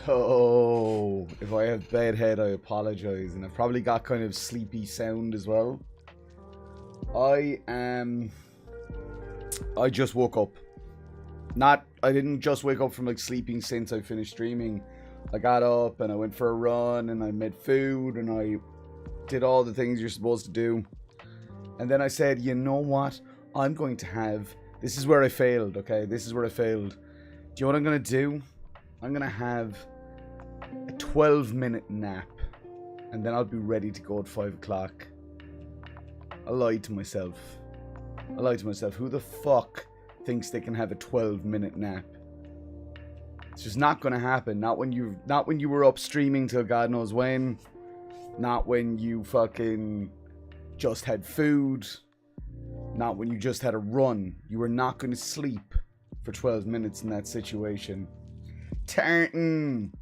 Yo, if I have bad head, I apologize, and I've probably got kind of sleepy sound as well. I just woke up. I didn't just wake up from like sleeping since I finished streaming. I got up and I went for a run and I made food and I did all the things you're supposed to do. And then I said, you know what? I'm going to have... This is where I failed, okay? This is where I failed. Do you know what I'm going to do? I'm going to have a 12-minute nap. And then I'll be ready to go at 5 o'clock. I lied to myself. Who the fuck thinks they can have a 12-minute nap? It's just not going to happen. Not when you were up streaming till God knows when. Not when you fucking just had food. Not when you just had a run. You were not going to sleep for 12 minutes in that situation. Tartan!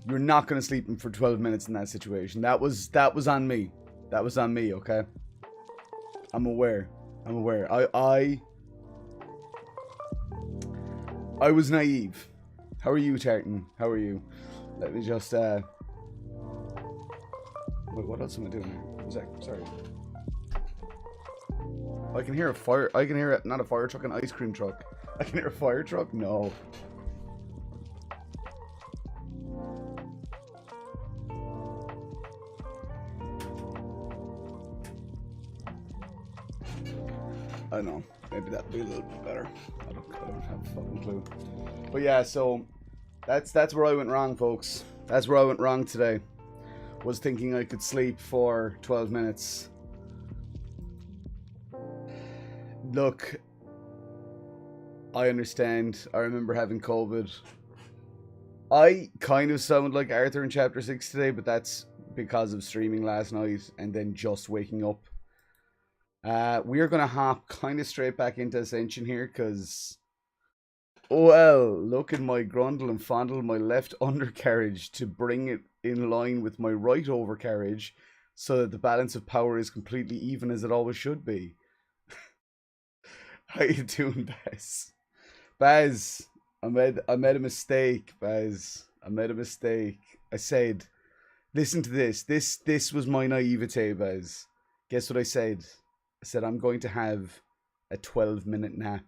You're not going to sleep for 12 minutes in that situation. That was on me. That was on me, okay? I'm aware. I was naive. How are you, Tartan? How are you? Let me just, Wait, what else am I doing here? One sec, sorry. I can hear a fire. I can hear not a fire truck, an ice cream truck. I can hear a fire truck? No. I know. Maybe that'd be a little bit better. I don't have a fucking clue. But yeah, so that's where I went wrong, folks. That's where I went wrong today. Was thinking I could sleep for 12 minutes. Look, I understand. I remember having COVID. I kind of sound like Arthur in Chapter 6 today, but that's because of streaming last night and then just waking up. We are going to hop kind of straight back into Ascension here because, well, look at my grundle and fondle my left undercarriage to bring it in line with my right overcarriage so that the balance of power is completely even as it always should be. How you doing, Baz? Baz, I made a mistake, Baz. I made a mistake. I said, listen to this. This was my naivete, Baz. Guess what I said? I said I'm going to have a 12-minute nap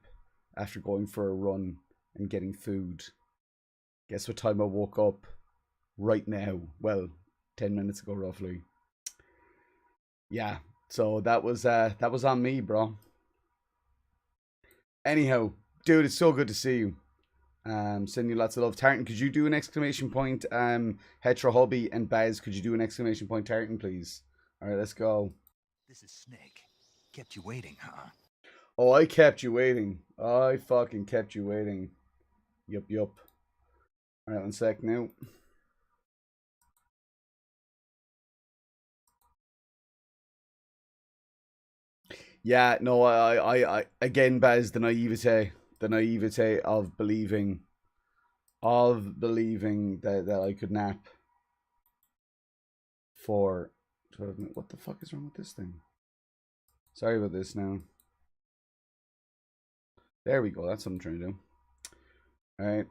after going for a run and getting food. Guess what time I woke up? Right now. Well, 10 minutes ago, roughly. Yeah, so that was on me, bro. Anyhow, dude, it's so good to see you. Sending you lots of love. Tartan, could you do an exclamation point? Hetero Hobby and Baz, could you do an exclamation point? Tartan, please. All right, let's go. This is Snake. Kept you waiting, huh? Oh, I kept you waiting. I fucking kept you waiting. Yup. All right, 1 sec now. Yeah, no, again, Baz, the naivete of believing that I could nap for 12 minutes. What the fuck is wrong with this thing? Sorry about this now. There we go. That's what I'm trying to do. All right.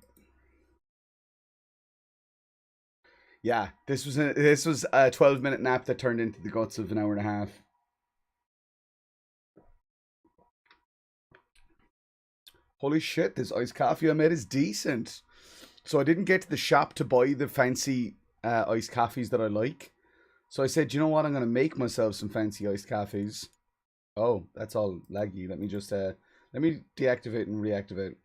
Yeah, this was a 12-minute nap that turned into the guts of an hour and a half. Holy shit, this iced coffee I made is decent. So I didn't get to the shop to buy the fancy iced coffees that I like. So I said, you know what? I'm going to make myself some fancy iced coffees. Oh, that's all laggy. Let me just let me deactivate and reactivate.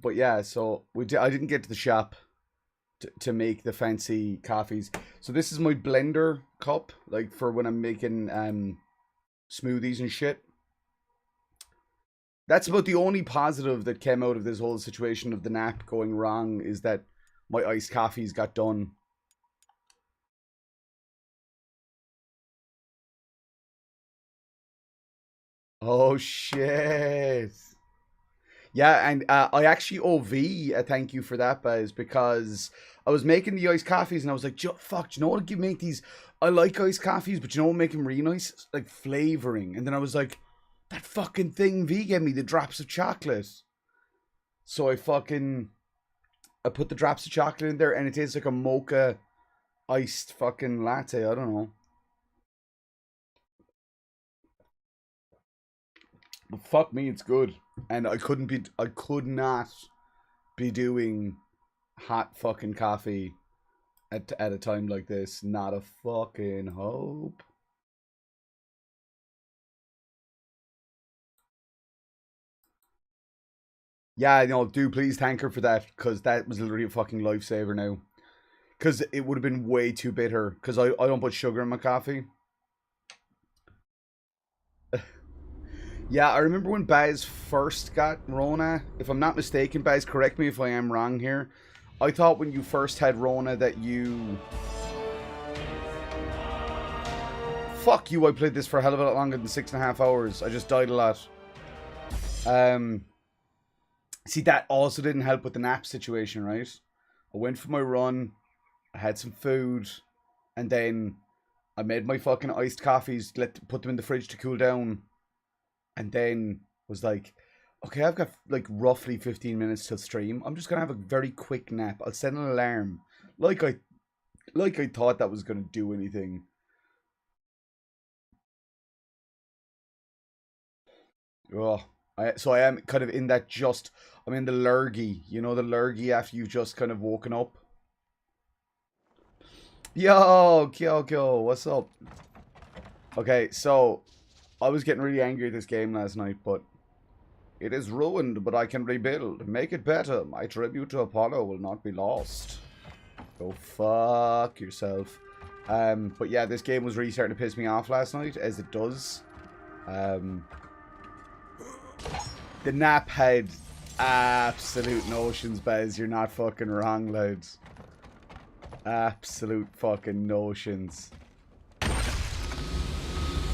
But yeah, so I didn't get to the shop to make the fancy coffees. So this is my blender cup, like for when I'm making smoothies and shit. That's about the only positive that came out of this whole situation of the nap going wrong, is that my iced coffees got done. Oh shit. Yeah, and I actually owe V a thank you for that, Buzz, because I was making the iced coffees and I was like, fuck, do you know what? Make these. I like iced coffees, but you know what? Make them really nice, like flavoring. And then I was like, that fucking thing V gave me, the drops of chocolate. So I put the drops of chocolate in there, and it tastes like a mocha iced fucking latte. I don't know. But fuck me, it's good. And I could not be doing hot fucking coffee at a time like this. Not a fucking hope. Yeah, no, do please thank her for that, because that was literally a fucking lifesaver now. Because it would have been way too bitter, because I don't put sugar in my coffee. Yeah, I remember when Baz first got Rona. If I'm not mistaken, Baz, correct me if I am wrong here. I thought when you first had Rona that you... Fuck you, I played this for a hell of a lot longer than 6.5 hours. I just died a lot. See, that also didn't help with the nap situation, right? I went for my run, I had some food, and then I made my fucking iced coffees, put them in the fridge to cool down, and then was like, okay, I've got like roughly 15 minutes till stream. I'm just gonna have a very quick nap. I'll set an alarm. Like I thought that was gonna do anything. Oh, so I am kind of in that I'm in the lurgy. You know the lurgy after you've just kind of woken up? Yo, Kyoko, what's up? Okay, so I was getting really angry at this game last night, but it is ruined, but I can rebuild. Make it better. My tribute to Apollo will not be lost. Go fuck yourself. But yeah, this game was really starting to piss me off last night, as it does. The nap had absolute notions, Bez. You're not fucking wrong, lads. Absolute fucking notions.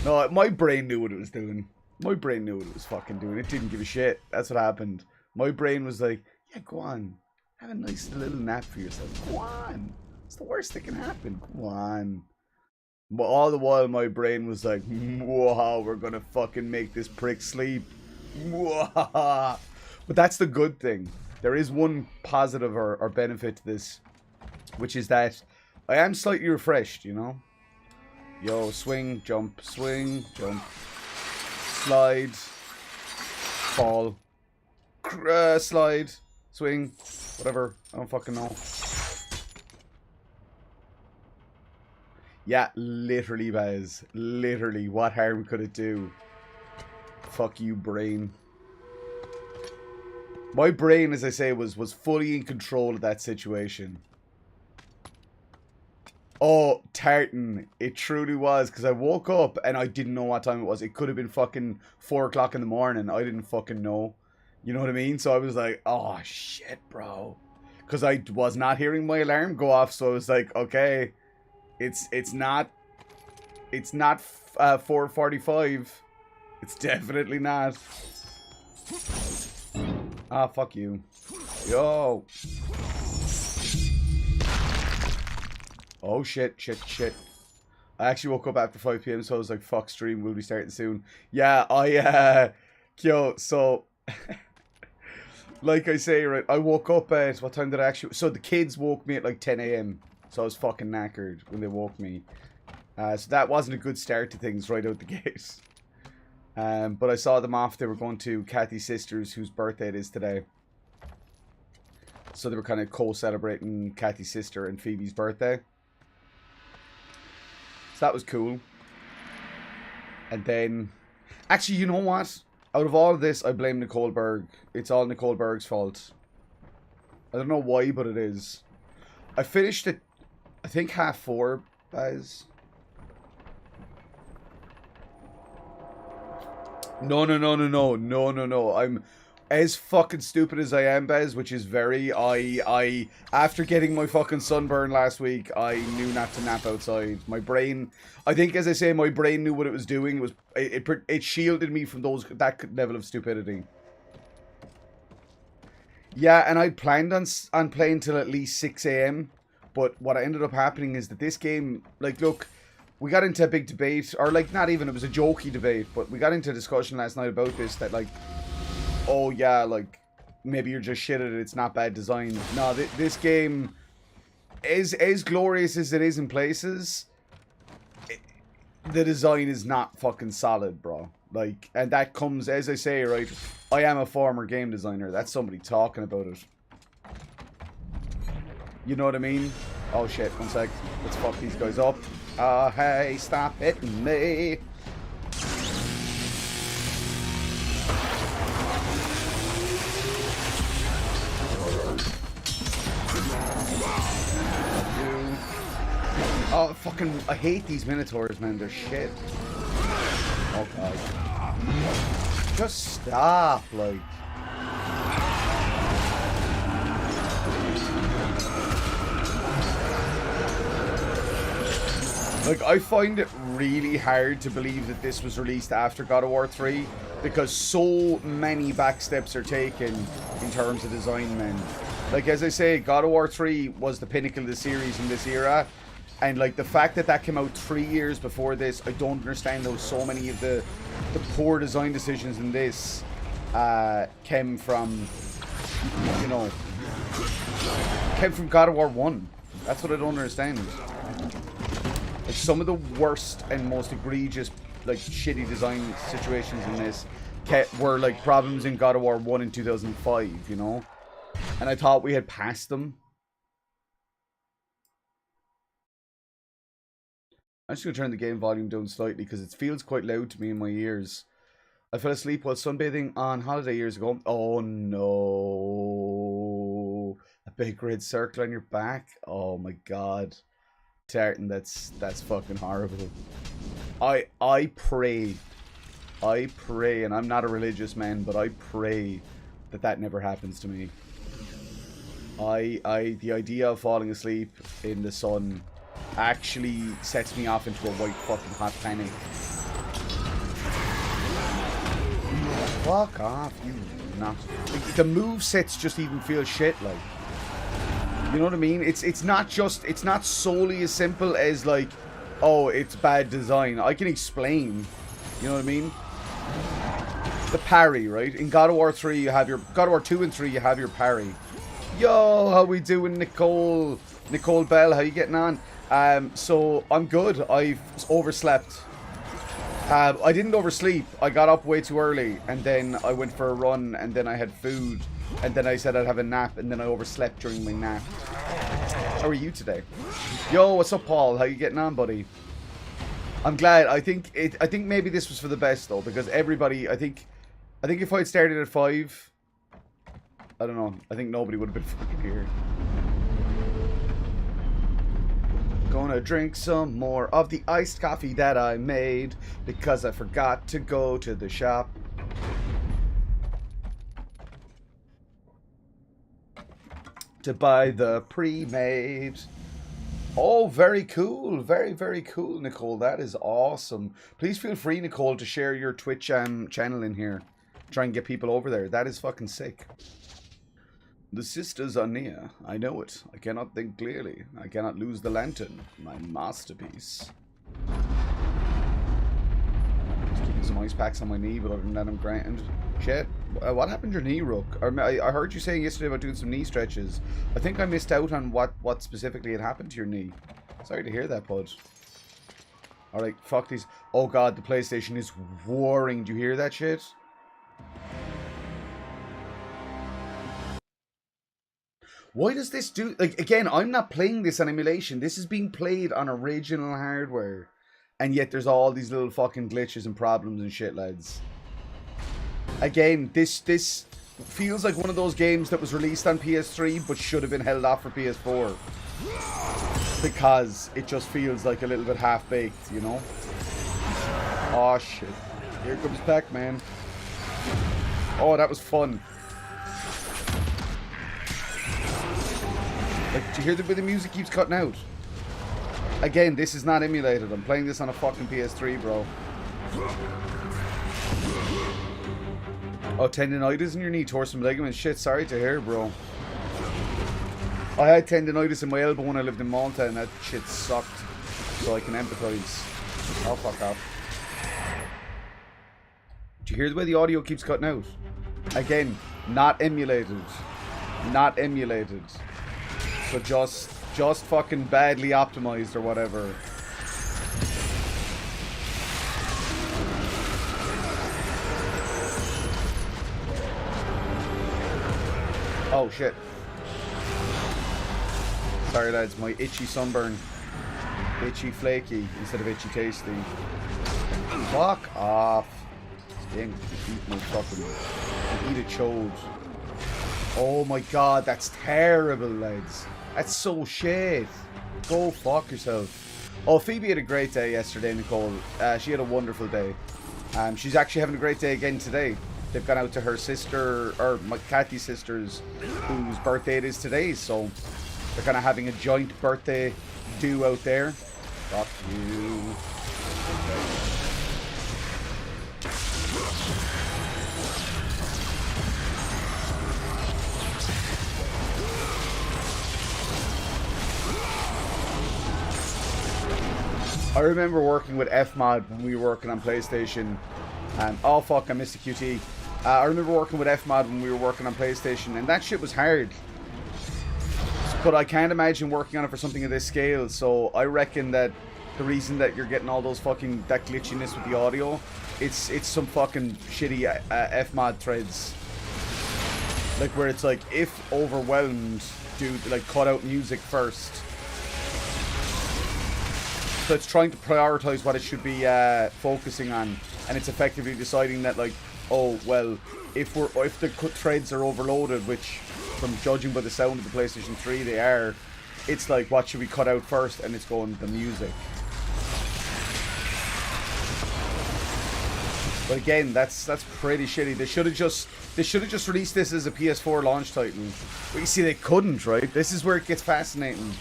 No, my brain knew what it was doing. My brain knew what it was fucking doing. It didn't give a shit. That's what happened. My brain was like, yeah, go on. Have a nice little nap for yourself. Go on. It's the worst that can happen. Go on. But all the while, my brain was like, wow, we're gonna fucking make this prick sleep. But that's the good thing. There is one positive or benefit to this, which is that I am slightly refreshed, you know? Yo, swing, jump, slide, fall, slide, swing, whatever. I don't fucking know. Yeah, literally, Baz. Literally, what harm could it do? Fuck you, brain. My brain, as I say, was fully in control of that situation. Oh, tartan. It truly was, because I woke up and I didn't know what time it was. It could have been fucking 4 o'clock in the morning. I didn't fucking know. You know what I mean? So I was like, oh, shit, bro. Because I was not hearing my alarm go off, so I was like, okay, it's not It's not 4:45. It's definitely not. Ah, fuck you. Yo. Oh, shit. I actually woke up after 5 p.m, so I was like, fuck, stream will be starting soon. Yeah, yo, so... like I say, right, I woke up at... What time did I actually... So the kids woke me at like 10 a.m. So I was fucking knackered when they woke me. So that wasn't a good start to things right out the gate. But I saw them off. They were going to Kathy's sister's, whose birthday it is today. So they were kind of co-celebrating Kathy's sister and Phoebe's birthday. So that was cool. And then... Actually, you know what? Out of all of this, I blame Nicole Berg. It's all Nicole Berg's fault. I don't know why, but it is. I finished it, I think, 4:30, Baz. No. I'm as fucking stupid as I am, Bez, which is very... I after getting my fucking sunburn last week, I knew not to nap outside. My brain... I think, as I say, my brain knew what it was doing. It shielded me from that level of stupidity. Yeah, and I'd planned on playing till at least 6 a.m. But what ended up happening is that this game... Like, look... We got into a big debate, or like, not even, it was a jokey debate, but we got into a discussion last night about this, that like, oh yeah, like, maybe you're just shit at it, it's not bad design. No, this game, as glorious as it is in places, the design is not fucking solid, bro. Like, and that comes, as I say, right, I am a former game designer, that's somebody talking about it. You know what I mean? Oh shit, one sec, let's fuck these guys up. Oh, hey, stop hitting me. Oh, fucking, I hate these Minotaurs, man. They're shit. Oh, God. Just stop, like. Like, I find it really hard to believe that this was released after God of War 3 because so many backsteps are taken in terms of design, man. Like, as I say, God of War 3 was the pinnacle of the series in this era, and like the fact that that came out 3 years before this, I don't understand how so many of the poor design decisions in this came from, you know, came from God of War 1. That's what I don't understand. Like, some of the worst and most egregious, like, shitty design situations in this were, like, problems in God of War 1 in 2005, you know? And I thought we had passed them. I'm just going to turn the game volume down slightly because it feels quite loud to me in my ears. I fell asleep while sunbathing on holiday years ago. Oh, no. A big red circle on your back? Oh, my God. Tartan, that's fucking horrible. I pray, and I'm not a religious man, but I pray that never happens to me. The idea of falling asleep in the sun actually sets me off into a white fucking hot panic. Fuck off, you not. The movesets just even feel shit, like. You know what I mean? It's not solely as simple as like, oh, it's bad design. I can explain. You know what I mean? The parry, right? In God of War 3 you have your God of War 2 and 3 you have your parry. Yo, how we doing, Nicole? Nicole Bell, how you getting on? So I'm good. I've overslept. I didn't oversleep. I got up way too early and then I went for a run and then I had food. And then I said I'd have a nap, and then I overslept during my nap. How are you today? Yo, what's up, Paul? How you getting on, buddy? I'm glad. I think maybe this was for the best though, because everybody. I think if I'd started at 5, I don't know. I think nobody would have been fucking here. Gonna drink some more of the iced coffee that I made because I forgot to go to the shop. To buy the pre-made. Oh, very cool. Very, very cool, Nicole. That is awesome. Please feel free, Nicole, to share your Twitch channel in here. Try and get people over there. That is fucking sick. The sisters are near. I know it. I cannot think clearly. I cannot lose the lantern. My masterpiece. Just keeping some ice packs on my knee, but other than that, I'm grand. Shit. What happened to your knee, Rook? I heard you saying yesterday about doing some knee stretches. I think I missed out on what specifically had happened to your knee. Sorry to hear that, bud. Alright, fuck these. Oh god, the PlayStation is warring. Do you hear that shit? Why does this do... Like, again, I'm not playing this on emulation. This is being played on original hardware. And yet there's all these little fucking glitches and problems and shit, lads. Again, this feels like one of those games that was released on PS3 but should have been held off for PS4. Because it just feels like a little bit half-baked, you know? Oh, shit. Here comes Pac-Man. Oh, that was fun. Like, do you hear the way the music keeps cutting out? Again, this is not emulated. I'm playing this on a fucking PS3, bro. Oh, tendinitis in your knee, tore some ligaments. Shit, sorry to hear, bro. I had tendinitis in my elbow when I lived in Malta, and that shit sucked. So I can empathize. Oh, fuck off. Do you hear the way the audio keeps cutting out? Again, not emulated. Not emulated. So just fucking badly optimized or whatever. Oh shit. Sorry lads, my itchy sunburn. Itchy flaky instead of itchy tasty. Fuck off. Sting, eat my fucking... Eat a chode. Oh my god, that's terrible, lads. That's so shit. Go fuck yourself. Oh, Phoebe had a great day yesterday, Nicole. She had a wonderful day. She's actually having a great day again today. They've gone out to her sister, or my Kathy's sister's, whose birthday it is today, so they're kind of having a joint birthday do out there. Fuck you. I remember working with FMod when we were working on PlayStation. Oh fuck, I missed a QT. I remember working with FMod when we were working on PlayStation, and that shit was hard. But I can't imagine working on it for something of this scale, so I reckon that the reason that you're getting all those fucking, that glitchiness with the audio, it's some fucking shitty FMod threads. Like where it's like, if overwhelmed, do like cut out music first. So it's trying to prioritize what it should be focusing on, and it's effectively deciding that like, oh well, if the threads are overloaded, which from judging by the sound of the PlayStation 3 they are, it's like what should we cut out first, and it's going the music. But again, that's pretty shitty. They should have just released this as a PS4 launch title. But you see, they couldn't, right? This is where it gets fascinating.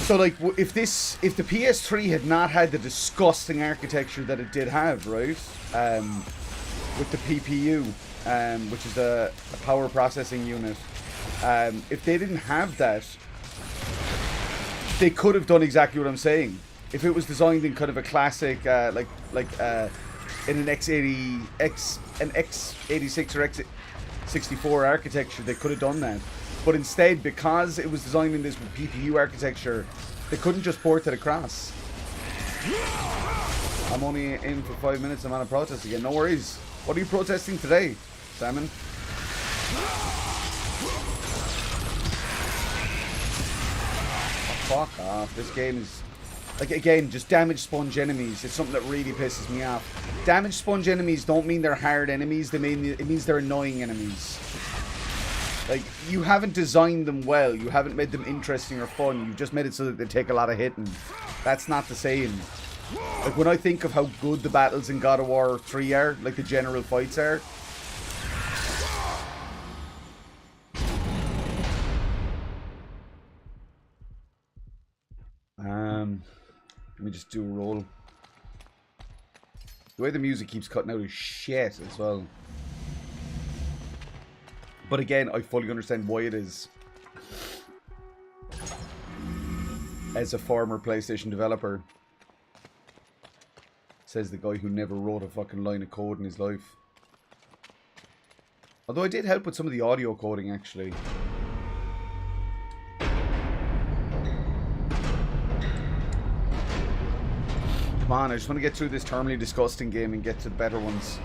So like, if the PS3 had not had the disgusting architecture that it did have, right, with the PPU, which is a power processing unit, if they didn't have that, they could have done exactly what I'm saying. If it was designed in kind of a classic, in an x86 or x64 architecture, they could have done that. But instead, because it was designed in this PPU architecture, they couldn't just port it across. I'm only in for 5 minutes. I'm on a protest again. No worries. What are you protesting today, Salmon? Oh, fuck off. This game is... Like, again, just damage sponge enemies. It's something that really pisses me off. Damage sponge enemies don't mean they're hard enemies. It means they're annoying enemies. Like, you haven't designed them well. You haven't made them interesting or fun. You've just made it so that they take a lot of hitting. That's not the same. Like, when I think of how good the battles in God of War 3 are, like the general fights are, Let me just do a roll. The way the music keeps cutting out is shit as well. But again, I fully understand why it is. As a former PlayStation developer. Says the guy who never wrote a fucking line of code in his life. Although I did help with some of the audio coding, actually. Come on, I just want to get through this terminally disgusting game and get to the better ones.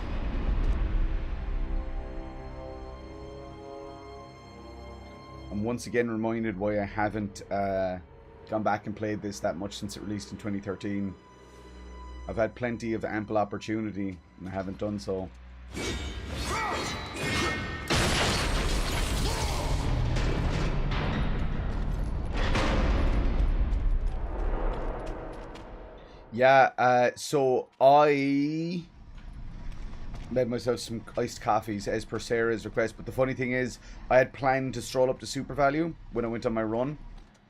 I'm once again reminded why I haven't gone back and played this that much since it released in 2013. I've had plenty of ample opportunity and I haven't done so. Yeah, so I made myself some iced coffees as per Sarah's request, but the funny thing is I had planned to stroll up to Super Value when I went on my run.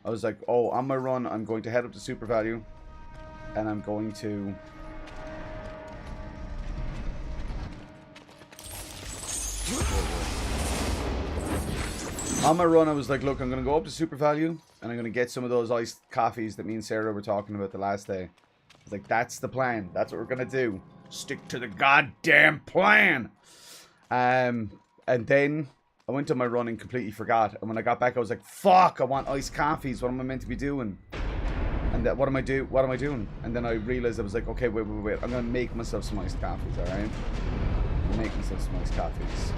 I was like, oh, on my run I'm going to head up to Super Value and I'm going to on my run I was like, look, I'm going to go up to Super Value and I'm going to get some of those iced coffees that me and Sarah were talking about the last day. I was like, that's the plan. That's what we're going to do. Stick to the goddamn plan. And then I went on my run and completely forgot. And when I got back, I was like, fuck, I want iced coffees. What am I meant to be doing? And what am I doing? And then I realized, I was like, okay, wait. I'm going to make myself some iced coffees, all right? I'll make myself some iced coffees.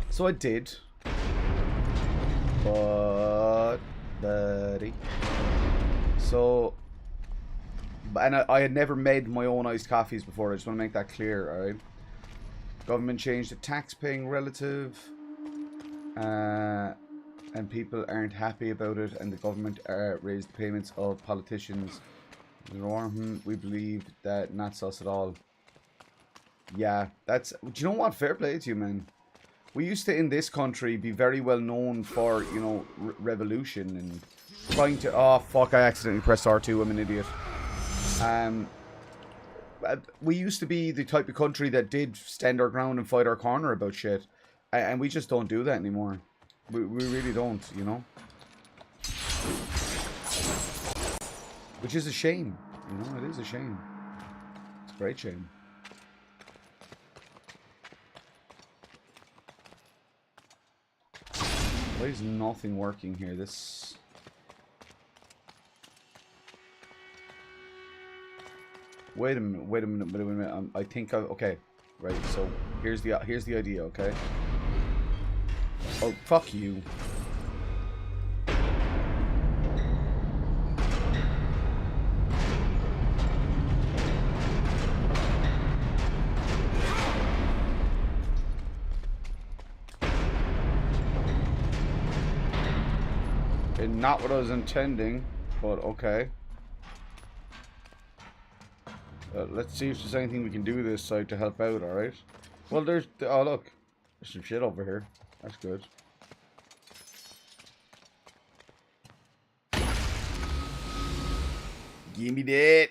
So I did. But, buddy. So, and I had never made my own iced coffees before. I just want to make that clear, alright? Government changed the tax-paying relative. And people aren't happy about it. And the government raised the payments of politicians. We believe that not sus at all. Yeah, that's... Do you know what? Fair play to you, man. We used to, in this country, be very well known for, you know, revolution and trying to... Oh, fuck, I accidentally pressed R2. I'm an idiot. We used to be the type of country that did stand our ground and fight our corner about shit. And we just don't do that anymore. We really don't, you know? Which is a shame. You know, it is a shame. It's a great shame. Why is nothing working here? This... Wait a minute. I think okay. Right, so here's the idea, okay? Oh, fuck you. And not what I was intending, but okay. Let's see if there's anything we can do this side to help out, alright? Well, there's... Oh, look. There's some shit over here. That's good. Give me that.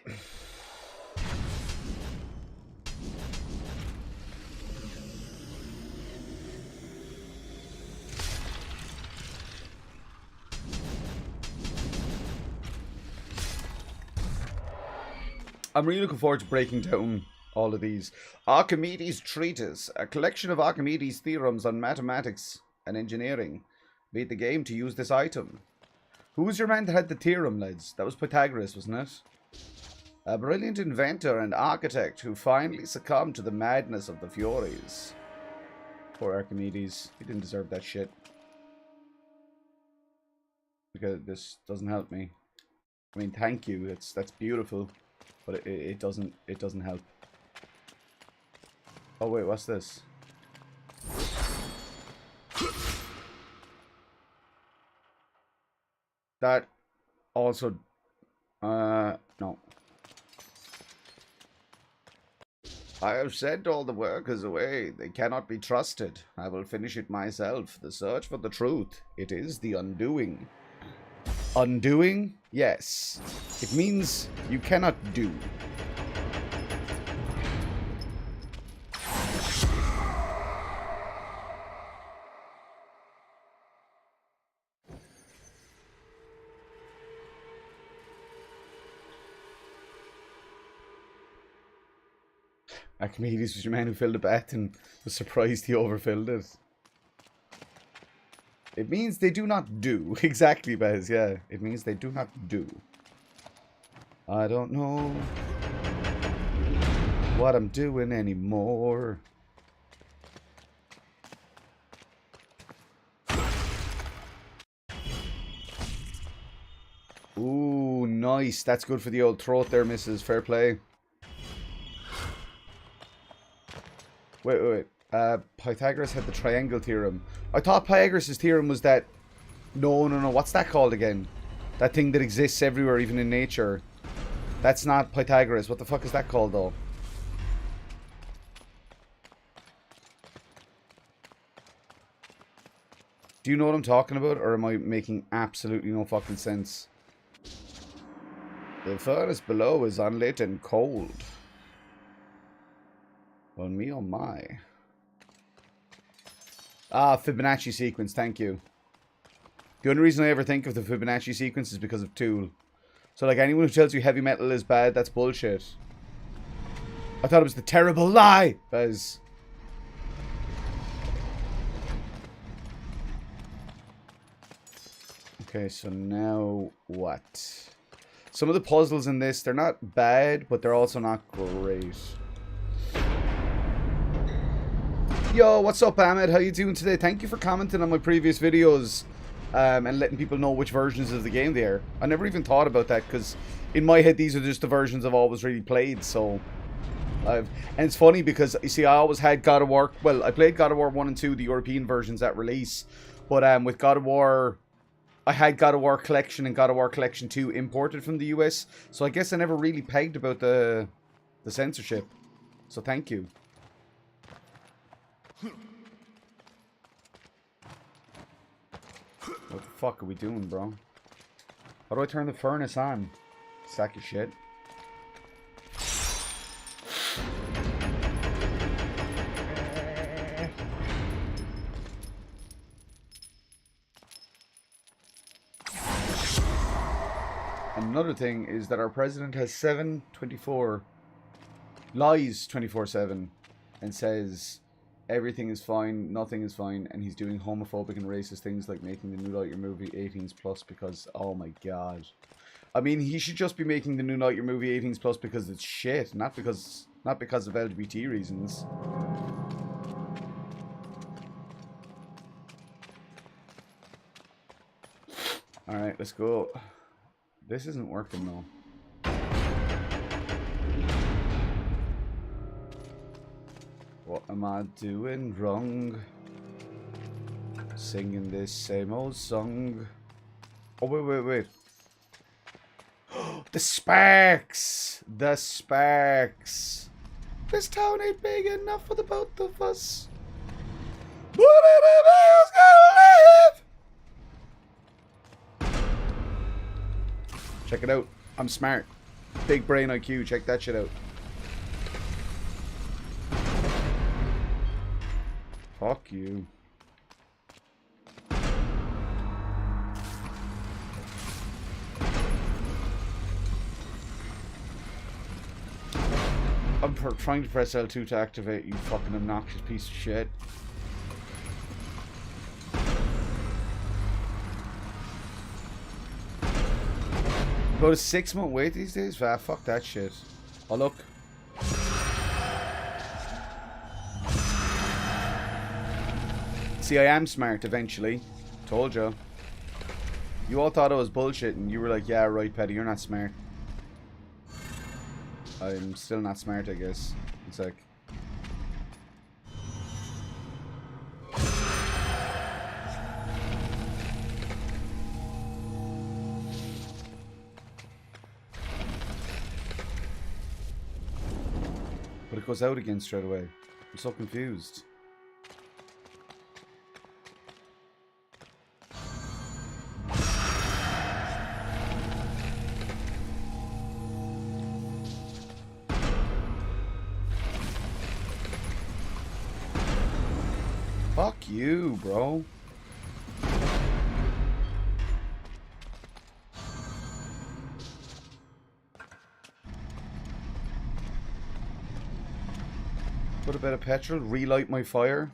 I'm really looking forward to breaking down all of these. Archimedes' Treatise, a collection of Archimedes' theorems on mathematics and engineering. Beat the game to use this item. Who was your man that had the theorem, lads? That was Pythagoras, wasn't it? A brilliant inventor and architect who finally succumbed to the madness of the Furies. Poor Archimedes. He didn't deserve that shit. Because this doesn't help me. I mean, thank you. That's beautiful. But it doesn't help. Oh wait, what's this? That also no. I have sent all the workers away. They cannot be trusted. I will finish it myself. The search for the truth. It is the undoing. Undoing? Yes. It means you cannot do. Archimedes was your man who filled a bath and was surprised he overfilled it. It means they do not do. Exactly, Bez, yeah. It means they do not do. I don't know what I'm doing anymore. Ooh, nice. That's good for the old throat there, Mrs. Fair play. Wait. Pythagoras had the triangle theorem. I thought Pythagoras' theorem was that... No. What's that called again? That thing that exists everywhere, even in nature. That's not Pythagoras. What the fuck is that called, though? Do you know what I'm talking about? Or am I making absolutely no fucking sense? The furnace below is unlit and cold. On me, oh my. Ah, Fibonacci sequence, thank you. The only reason I ever think of the Fibonacci sequence is because of Tool. So, like, anyone who tells you heavy metal is bad, that's bullshit. I thought it was the terrible lie, Bez. Okay, so now what? Some of the puzzles in this, they're not bad, but they're also not great. Yo, what's up, Ahmed? How you doing today? Thank you for commenting on my previous videos and letting people know which versions of the game they are. I never even thought about that because in my head these are just the versions I've always really played. So, and it's funny because you see, I always had God of War. Well, I played God of War 1 and 2, the European versions at release, but with God of War, I had God of War Collection and God of War Collection 2 imported from the US. So I guess I never really pegged about the censorship. So thank you. What the fuck are we doing, bro? How do I turn the furnace on? Sack of shit. Another thing is that our president has 7/24 lies 24/7 and says everything is fine, nothing is fine, and he's doing homophobic and racist things like making the new Lightyear movie 18s plus because, oh my god. I mean, he should just be making the new Lightyear movie 18s plus because it's shit, not because of LGBT reasons. Alright, let's go. This isn't working though. What am I doing wrong? Singing this same old song. Oh, wait. The sparks! The sparks! This town ain't big enough for the both of us. Who's gonna live? Check it out. I'm smart. Big brain IQ. Check that shit out. Fuck you. I'm trying to press L2 to activate, you fucking obnoxious piece of shit. About a 6-month wait these days? Ah, fuck that shit. Oh, look. See, I am smart eventually. Told you. You all thought I was bullshit and you were like, yeah, right, Paddy, you're not smart. I'm still not smart, I guess. It's like... But it goes out again straight away. I'm so confused. Fuck you, bro. Put a bit of petrol, relight my fire.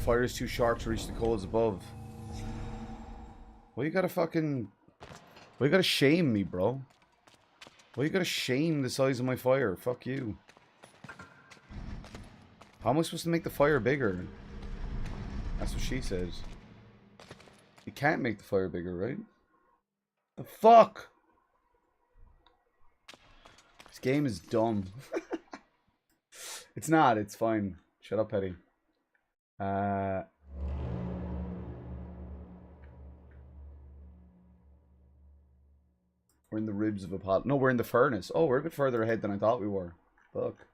Fire is too sharp to reach the coals above. Why you gotta fucking... Why you gotta shame me, bro? Why you gotta shame the size of my fire? Fuck you. How am I supposed to make the fire bigger? That's what she says. You can't make the fire bigger, right? The fuck? This game is dumb. It's not, it's fine. Shut up, Paddy. We're in the ribs of a pot. No, we're in the furnace. Oh, we're a bit further ahead than I thought we were. Fuck.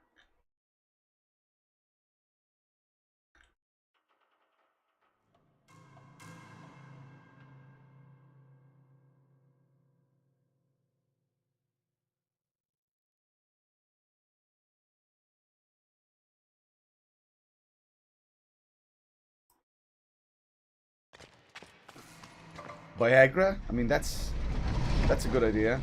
Viagra? I mean, that's a good idea.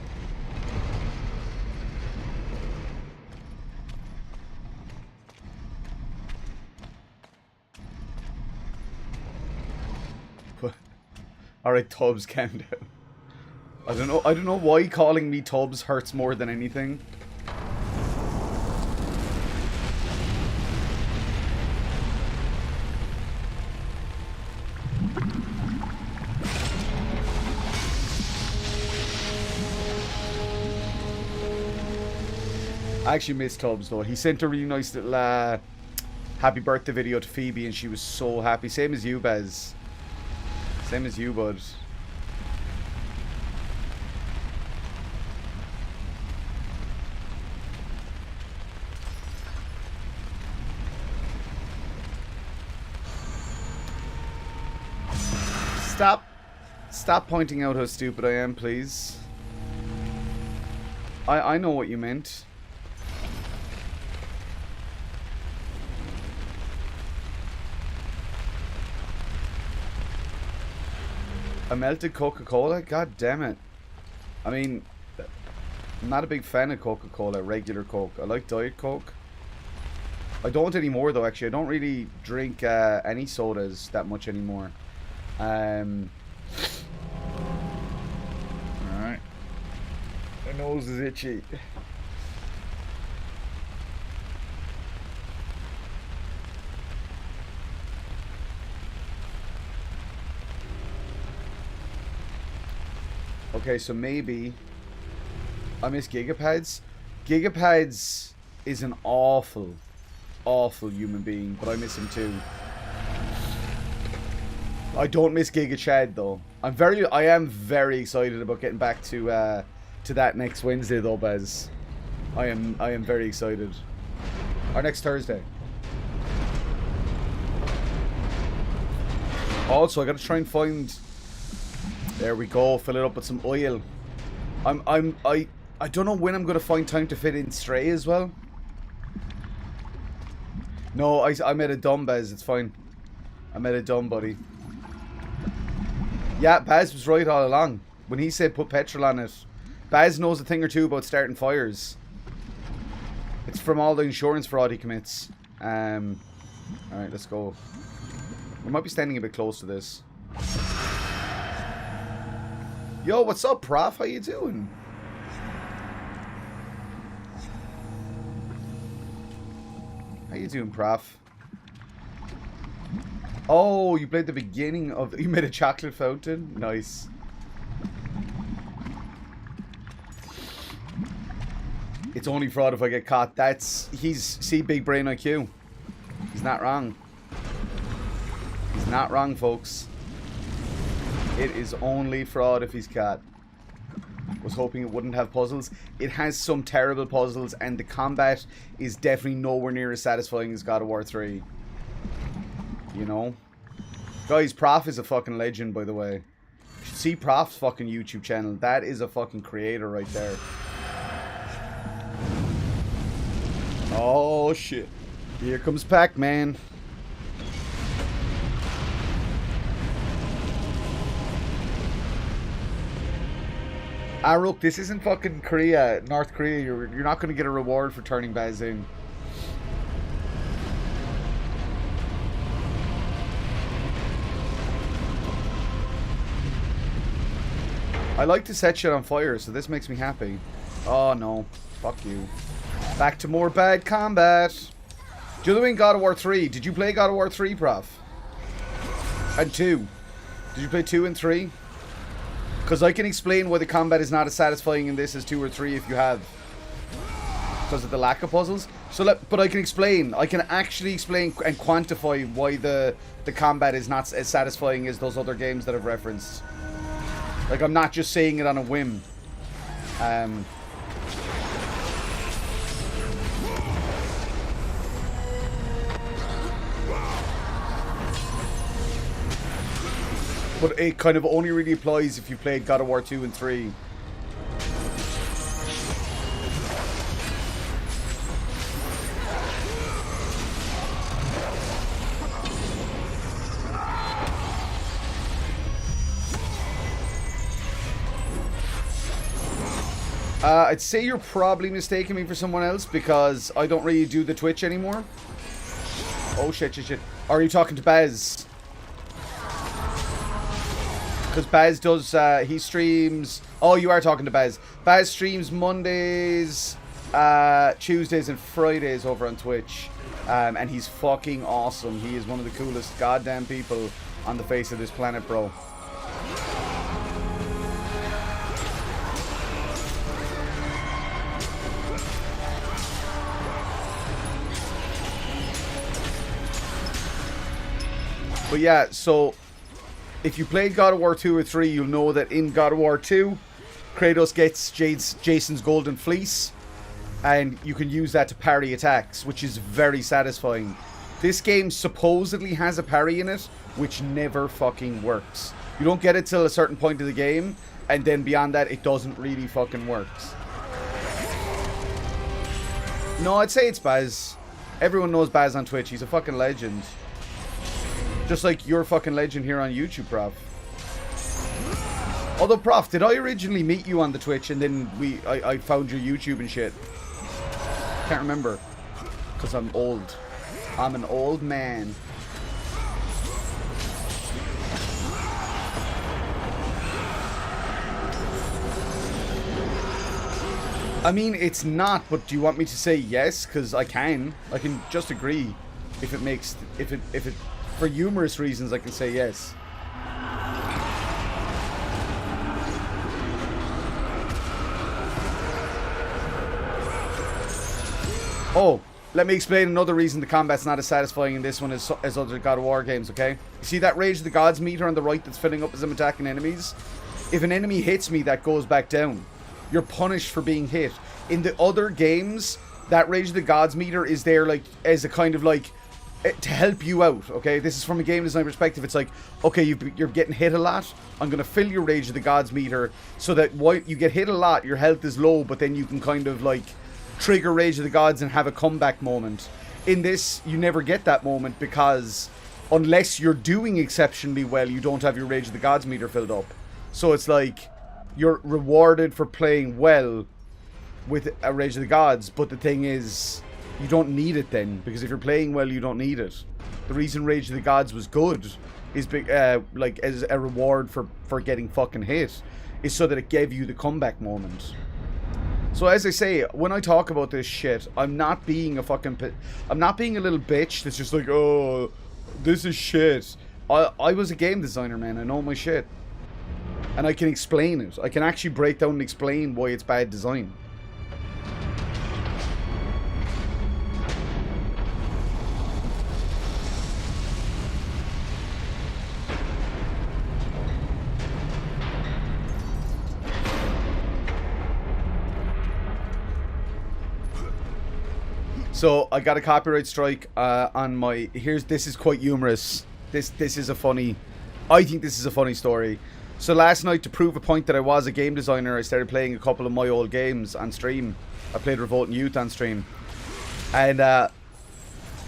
Alright, Tubbs, calm down. I don't know why calling me Tubbs hurts more than anything. I actually miss Tubbs though. He sent a really nice little happy birthday video to Phoebe and she was so happy. Same as you, Bez. Same as you, bud. Stop pointing out how stupid I am, please. I know what you meant. A melted Coca-Cola? God damn it. I mean, I'm not a big fan of Coca-Cola, regular Coke. I like Diet Coke. I don't anymore though, actually. I don't really drink any sodas that much anymore. Alright. My nose is itchy. Okay, so maybe I miss Gigapads. Gigapads is an awful human being, but I miss him too. I don't miss Giga Chad though. I am very excited about getting back to that next Wednesday though, Bez. I am very excited. Or next Thursday. Also, I gotta try and find. There we go. Fill it up with some oil. I don't know when I'm gonna find time to fit in Stray as well. No, I made a dumb, Bez. It's fine. I made a dumb, buddy. Yeah, Baz was right all along. When he said put petrol on it. Baz knows a thing or two about starting fires. It's from all the insurance fraud he commits. Alright, let's go. We might be standing a bit close to this. Yo, what's up, Prof? How you doing? How you doing, Prof? Oh, you played the beginning of... You made a chocolate fountain? Nice. It's only fraud if I get caught. See, big brain IQ. He's not wrong. He's not wrong, folks. It is only fraud if he's caught. Was hoping it wouldn't have puzzles. It has some terrible puzzles, and the combat is definitely nowhere near as satisfying as God of War 3. You know? Guys, Prof is a fucking legend, by the way. You should see Prof's fucking YouTube channel. That is a fucking creator right there. Oh shit. Here comes Pac-Man. Rook, this isn't fucking Korea, North Korea. You're not going to get a reward for turning Baz in. I like to set shit on fire, so this makes me happy. Oh no. Fuck you. Back to more bad combat. Do you know in God of War 3? Did you play God of War 3, Prof? And 2? Did you play 2 and 3? Because I can explain why the combat is not as satisfying in this as 2 or 3 if you have. Because of the lack of puzzles. But I can explain. I can actually explain and quantify why the combat is not as satisfying as those other games that I've referenced. Like, I'm not just saying it on a whim. But it kind of only really applies if you played God of War 2 and 3. I'd say you're probably mistaking me for someone else because I don't really do the Twitch anymore. Oh shit. Are you talking to Baz? Because Baz does, he streams... Oh, you are talking to Baz. Baz streams Mondays, Tuesdays and Fridays over on Twitch. And he's fucking awesome. He is one of the coolest goddamn people on the face of this planet, bro. But yeah, so if you played God of War 2 or 3, you'll know that in God of War 2, Kratos gets Jason's golden fleece, and you can use that to parry attacks, which is very satisfying. This game supposedly has a parry in it, which never fucking works. You don't get it till a certain point of the game, and then beyond that, it doesn't really fucking work. No, I'd say it's Baz. Everyone knows Baz on Twitch. He's a fucking legend. Just like your fucking legend here on YouTube, Prof. Although, Prof, did I originally meet you on the Twitch and then I found your YouTube and shit? Can't remember. Because I'm old. I'm an old man. I mean, it's not, but do you want me to say yes? Because I can just agree. If it makes... If it for humorous reasons, I can say yes. Oh, let me explain another reason the combat's not as satisfying in this one as other God of War games, okay? You see that Rage of the Gods meter on the right that's filling up as I'm attacking enemies? If an enemy hits me, that goes back down. You're punished for being hit. In the other games, that Rage of the Gods meter is there like as a kind of like to help you out, okay? This is from a game design perspective. It's like, okay, you're getting hit a lot. I'm going to fill your Rage of the Gods meter so that while you get hit a lot, your health is low, but then you can kind of like trigger Rage of the Gods and have a comeback moment. In this, you never get that moment because unless you're doing exceptionally well, you don't have your Rage of the Gods meter filled up. So it's like you're rewarded for playing well with a Rage of the Gods, but the thing is, you don't need it then, because if you're playing well, you don't need it. The reason Rage of the Gods was good is like as a reward for getting fucking hit, is so that it gave you the comeback moment. So as I say, when I talk about this shit, I'm not being a little bitch that's just like, oh, this is shit. I was a game designer, man. I know my shit. And I can explain it. I can actually break down and explain why it's bad design. So I got a copyright strike on my. This is quite humorous. This is a funny. I think this is a funny story. So last night, to prove a point that I was a game designer, I started playing a couple of my old games on stream. I played Revolting Youth on stream. And I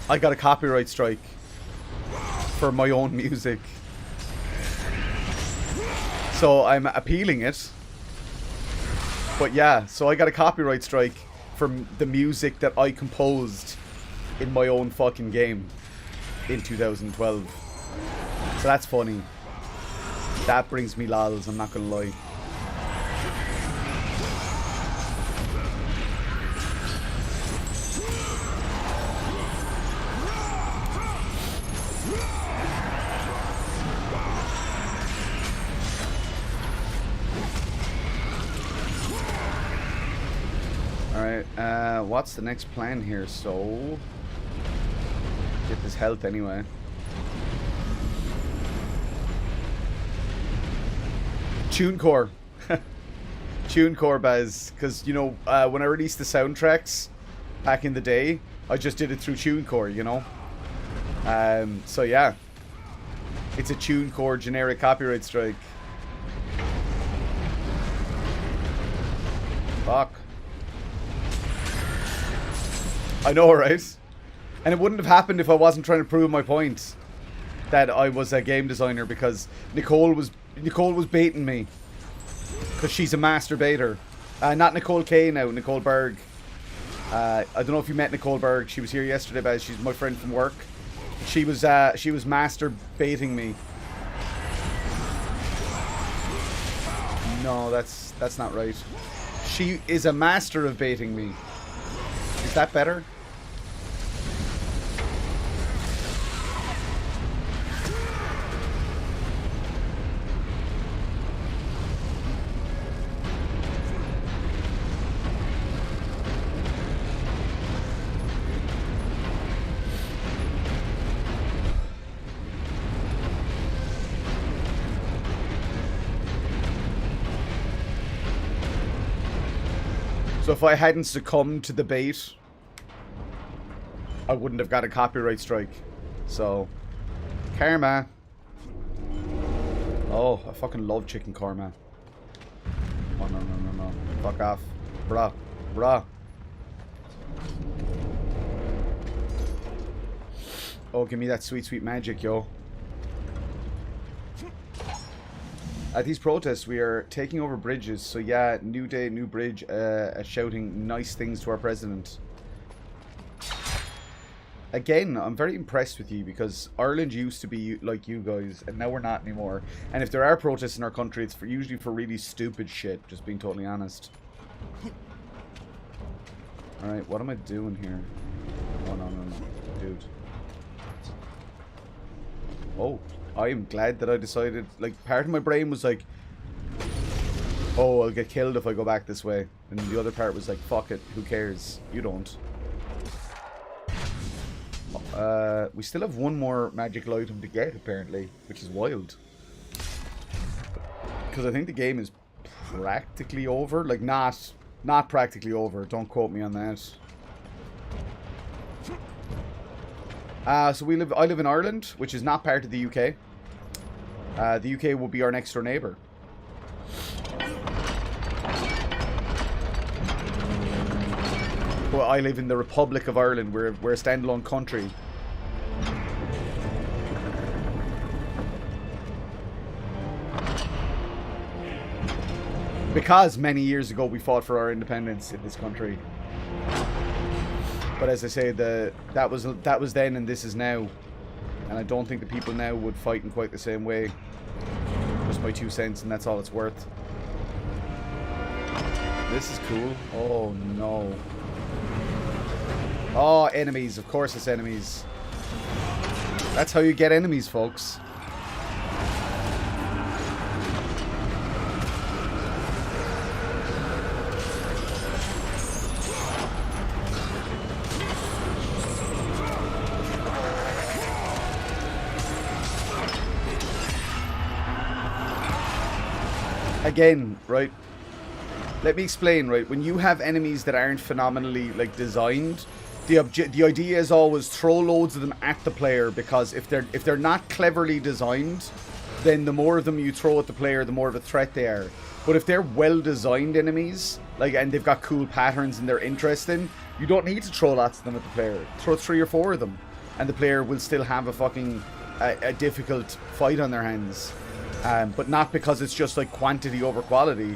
got a copyright strike for my own music. So I'm appealing it. But yeah, so I got a copyright strike from the music that I composed in my own fucking game in 2012. So that's funny. That brings me lols, I'm not gonna lie. Alright, what's the next plan here? So, get this health anyway. TuneCore. TuneCore, Baz. Because, you know, when I released the soundtracks back in the day, I just did it through TuneCore, you know? So yeah. It's a TuneCore generic copyright strike. Fuck. I know, right? And it wouldn't have happened if I wasn't trying to prove my point that I was a game designer, because Nicole was baiting me, because she's a masturbator. Not Nicole K now, Nicole Berg. I don't know if you met Nicole Berg. She was here yesterday, but she's my friend from work. She was masturbating me. No, that's not right. She is a master of baiting me. Is that better? So if I hadn't succumbed to the bait, I wouldn't have got a copyright strike. So, karma. Oh, I fucking love chicken karma. Oh, no. Fuck off. Bruh. Oh, give me that sweet magic, yo. At these protests, we are taking over bridges. So yeah, new day, new bridge, shouting nice things to our president. Again, I'm very impressed with you, because Ireland used to be like you guys, and now we're not anymore. And if there are protests in our country, it's usually for really stupid shit, just being totally honest. Alright, what am I doing here? Oh, no. Dude. Oh, I am glad that I decided, like, part of my brain was like, oh, I'll get killed if I go back this way. And the other part was like, fuck it, who cares? You don't. We still have one more magical item to get, apparently, which is wild. Because I think the game is practically over. Like, not practically over. Don't quote me on that. So I live in Ireland, which is not part of the UK. The UK will be our next door neighbour. Well, I live in the Republic of Ireland. We're a standalone country. Because many years ago we fought for our independence in this country. But as I say, that was then and this is now. And I don't think the people now would fight in quite the same way. Just my 2 cents, and that's all it's worth. This is cool. Oh no. Oh, enemies. Of course it's enemies. That's how you get enemies, folks. Again, right? Let me explain, right? When you have enemies that aren't phenomenally, like, designed, the idea is always throw loads of them at the player, because if they're not cleverly designed, then the more of them you throw at the player, the more of a threat they are. But if they're well-designed enemies, like, and they've got cool patterns and they're interesting, you don't need to throw lots of them at the player. Throw 3 or 4 of them, and the player will still have a fucking a difficult fight on their hands. But not because it's just like quantity over quality,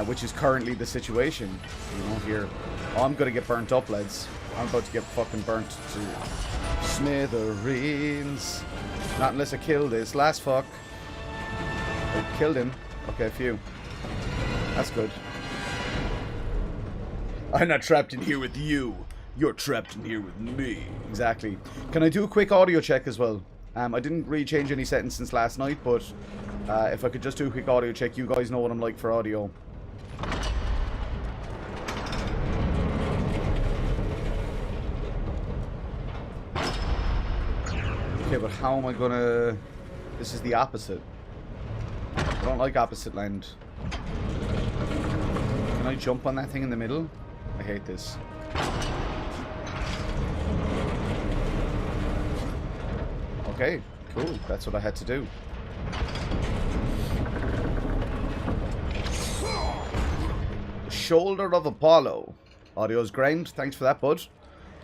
which is currently the situation. You know, here. Oh, I'm gonna get burnt up, lads. I'm about to get fucking burnt to smithereens. Not unless I kill this last fuck. I killed him. Okay, phew. That's good. I'm not trapped in here with you. You're trapped in here with me. Exactly. Can I do a quick audio check as well? I didn't really change any settings since last night, but if I could just do a quick audio check, you guys know what I'm like for audio. Okay, but how am I gonna... This is the opposite. I don't like opposite land. Can I jump on that thing in the middle? I hate this. Okay, cool. That's what I had to do. The Shoulder of Apollo. Audio's grand. Thanks for that, bud.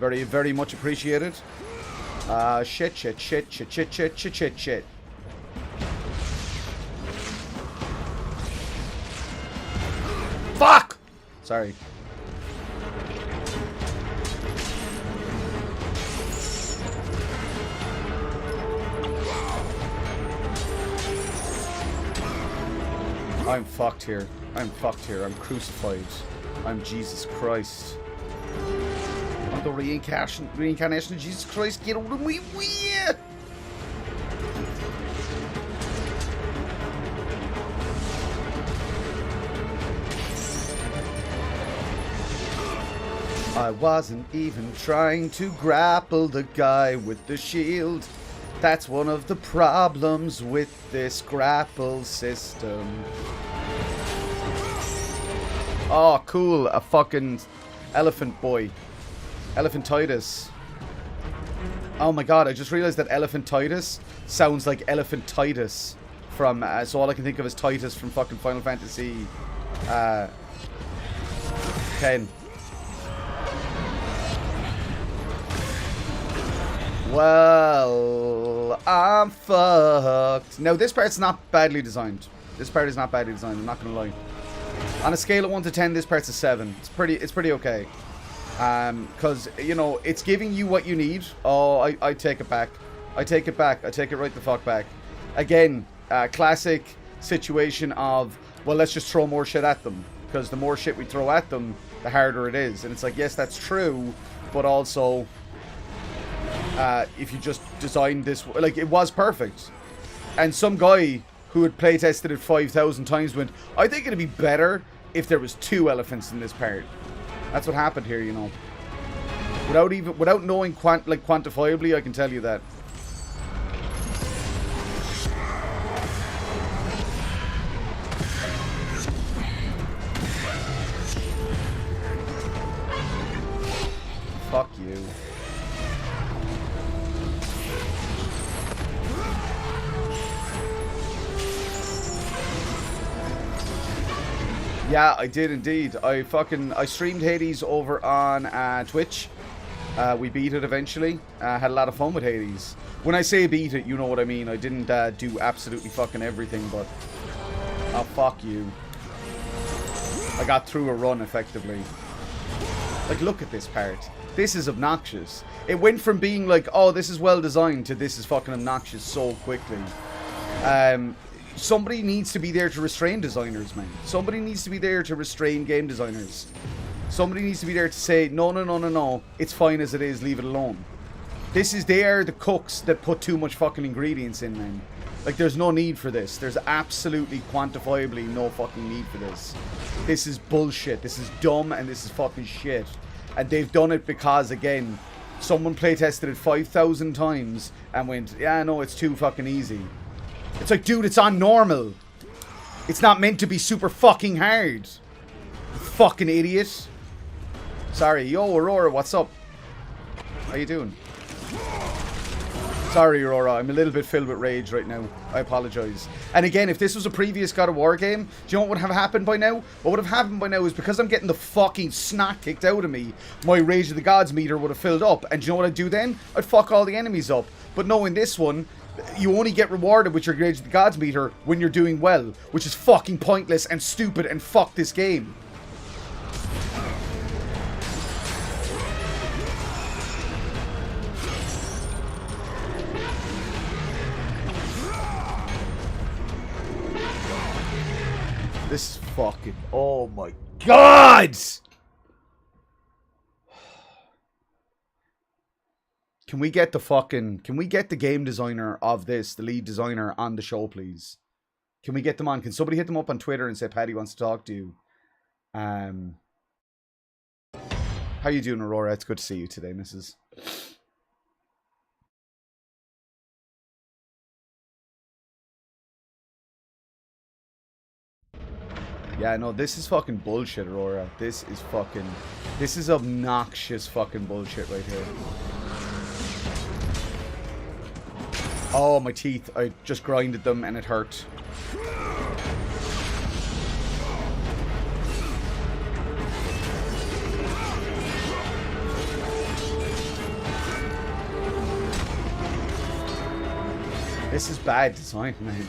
Very, very much appreciated. Shit. Fuck! Sorry. I'm fucked here. I'm fucked here. I'm crucified. I'm Jesus Christ. I'm the reincarnation of Jesus Christ. Get over me. I wasn't even trying to grapple the guy with the shield. That's one of the problems with this grapple system. Oh, cool. A fucking elephant boy. Elephantitis. Oh my god, I just realized that elephantitis sounds like elephantitis from, so all I can think of is Titus from fucking Final Fantasy 10. Well, I'm fucked. Now, this part's not badly designed. This part is not badly designed, I'm not gonna lie. On a scale of 1 to 10, this part's a 7. It's pretty okay. Because, you know, it's giving you what you need. Oh, I take it back. I take it back. I take it right the fuck back. Again, classic situation of, well, let's just throw more shit at them. Because the more shit we throw at them, the harder it is. And it's like, yes, that's true, but also... if you just designed this, like, it was perfect. And some guy who had playtested it 5,000 times went, I think it'd be better if there was 2 elephants in this part. That's what happened here, you know. Without knowing quantifiably, I can tell you that. Fuck you. Yeah, I did indeed. I streamed Hades over on Twitch. We beat it eventually. Had a lot of fun with Hades. When I say beat it, you know what I mean. I didn't do absolutely fucking everything, but... Oh, fuck you. I got through a run, effectively. Like, look at this part. This is obnoxious. It went from being like, oh, this is well designed, to this is fucking obnoxious so quickly. Somebody needs to be there to restrain designers, man. Somebody needs to be there to restrain game designers. Somebody needs to be there to say, no. It's fine as it is, leave it alone. They are the cooks that put too much fucking ingredients in, man. Like, there's no need for this. There's absolutely, quantifiably no fucking need for this. This is bullshit. This is dumb and this is fucking shit. And they've done it because, again, someone playtested it 5,000 times and went, yeah, no, it's too fucking easy. It's like, dude, it's on normal. It's not meant to be super fucking hard. You fucking idiot. Sorry. Yo, Aurora, what's up? How you doing? Sorry, Aurora, I'm a little bit filled with rage right now. I apologize. And again, if this was a previous God of War game, do you know what would have happened by now? What would have happened by now is because I'm getting the fucking snot kicked out of me, my Rage of the Gods meter would have filled up. And do you know what I'd do then? I'd fuck all the enemies up. But no, in this one, you only get rewarded with your Rage of the Gods meter when you're doing well, which is fucking pointless and stupid and fuck this game. This is fucking... Oh my god! Can we get the fucking... Can we get the game designer of this, the lead designer, on the show, please? Can we get them on? Can somebody hit them up on Twitter and say, Paddy wants to talk to you? How you doing, Aurora? It's good to see you today, missus. Yeah, no, this is fucking bullshit, Aurora. This is fucking... This is obnoxious fucking bullshit right here. Oh, my teeth. I just grinded them and it hurt. This is bad design, man.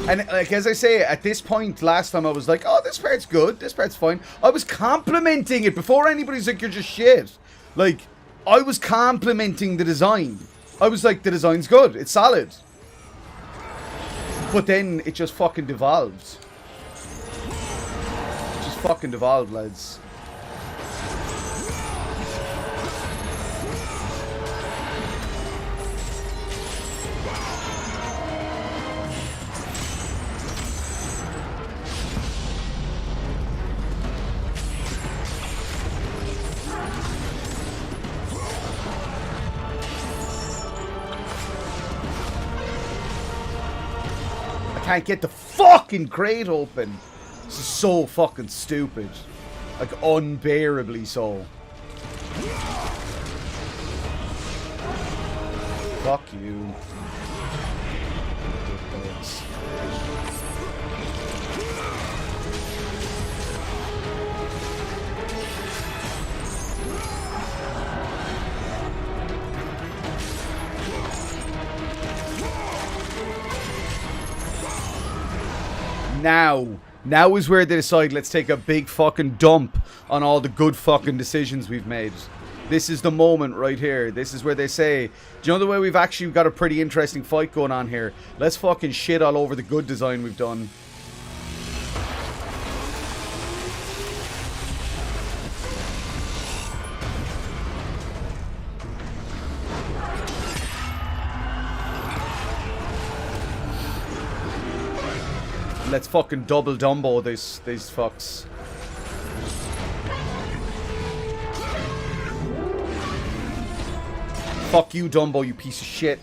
And like, as I say, at this point last time I was like, oh, this part's good, this part's fine. I was complimenting it before anybody's like, you're just shit. Like, I was complimenting the design. I was like, the design's good, it's solid. But then it just fucking devolved. It just fucking devolved, lads. Can't get the fucking crate open. This is so fucking stupid. Like, unbearably so. Fuck you. Now is where they decide, let's take a big fucking dump on all the good fucking decisions we've made. This is the moment right here. This is where they say, do you know the way we've actually got a pretty interesting fight going on here? Let's fucking shit all over the good design we've done. Let's fucking double Dumbo these fucks. Fuck you, Dumbo, you piece of shit.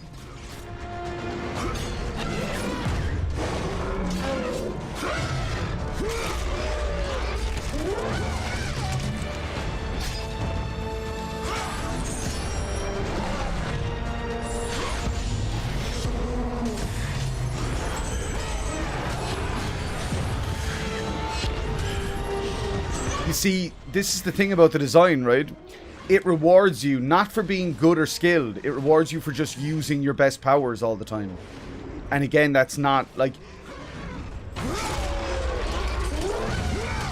You see, this is the thing about the design, right? It rewards you not for being good or skilled. It rewards you for just using your best powers all the time. And again, that's not, like...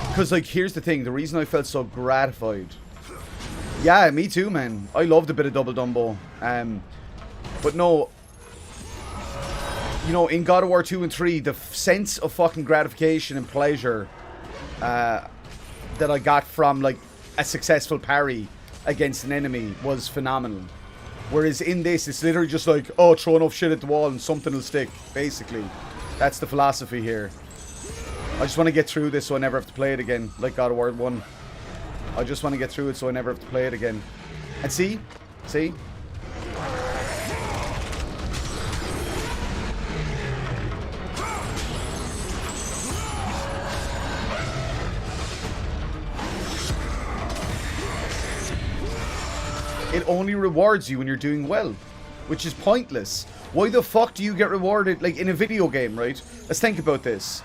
Because, like, here's the thing. The reason I felt so gratified... Yeah, me too, man. I loved a bit of Double Dumbo. But no... You know, in God of War 2 and 3, the sense of fucking gratification and pleasure... that I got from, like, a successful parry against an enemy was phenomenal. Whereas in this, it's literally just like, oh, throw enough shit at the wall and something will stick, basically. That's the philosophy here. I just want to get through this so I never have to play it again, like God of War 1. I just want to get through it so I never have to play it again. And see? See? It only rewards you when you're doing well, which is pointless. Why the fuck do you get rewarded, like, in a video game, right? Let's think about this.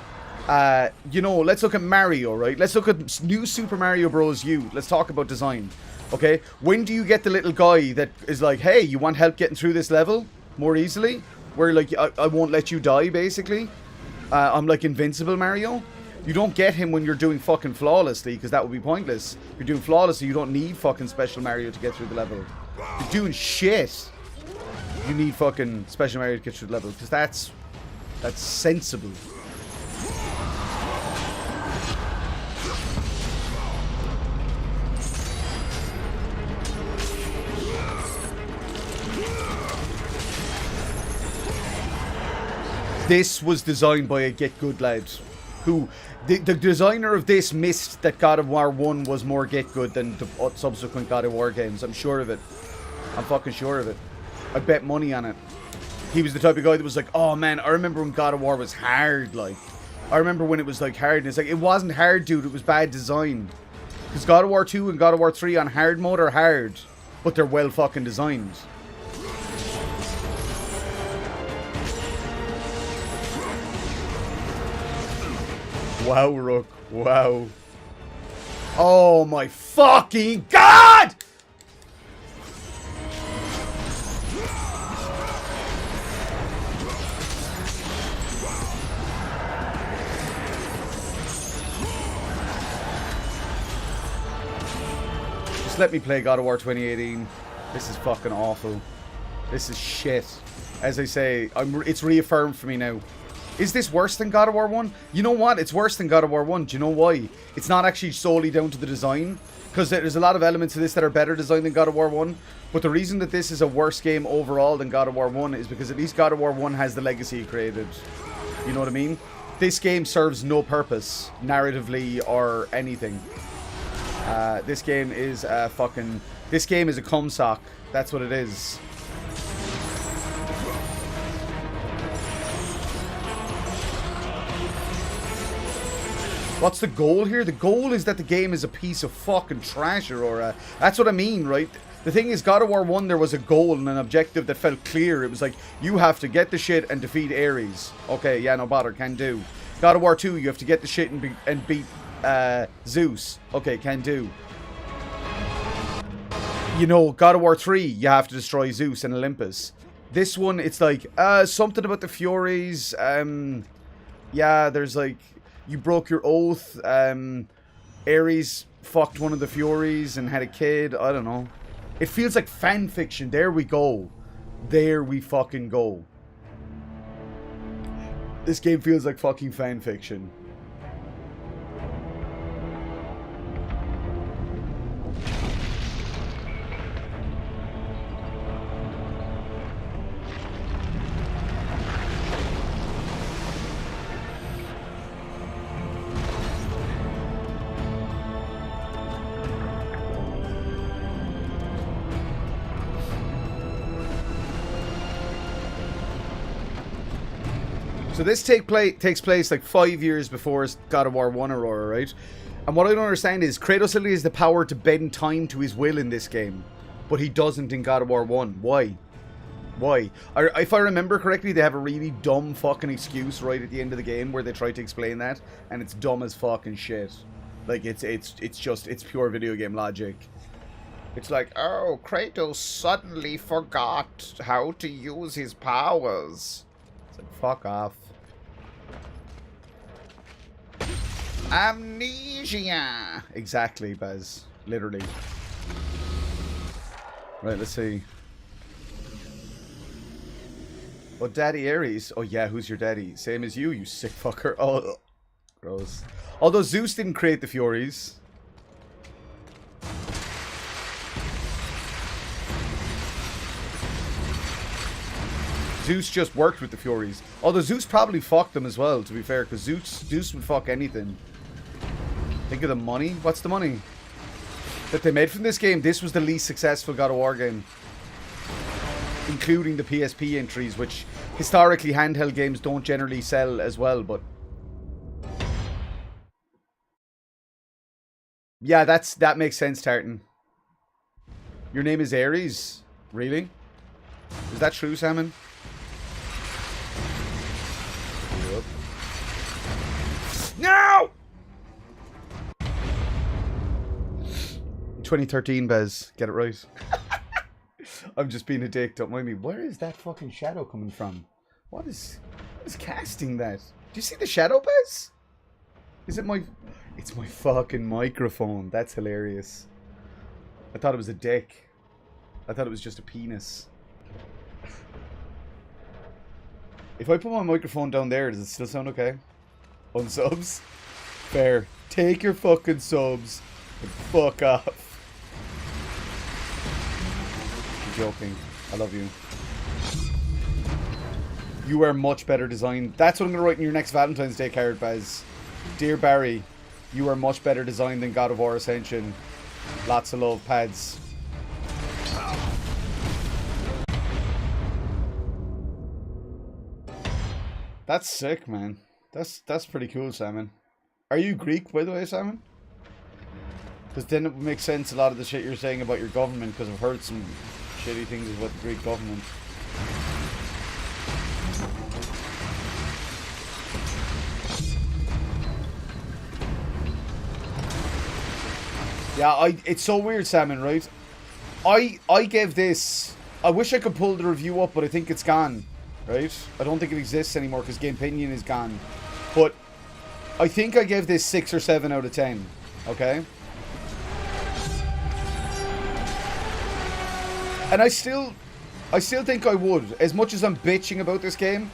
You know, let's look at Mario, right? Let's look at new Super Mario Bros. U. Let's talk about design, okay? When do you get the little guy that is like, hey, you want help getting through this level more easily? Where, like, I won't let you die, basically. I'm like invincible Mario. You don't get him when you're doing fucking flawlessly, because that would be pointless. If you're doing flawlessly, you don't need fucking Special Mario to get through the level. If you're doing shit, you need fucking Special Mario to get through the level, because that's sensible. This was designed by a Get Good lad, who, the designer of this missed that God of War 1 was more Get Good than the subsequent God of War games. I'm sure of it. I'm fucking sure of it. I bet money on it. He was the type of guy that was like, oh man, I remember when God of War was hard, like. I remember when it was like hard, and it's like, it wasn't hard, dude, it was bad design. Because God of War 2 and God of War 3 on hard mode are hard, but they're well fucking designed. Wow, Rook. Wow. Oh my fucking god! Just let me play God of War 2018. This is fucking awful. This is shit. As I say, it's reaffirmed for me now. Is this worse than God of War 1? You know what? It's worse than God of War 1. Do you know why? It's not actually solely down to the design. Because there's a lot of elements of this that are better designed than God of War 1. But the reason that this is a worse game overall than God of War 1 is because at least God of War 1 has the legacy it created. You know what I mean? This game serves no purpose, narratively or anything. This game is this game is a cum sock. That's what it is. What's the goal here? The goal is that the game is a piece of fucking trash, Aurora. That's what I mean, right? The thing is, God of War 1, there was a goal and an objective that felt clear. It was like, you have to get the shit and defeat Ares. Okay, yeah, no bother, can do. God of War 2, you have to get the shit and beat Zeus. Okay, can do. You know, God of War 3, you have to destroy Zeus and Olympus. This one, it's like, something about the Furies. Yeah, there's like, you broke your oath. Ares fucked one of the Furies and had a kid. I don't know. It feels like fan fiction. There we go. There we fucking go. This game feels like fucking fan fiction. So this takes place like 5 years before God of War 1 Aurora, right? And what I don't understand is Kratos literally has the power to bend time to his will in this game, but he doesn't in God of War 1. Why? Why? If I remember correctly, they have a really dumb fucking excuse right at the end of the game where they try to explain that, and it's dumb as fucking shit. Like, it's pure video game logic. It's like, oh, Kratos suddenly forgot how to use his powers. It's like, fuck off. Amnesia! Exactly, Baz. Literally. Right, let's see. Oh, Daddy Ares. Oh, yeah, who's your daddy? Same as you sick fucker. Oh, gross. Although Zeus didn't create the Furies. Zeus just worked with the Furies. Although Zeus probably fucked them as well, to be fair, because Zeus would fuck anything. Think of the money. What's the money that they made from this game? This was the least successful God of War game, including the PSP entries, which historically handheld games don't generally sell as well, but yeah, that makes sense, Tartan. Your name is Aries? Really? Is that true, Salmon? Yep. No! 2013, Bez. Get it right. I'm just being a dick, don't mind me. Where is that fucking shadow coming from? What is casting that? Do you see the shadow, Bez? Is it my... It's my fucking microphone. That's hilarious. I thought it was a dick. I thought it was just a penis. If I put my microphone down there, does it still sound okay? Unsubs? Fair. Take your fucking subs and fuck off. I'm joking. I love you. You are much better designed. That's what I'm going to write in your next Valentine's Day card, Baz. Dear Barry, you are much better designed than God of War Ascension. Lots of love, Pads. That's sick, man. That's pretty cool, Simon. Are you Greek, by the way, Simon? Because then it would make sense, a lot of the shit you're saying about your government, because I've heard some shitty things about the Greek government. Yeah, it's so weird, Salmon, right? I gave this... I wish I could pull the review up, but I think it's gone, right? I don't think it exists anymore because Game Opinion is gone. But I think I gave this 6 or 7 out of 10, okay? And I still think I would. As much as I'm bitching about this game...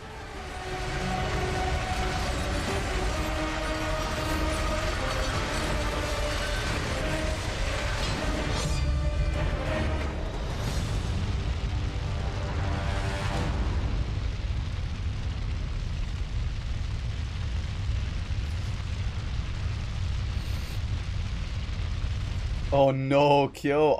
Oh no, Kyo.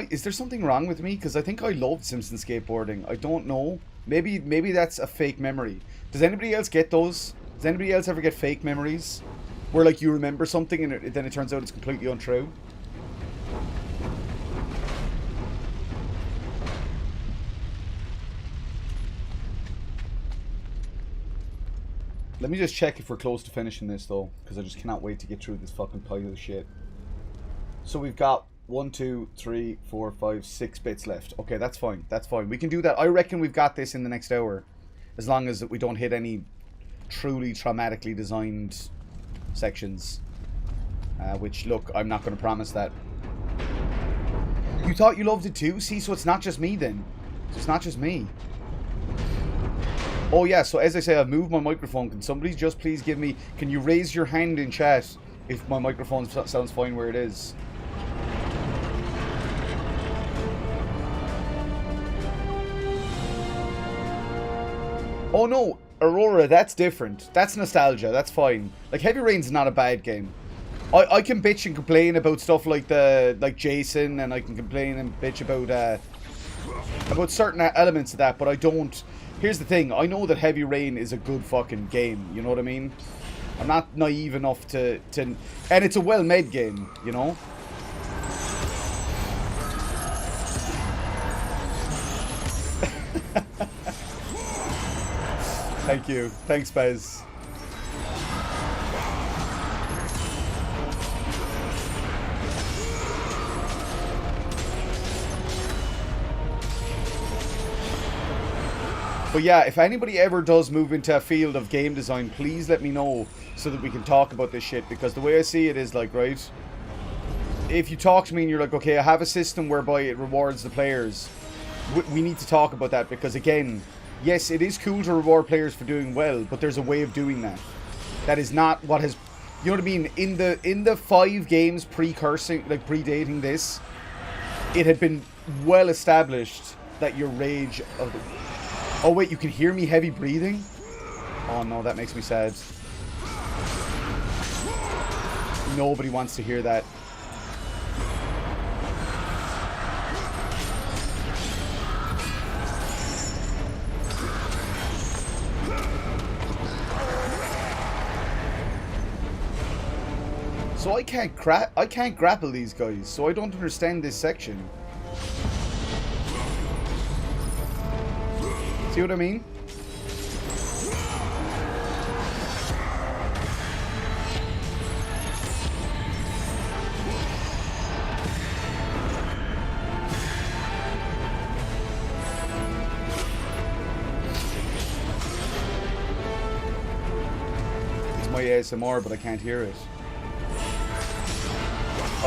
Is there something wrong with me? Because I think I loved Simpson skateboarding. I don't know. Maybe that's a fake memory. Does anybody else get those? Does anybody else ever get fake memories? Where like you remember something and then it turns out it's completely untrue? Let me just check if we're close to finishing this though. Because I just cannot wait to get through this fucking pile of shit. So we've got 1, 2, 3, 4, 5, 6 bits left. Okay, that's fine. That's fine. We can do that. I reckon we've got this in the next hour. As long as we don't hit any truly traumatically designed sections. Which, look, I'm not going to promise that. You thought you loved it too? See, so it's not just me then. It's not just me. Oh yeah, so as I say, I've moved my microphone. Can somebody just please give me... Can you raise your hand in chat if my microphone sounds fine where it is? Oh no, Aurora, that's different. That's nostalgia, that's fine. Like, Heavy Rain's not a bad game. I can bitch and complain about stuff like Jason, and I can complain and bitch about certain elements of that, but I don't... Here's the thing, I know that Heavy Rain is a good fucking game, you know what I mean? I'm not naive enough to... And it's a well-made game, you know? Thank you. Thanks, Bez. But yeah, if anybody ever does move into a field of game design, please let me know so that we can talk about this shit. Because the way I see it is like, right? If you talk to me and you're like, okay, I have a system whereby it rewards the players. We need to talk about that because, again... Yes, it is cool to reward players for doing well, but there's a way of doing that. That is not what has... You know what I mean? In the 5 games predating this, it had been well established that your rage... Oh wait, you can hear me heavy breathing? Oh no, that makes me sad. Nobody wants to hear that. So I can't grapple these guys, so I don't understand this section. See what I mean? It's my ASMR, but I can't hear it.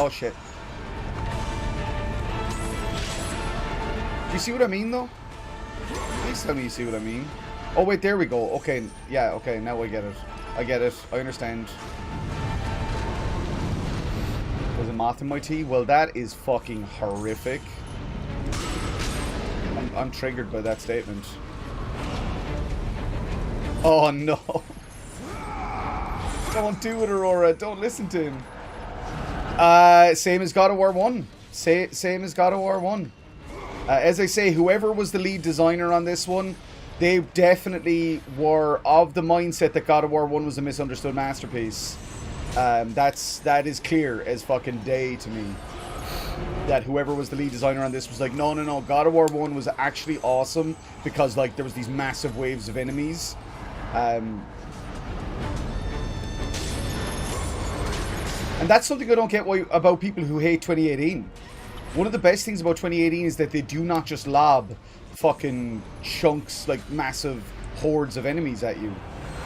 Oh shit. Do you see what I mean though? Please tell me you see what I mean. Oh wait, there we go. Okay, yeah, okay, now I get it. I get it. I understand. Was it moth in my tea? Well, that is fucking horrific. I'm triggered by that statement. Oh no. Don't do it, Aurora. Don't listen to him. Same as God of War 1. Same as God of War 1. As I say, whoever was the lead designer on this one, they definitely were of the mindset that God of War 1 was a misunderstood masterpiece. That is clear as fucking day to me. That whoever was the lead designer on this was like, no, God of War 1 was actually awesome because like there was these massive waves of enemies. And that's something I don't get about people who hate 2018. One of the best things about 2018 is that they do not just lob fucking chunks, like massive hordes of enemies at you.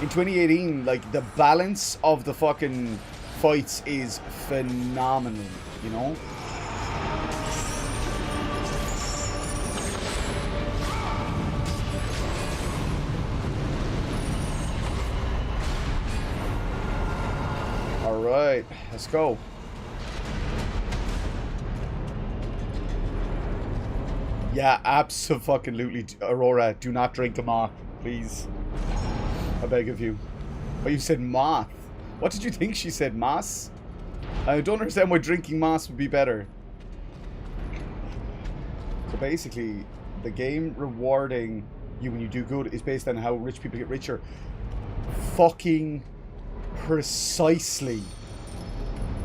In 2018, like, the balance of the fucking fights is phenomenal, you know? Alright, let's go. Yeah, absolutely. Aurora, do not drink a moth, please. I beg of you. Oh, you said moth. What did you think she said? Moss? I don't understand why drinking moss would be better. So basically, the game rewarding you when you do good is based on how rich people get richer. Fucking precisely.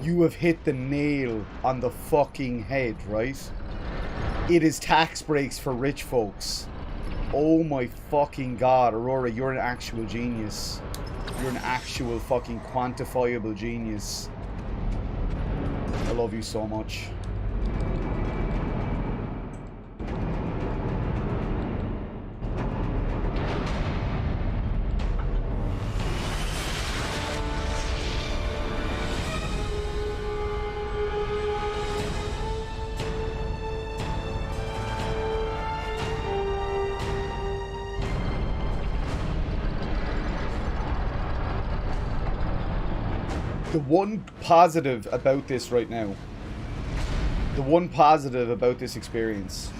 You have hit the nail on the fucking head, right? It is tax breaks for rich folks. Oh my fucking god, Aurora, you're an actual genius. You're an actual fucking quantifiable genius. I love you so much. The one positive about this right now, the one positive about this experience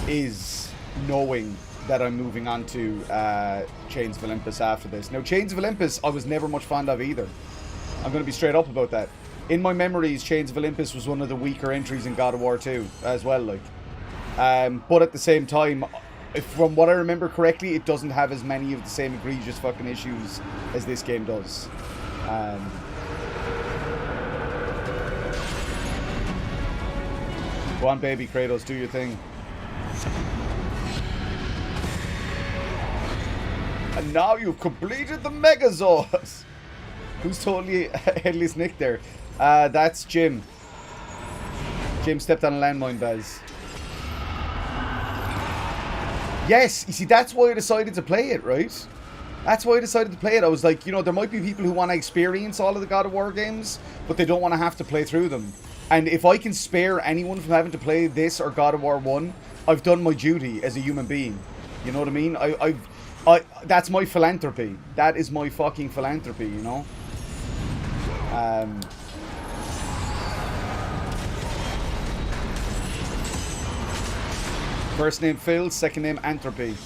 is knowing that I'm moving on to Chains of Olympus after this. Now, Chains of Olympus, I was never much fond of either. I'm going to be straight up about that. In my memories, Chains of Olympus was one of the weaker entries in God of War 2 as well, like. But at the same time, from what I remember correctly, it doesn't have as many of the same egregious fucking issues as this game does. Go on, baby Kratos, do your thing. And now you've completed the Megazord. Who's totally headless Nick there? That's Jim. Jim stepped on a landmine, Baz. Yes, you see, that's why I decided to play it, right? That's why I decided to play it. I was like, you know, there might be people who want to experience all of the God of War games, but they don't want to have to play through them. And if I can spare anyone from having to play this or God of War 1, I've done my duty as a human being. You know what I mean? That's my philanthropy. That is my fucking philanthropy, you know? First name Phil, second name Anthropy.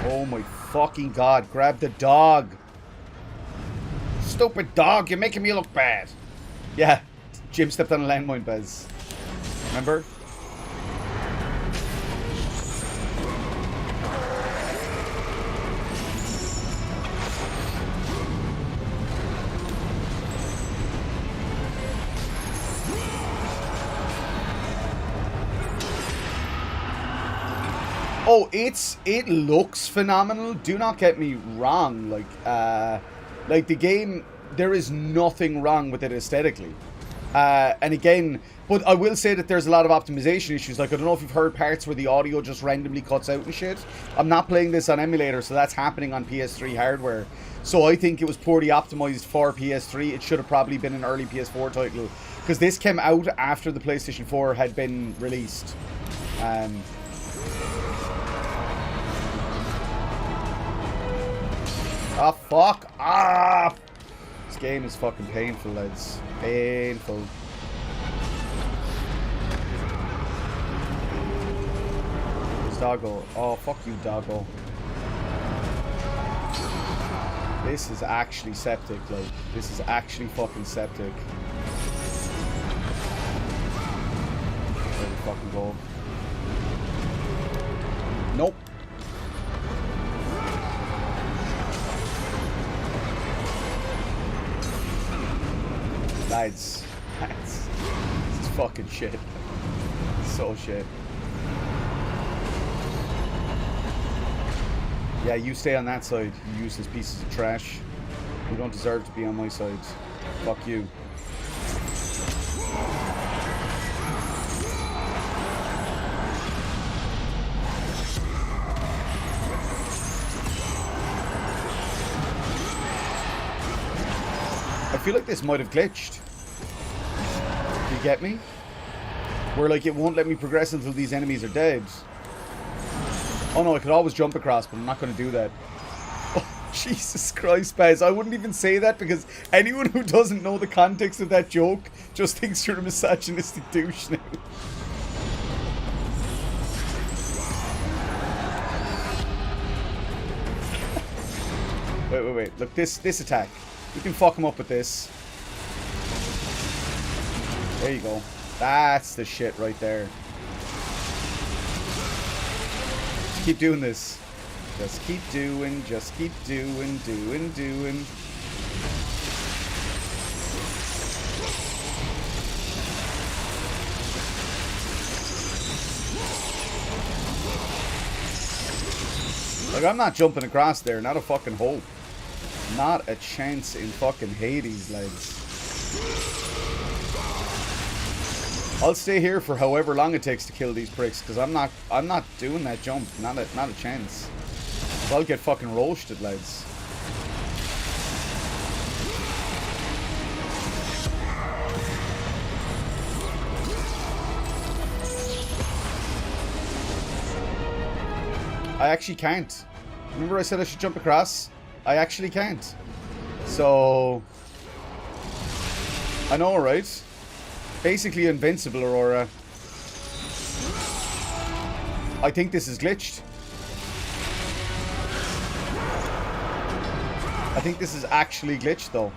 Oh my fucking god, grab the dog. Stupid dog, you're making me look bad. Yeah, Jim stepped on a landmine, Bez. Remember? Oh, it looks phenomenal. Do not get me wrong. Like the game, there is nothing wrong with it aesthetically. And again, but I will say that there's a lot of optimization issues. Like, I don't know if you've heard parts where the audio just randomly cuts out and shit. I'm not playing this on emulator, so that's happening on PS3 hardware. So I think it was poorly optimized for PS3. It should have probably been an early PS4 title, because this came out after the PlayStation 4 had been released. Ah, fuck off! This game is fucking painful, lads. Painful. Where's Doggo? Oh, fuck you, Doggo. This is actually septic, like. This is actually fucking septic. Where we fucking go? Nope. Lads, this is fucking shit. So shit. Yeah, you stay on that side, you useless pieces of trash. You don't deserve to be on my side. Fuck you. I feel like this might have glitched. Do you get me? Where like it won't let me progress until these enemies are dead. Oh no, I could always jump across, but I'm not going to do that. Oh, Jesus Christ, Pez. I wouldn't even say that, because anyone who doesn't know the context of that joke just thinks you're a misogynistic douche now. Wait. Look, this attack. You can fuck him up with this. There you go. That's the shit right there. Just keep doing this. Just keep doing. Doing. Like, I'm not jumping across there. Not a fucking hope. Not a chance in fucking Hades, lads. I'll stay here for however long it takes to kill these pricks, because I'm not doing that jump. Not a chance. I'll get fucking roasted, lads. I actually can't. Remember I said I should jump across? I actually can't. So I know, right? Basically invincible, Aurora. I think this is glitched. I think this is actually glitched, though.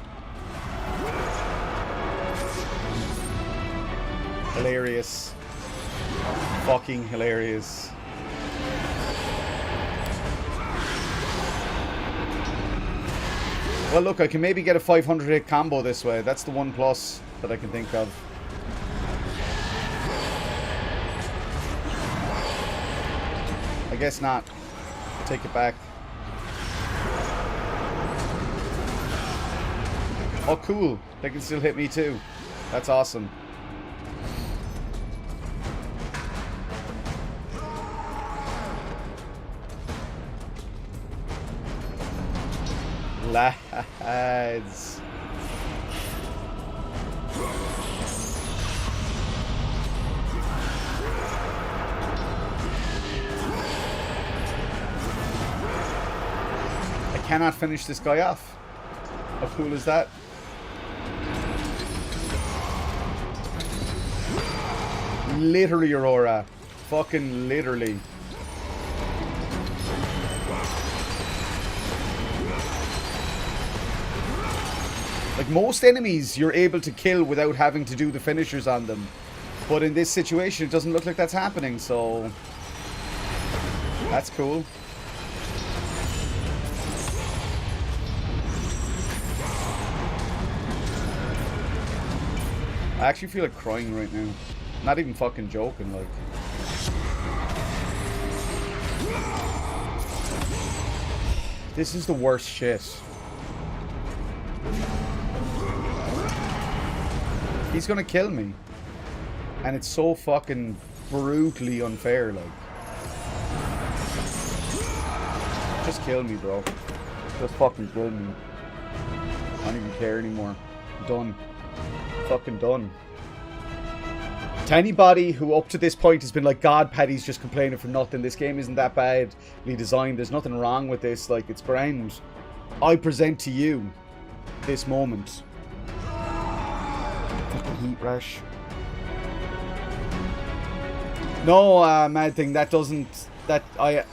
Hilarious. Fucking hilarious. Well, look, I can maybe get a 500 hit combo this way. That's the one plus that I can think of. I guess not. Take it back. Oh, cool. They can still hit me too. That's awesome. Lads. I cannot finish this guy off. How cool is that? Literally, Aurora. Fucking literally. Like, most enemies you're able to kill without having to do the finishers on them. But in this situation, it doesn't look like that's happening, so that's cool. I actually feel like crying right now. Not even fucking joking, like. This is the worst shit. He's gonna kill me. And it's so fucking brutally unfair, like. Just kill me, bro. Just fucking kill me. I don't even care anymore. I'm done. Fucking done. To anybody who up to this point has been like, God, Paddy's just complaining for nothing. This game isn't that badly designed. There's nothing wrong with this. Like, it's grand. I present to you this moment. Fucking heat rash. No, mad thing. That doesn't... That... I...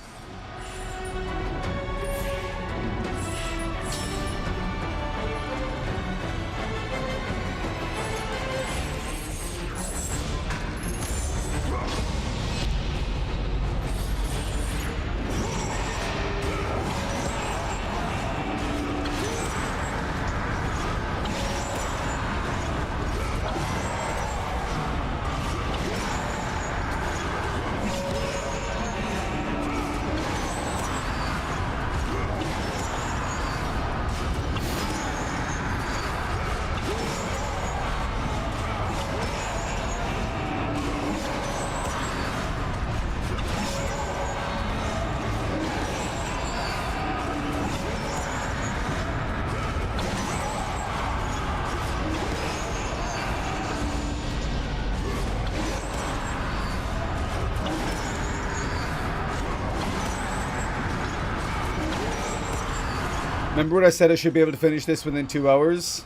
Remember what I said I should be able to finish this within 2 hours?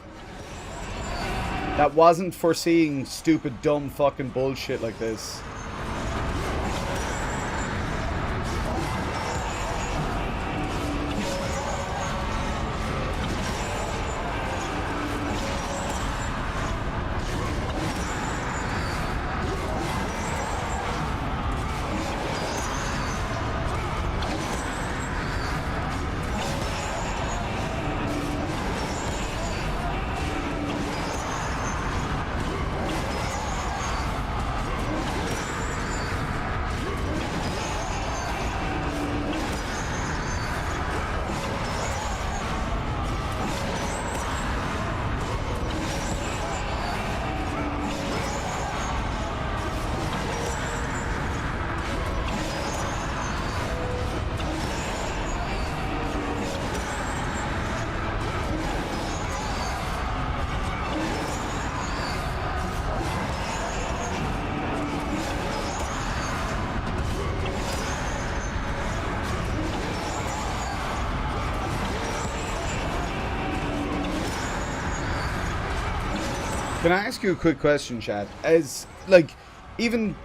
That wasn't foreseeing stupid, dumb fucking bullshit like this. Can I ask you a quick question, Chad? As, like, even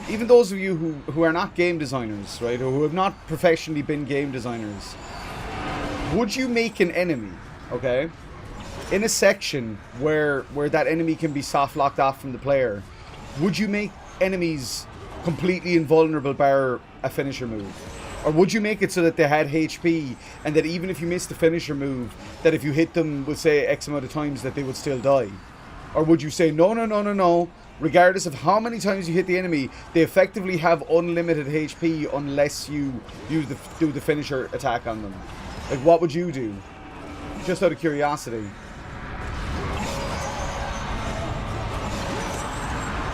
those of you who are not game designers, right, or who have not professionally been game designers, would you make an enemy, okay, in a section where that enemy can be soft locked off from the player? Would you make enemies completely invulnerable bar a finisher move? Or would you make it so that they had HP, and that even if you missed the finisher move, that if you hit them with, say, X amount of times, that they would still die? Or would you say, no, regardless of how many times you hit the enemy, they effectively have unlimited HP unless you do the finisher attack on them? Like, what would you do? Just out of curiosity.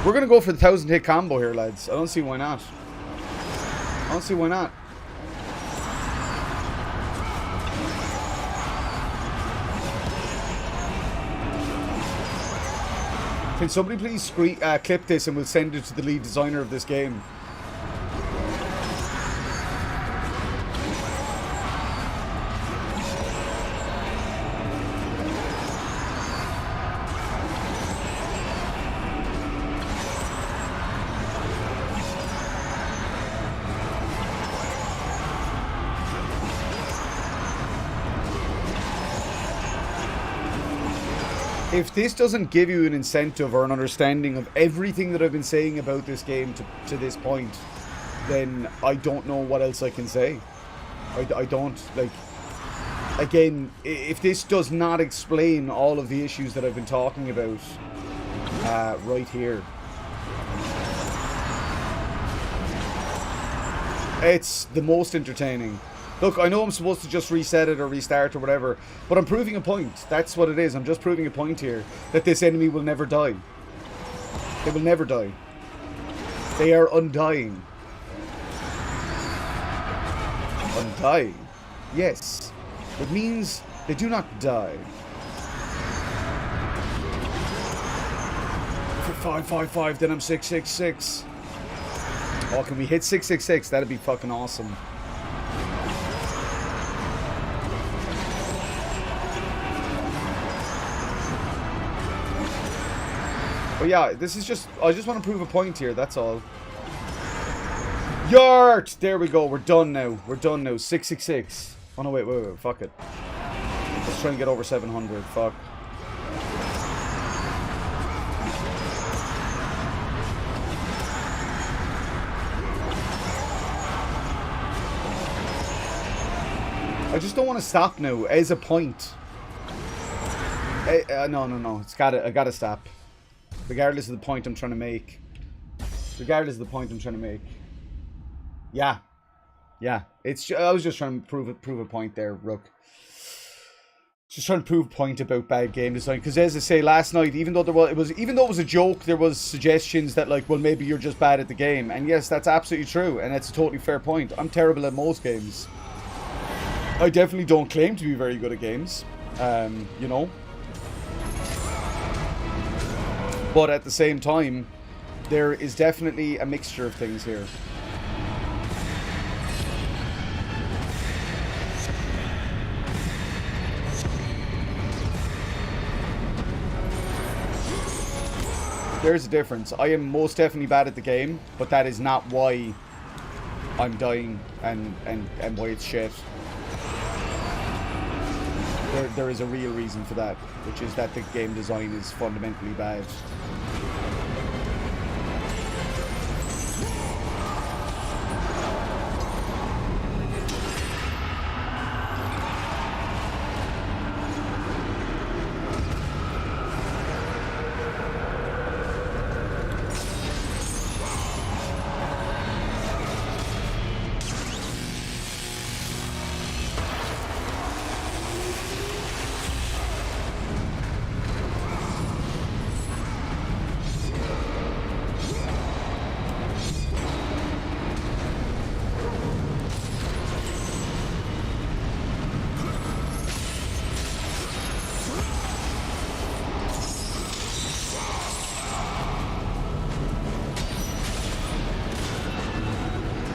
We're going to go for the 1,000 hit combo here, lads. I don't see why not. I don't see why not. Can somebody please clip this and we'll send it to the lead designer of this game? If this doesn't give you an incentive or an understanding of everything that I've been saying about this game to this point, then I don't know what else I can say. I don't, like, again, if this does not explain all of the issues that I've been talking about right here, it's the most entertaining. Look, I know I'm supposed to just reset it or restart or whatever, but I'm proving a point. That's what it is. I'm just proving a point here, that this enemy will never die. They will never die. They are undying. Undying? Yes. It means they do not die. 555, then I'm 666. Oh, can we hit 666? That'd be fucking awesome. But yeah, this is just... I just want to prove a point here, that's all. Yart! There we go, we're done now. We're done now. 666. Oh no, wait, fuck it. Let's try and get over 700, fuck. I just don't want to stop now, as a point. No. I gotta stop. Regardless of the point I'm trying to make. Yeah. I was just trying to prove a point there, Rook. Just trying to prove a point about bad game design. Because as I say, last night, even though it was a joke, there was suggestions that, like, well, maybe you're just bad at the game. And yes, that's absolutely true, and that's a totally fair point. I'm terrible at most games. I definitely don't claim to be very good at games. You know. But at the same time, there is definitely a mixture of things here. There's a difference. I am most definitely bad at the game, but that is not why I'm dying and why it's shit. There is a real reason for that, which is that the game design is fundamentally bad.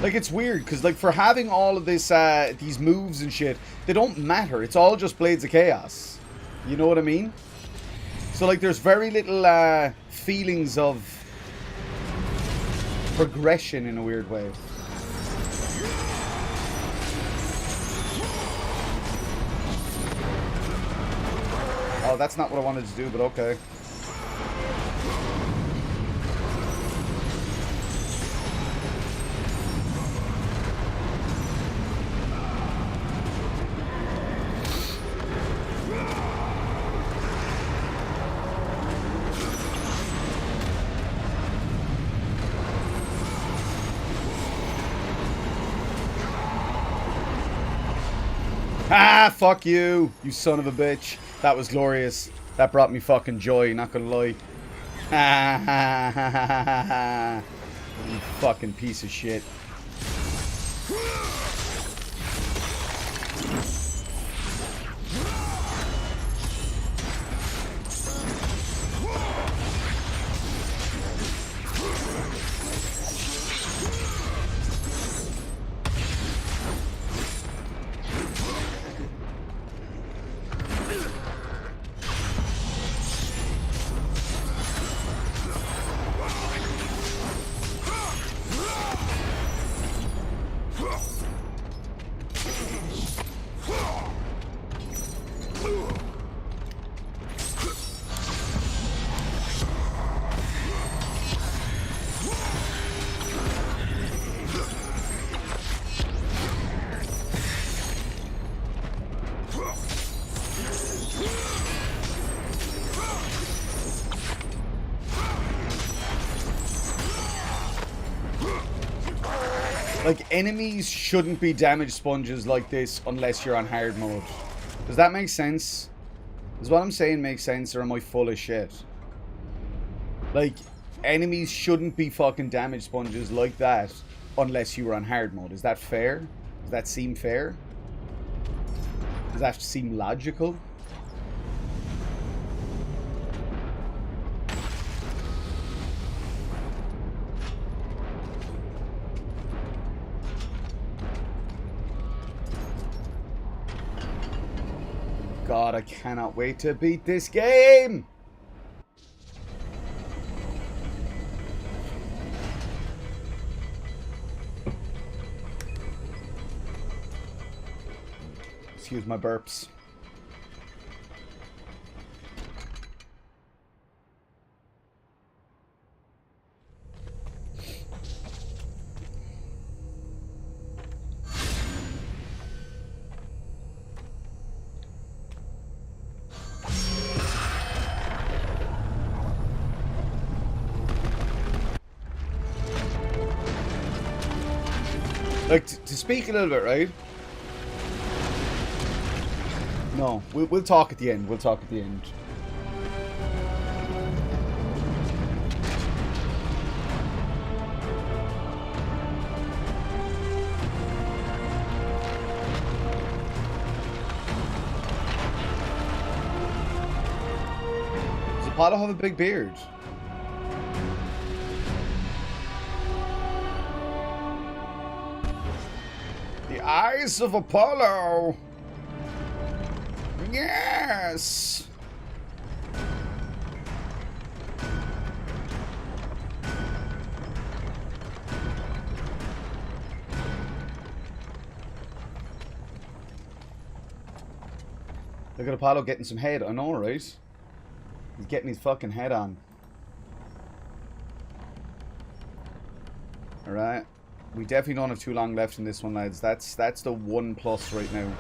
Like, it's weird, because, like, for having all of this, these moves and shit, they don't matter. It's all just Blades of Chaos. You know what I mean? So, like, there's very little, feelings of progression in a weird way. Oh, that's not what I wanted to do, but okay. Ah, fuck you, you son of a bitch. That was glorious. That brought me fucking joy, not gonna lie. Ha ha ha ha ha ha. You fucking piece of shit. Like, enemies shouldn't be damage sponges like this unless you're on hard mode. Does that make sense? Does what I'm saying make sense, or am I full of shit? Like, enemies shouldn't be fucking damage sponges like that unless you were on hard mode. Is that fair? Does that seem fair? Does that seem logical? God, I cannot wait to beat this game! Excuse my burps. Like, to speak a little bit, right? No, we'll talk at the end. We'll talk at the end. Does Apollo have a big beard? The eyes of Apollo! Yes! Look at Apollo getting some head. I know, right? He's getting his fucking head on. Alright. We definitely don't have too long left in this one, lads. That's the 1+ right now.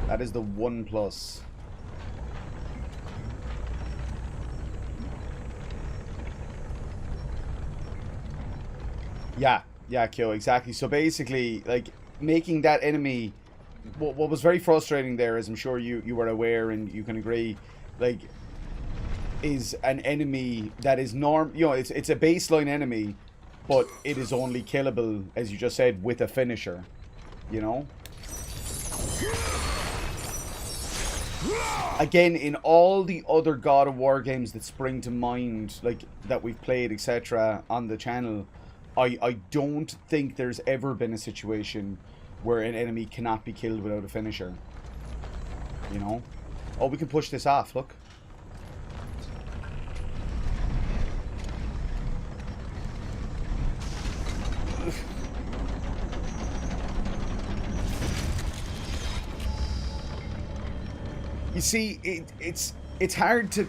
That is the 1+. Yeah, Kyo, exactly. So basically, like, making that enemy... What was very frustrating there, as I'm sure you were aware and you can agree, like, is an enemy that is you know, it's a baseline enemy, but it is only killable, as you just said, with a finisher. You know? Again, in all the other God of War games that spring to mind, like, that we've played, etc., on the channel, I don't think there's ever been a situation where an enemy cannot be killed without a finisher. You know? Oh, we can push this off, look. You see, it's hard to...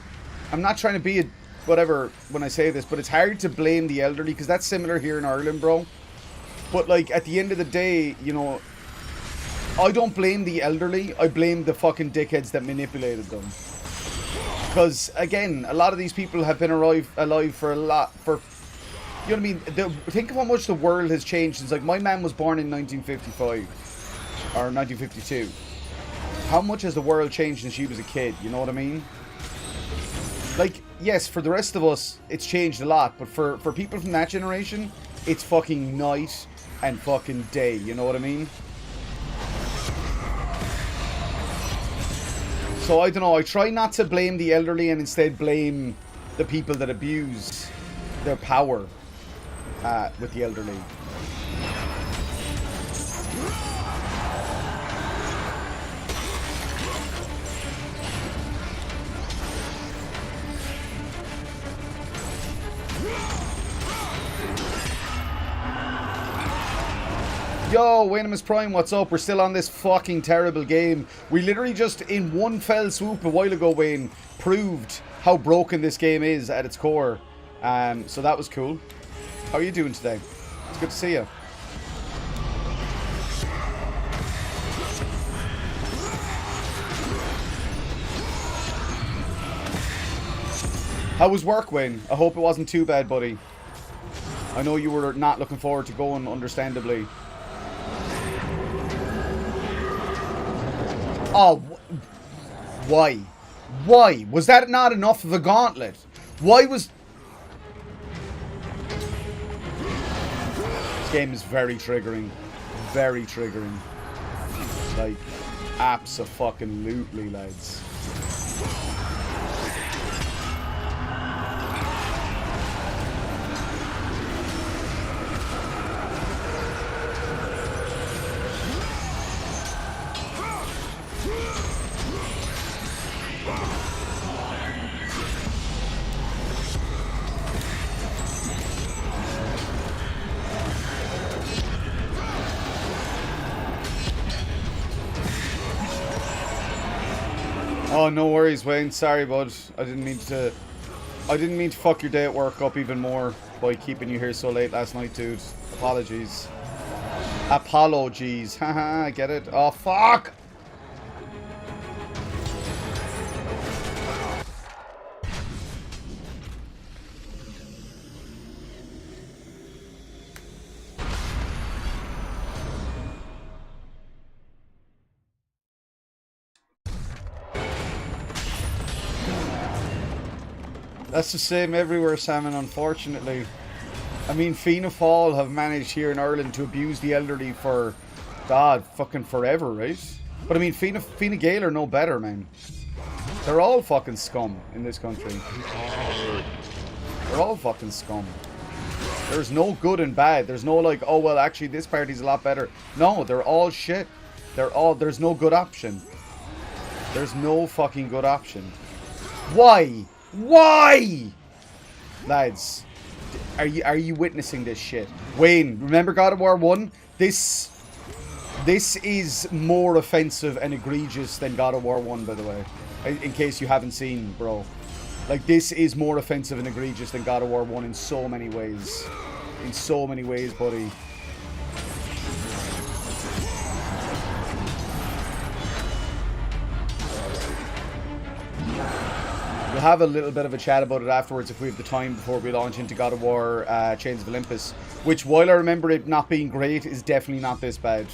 I'm not trying to be a whatever when I say this, but it's hard to blame the elderly, because that's similar here in Ireland, bro. But, like, at the end of the day, you know, I don't blame the elderly. I blame the fucking dickheads that manipulated them. Because, again, a lot of these people have been alive for you know what I mean? Think of how much the world has changed since, like, my man was born in 1955. Or 1952. How much has the world changed since she was a kid? You know what I mean? Like, yes, for the rest of us, it's changed a lot. But for people from that generation, it's fucking night and fucking day. You know what I mean? So, I don't know. I try not to blame the elderly and instead blame the people that abuse their power with the elderly. Yo, Waynemus Prime, what's up? We're still on this fucking terrible game. We literally just, in one fell swoop a while ago, Wayne, proved how broken this game is at its core. So that was cool. How are you doing today? It's good to see you. How was work, Wayne? I hope it wasn't too bad, buddy. I know you were not looking forward to going, understandably. Oh, why? Why? Was that not enough of a gauntlet? Why was... This game is very triggering. Very triggering. Like, abso-fucking-lutely, lads. Oh, no worries, Wayne. Sorry, bud. I didn't mean to fuck your day at work up even more by keeping you here so late last night, dude. Apologies. Apologies. Haha, I get it. Oh, fuck! That's the same everywhere, Salmon, unfortunately. I mean, Fianna Fáil have managed here in Ireland to abuse the elderly for, God, fucking forever, right? But I mean, Fine Gael are no better, man. They're all fucking scum in this country. They're all fucking scum. There's no good and bad. There's no like, oh, well, actually, this party's a lot better. No, they're all shit. There's no good option. There's no fucking good option. Why? Why? Lads, are you witnessing this shit? Wayne, remember God of War 1? This is more offensive and egregious than God of War 1, by the way. In case you haven't seen, bro. Like, this is more offensive and egregious than God of War 1 in so many ways. In so many ways, buddy. We'll have a little bit of a chat about it afterwards if we have the time before we launch into God of War Chains of Olympus. Which, while I remember it not being great, is definitely not this bad.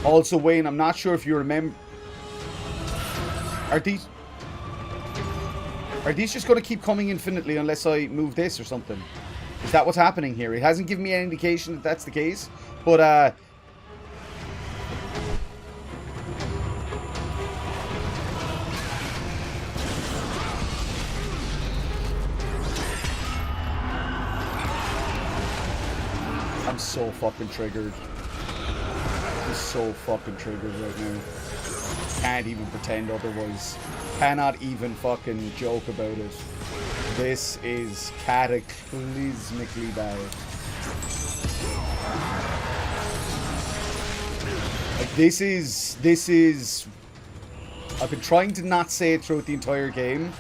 Also, Wayne, I'm not sure if you remember... Are these just going to keep coming infinitely unless I move this or something? Is that what's happening here? It hasn't given me any indication that that's the case. But, I'm so fucking triggered. I'm so fucking triggered right now. Can't even pretend otherwise. Cannot even fucking joke about it. This is cataclysmically bad. Like, this is... I've been trying to not say it throughout the entire game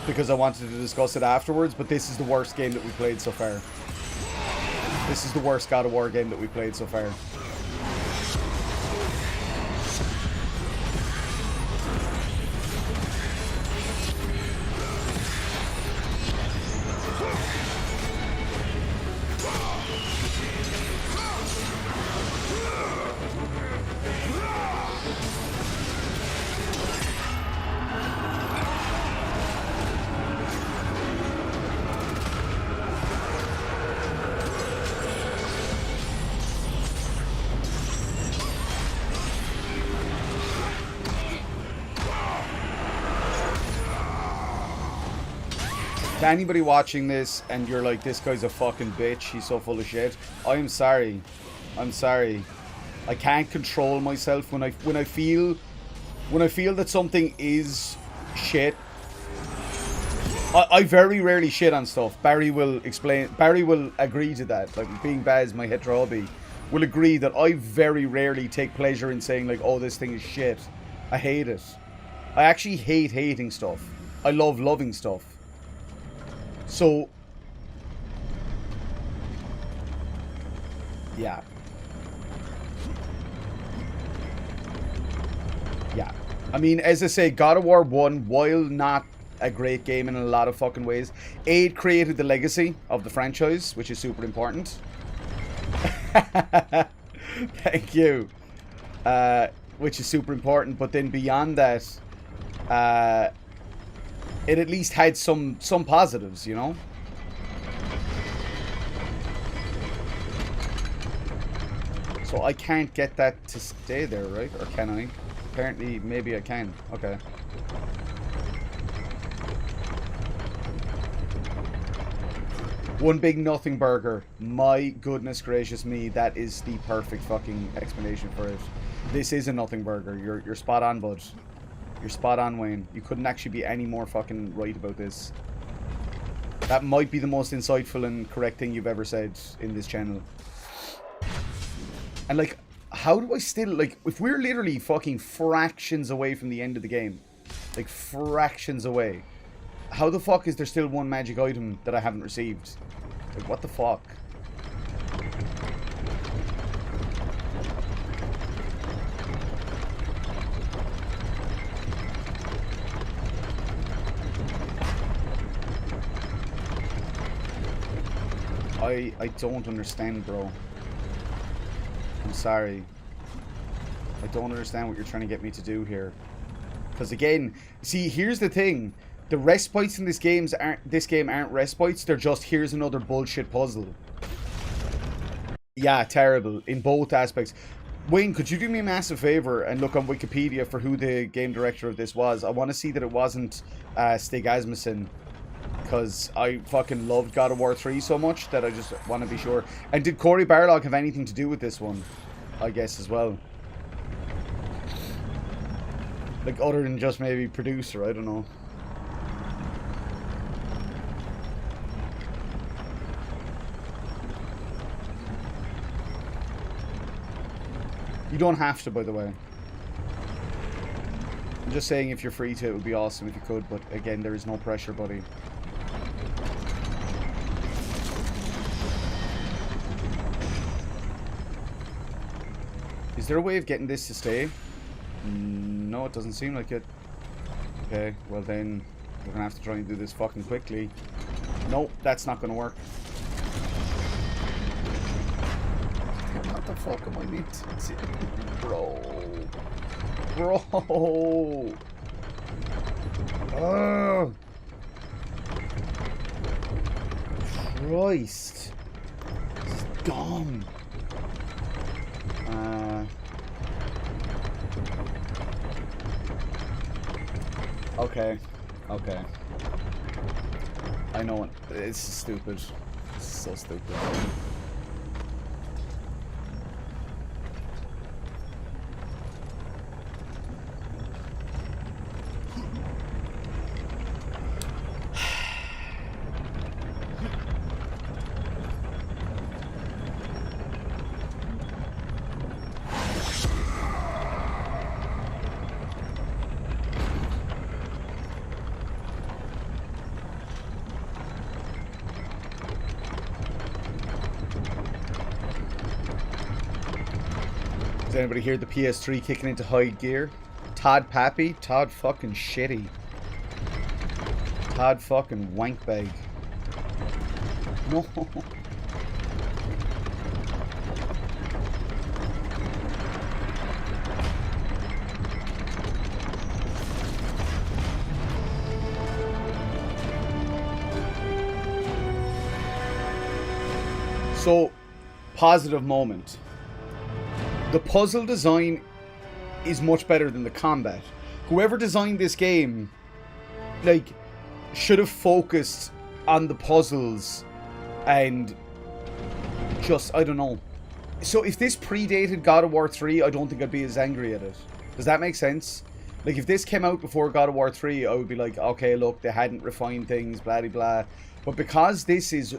because I wanted to discuss it afterwards, but this is the worst game that we played so far. This is the worst God of War game that we played so far. To anybody watching this and you're like, this guy's a fucking bitch, he's so full of shit, I'm sorry. I'm sorry. I can't control myself when I feel that something is shit. I very rarely shit on stuff. Barry will agree to that. Like, being Baz, my hetero hobby, will agree that I very rarely take pleasure in saying like, oh, this thing is shit. I hate it. I actually hate hating stuff. I love loving stuff. So, yeah. Yeah. I mean, as I say, God of War 1, while not a great game in a lot of fucking ways, it created the legacy of the franchise, which is super important. Thank you. Which is super important, but then beyond that, it at least had some positives, you know? So I can't get that to stay there, right? Or can I? Apparently, maybe I can. Okay. One big nothing burger. My goodness gracious me, that is the perfect fucking explanation for it. This is a nothing burger. You're spot on, bud. You're spot on, Wayne. You couldn't actually be any more fucking right about this. That might be the most insightful and correct thing you've ever said in this channel. And like, how do I still, like, if we're literally fucking fractions away from the end of the game, like fractions away, how the fuck is there still one magic item that I haven't received? Like, what the fuck? I don't understand, bro. I'm sorry. I don't understand what you're trying to get me to do here. Because again, see, here's the thing. The respites in this game aren't respites. They're just, here's another bullshit puzzle. Yeah, terrible. In both aspects. Wayne, could you do me a massive favor and look on Wikipedia for who the game director of this was? I want to see that it wasn't Stig Asmussen. Because I fucking loved God of War 3 so much that I just want to be sure. And did Cory Barlog have anything to do with this one? I guess as well. Like, other than just maybe producer, I don't know. You don't have to, by the way. I'm just saying if you're free to, it would be awesome if you could, but again, there is no pressure, buddy. Is there a way of getting this to stay? No, it doesn't seem like it. Okay, well then, we're gonna have to try and do this fucking quickly. Nope, that's not gonna work. What the fuck am I need to see? Bro. Bro. Oh. Christ. This is dumb. Okay. Okay. I know it. It's stupid. It's so stupid. Does anybody hear the PS3 kicking into high gear? Todd Pappy? Todd fucking shitty. Todd fucking wankbag. No. So, positive moment. The puzzle design is much better than the combat. Whoever designed this game, like, should have focused on the puzzles and just, I don't know. So if this predated God of War 3, I don't think I'd be as angry at it. Does that make sense? Like, if this came out before God of War 3, I would be like, okay, look, they hadn't refined things, blah, blah, blah. But because this is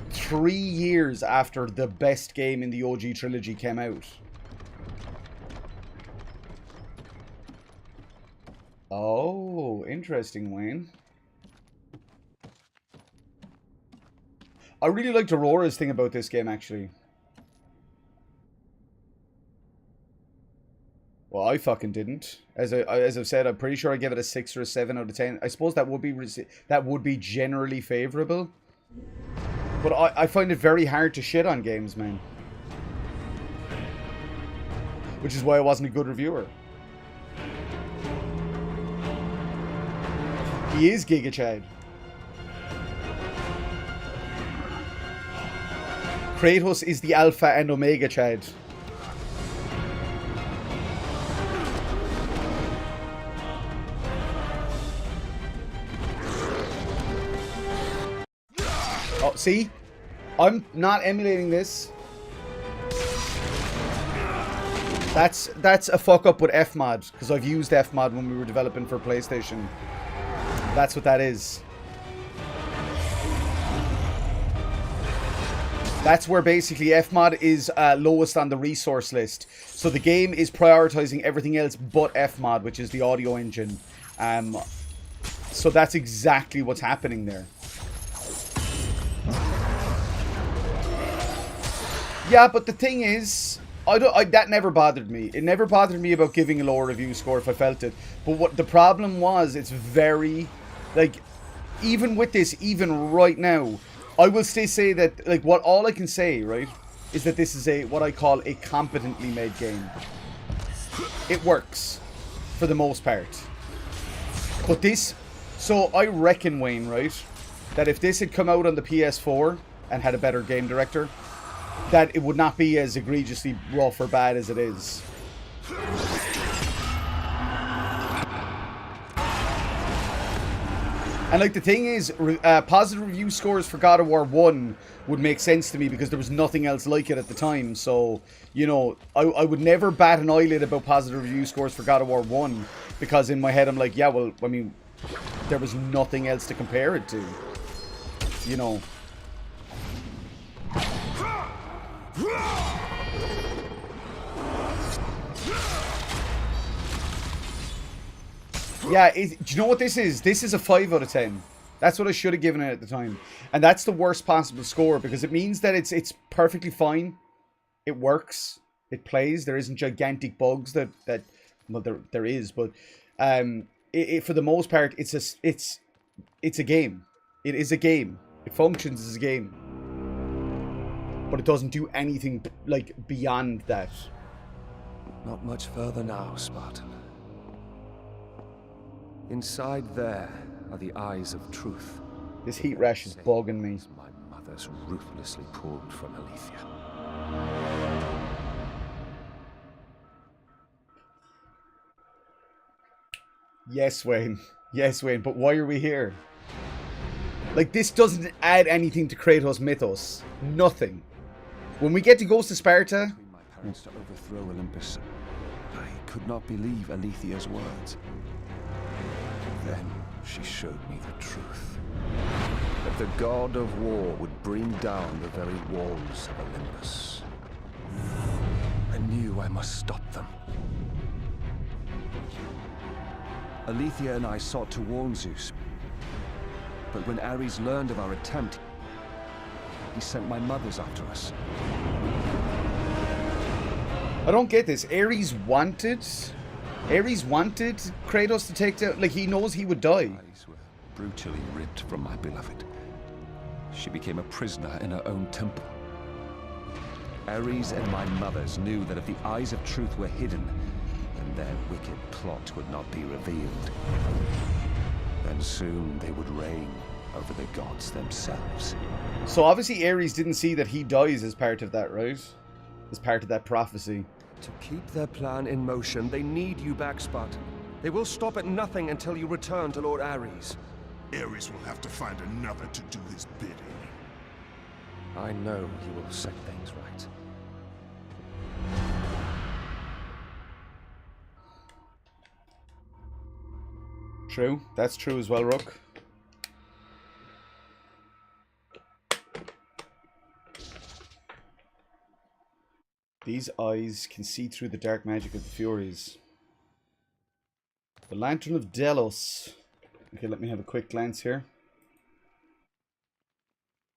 3 years after the best game in the OG trilogy came out. Oh, interesting, Wayne. I really liked Aurora's thing about this game, actually. Well, I fucking didn't. As I've said, I'm pretty sure I gave it a 6 or a 7 out of 10. I suppose that would be generally favorable. But I find it very hard to shit on games, man. Which is why I wasn't a good reviewer. He is Giga Chad. Kratos is the Alpha and Omega Chad. Oh, see? I'm not emulating this. That's a fuck up with Fmod, because I've used Fmod when we were developing for PlayStation. That's what that is. That's where basically Fmod is lowest on the resource list. So the game is prioritizing everything else but Fmod, which is the audio engine. So that's exactly what's happening there. Yeah, but the thing is, that never bothered me. It never bothered me about giving a lower review score if I felt it. But what the problem was, it's very, like, even with this, even right now, I will still say that, like, all I can say, right, is that this is what I call a competently made game. It works, for the most part. But this, so I reckon, Wayne, right, that if this had come out on the PS4 and had a better game director, that it would not be as egregiously rough or bad as it is. And like the thing is, positive review scores for God of War 1 would make sense to me because there was nothing else like it at the time. So, you know, I would never bat an eyelid about positive review scores for God of War 1 because in my head I'm like, yeah, well, I mean, there was nothing else to compare it to. You know. Yeah, do you know what this is? This is a 5 out of 10. That's what I should have given it at the time. And that's the worst possible score because it means that it's perfectly fine. It works. It plays. There isn't gigantic bugs that well, there is, but for the most part, it's a game. It is a game. It functions as a game. But it doesn't do anything, like, beyond that. Not much further now, Spartan. Inside there are the eyes of truth. This heat rash is bugging me. My mother's ruthlessly pulled from Aletheia. Yes, Wayne. Yes, Wayne. But why are we here? Like, this doesn't add anything to Kratos' mythos. Nothing. When we get to Ghost of Sparta... Between my parents to overthrow Olympus, I could not believe Aletheia's words. Then she showed me the truth. That the god of war would bring down the very walls of Olympus. I knew I must stop them. Aletheia and I sought to warn Zeus. But when Ares learned of our attempt, he sent my mothers after us. I don't get this. Ares wanted Kratos to take down... Like, he knows he would die. Eyes were brutally ripped from my beloved. She became a prisoner in her own temple. Ares and my mothers knew that if the eyes of truth were hidden, then their wicked plot would not be revealed. Then soon they would reign over the gods themselves. So obviously Ares didn't see that he dies as part of that, right? As part of that prophecy. To keep their plan in motion, they need you back, Spartan. They will stop at nothing until you return to Lord Ares. Ares will have to find another to do his bidding. I know you will set things right. True. That's true as well, Rook. These eyes can see through the dark magic of the Furies. The Lantern of Delos. Okay, let me have a quick glance here.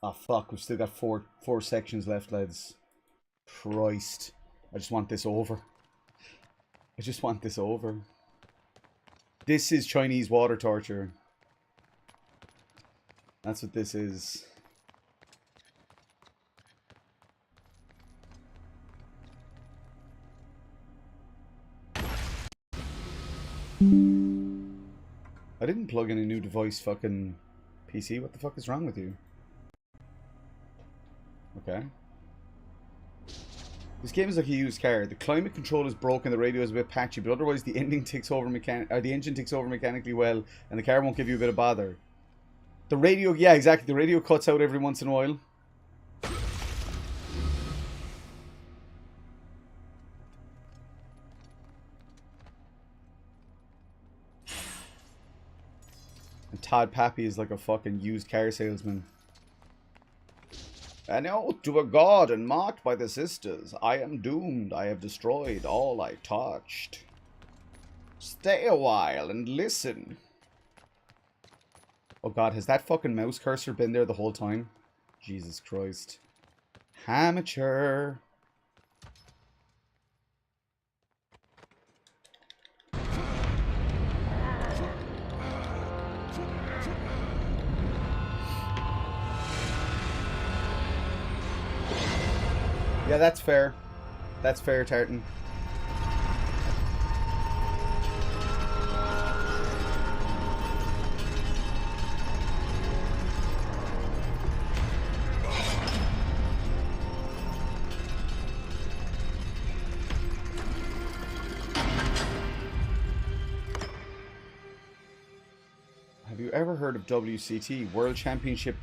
Ah, fuck. We've still got four sections left, lads. Christ. I just want this over. I just want this over. This is Chinese water torture. That's what this is. I didn't plug in a new device, fucking PC. What the fuck is wrong with you? Okay. This game is like a used car. The climate control is broken, the radio is a bit patchy, but otherwise the engine takes over mechanically well, and the car won't give you a bit of bother. The radio, yeah, exactly. The radio cuts out every once in a while. And Todd Pappy is like a fucking used car salesman. An oath to a god and marked by the sisters. I am doomed. I have destroyed all I touched. Stay a while and listen. Oh god, has that fucking mouse cursor been there the whole time? Jesus Christ. Amateur. Yeah, that's fair. That's fair, Tartan. Have you ever heard of WCT, World Championship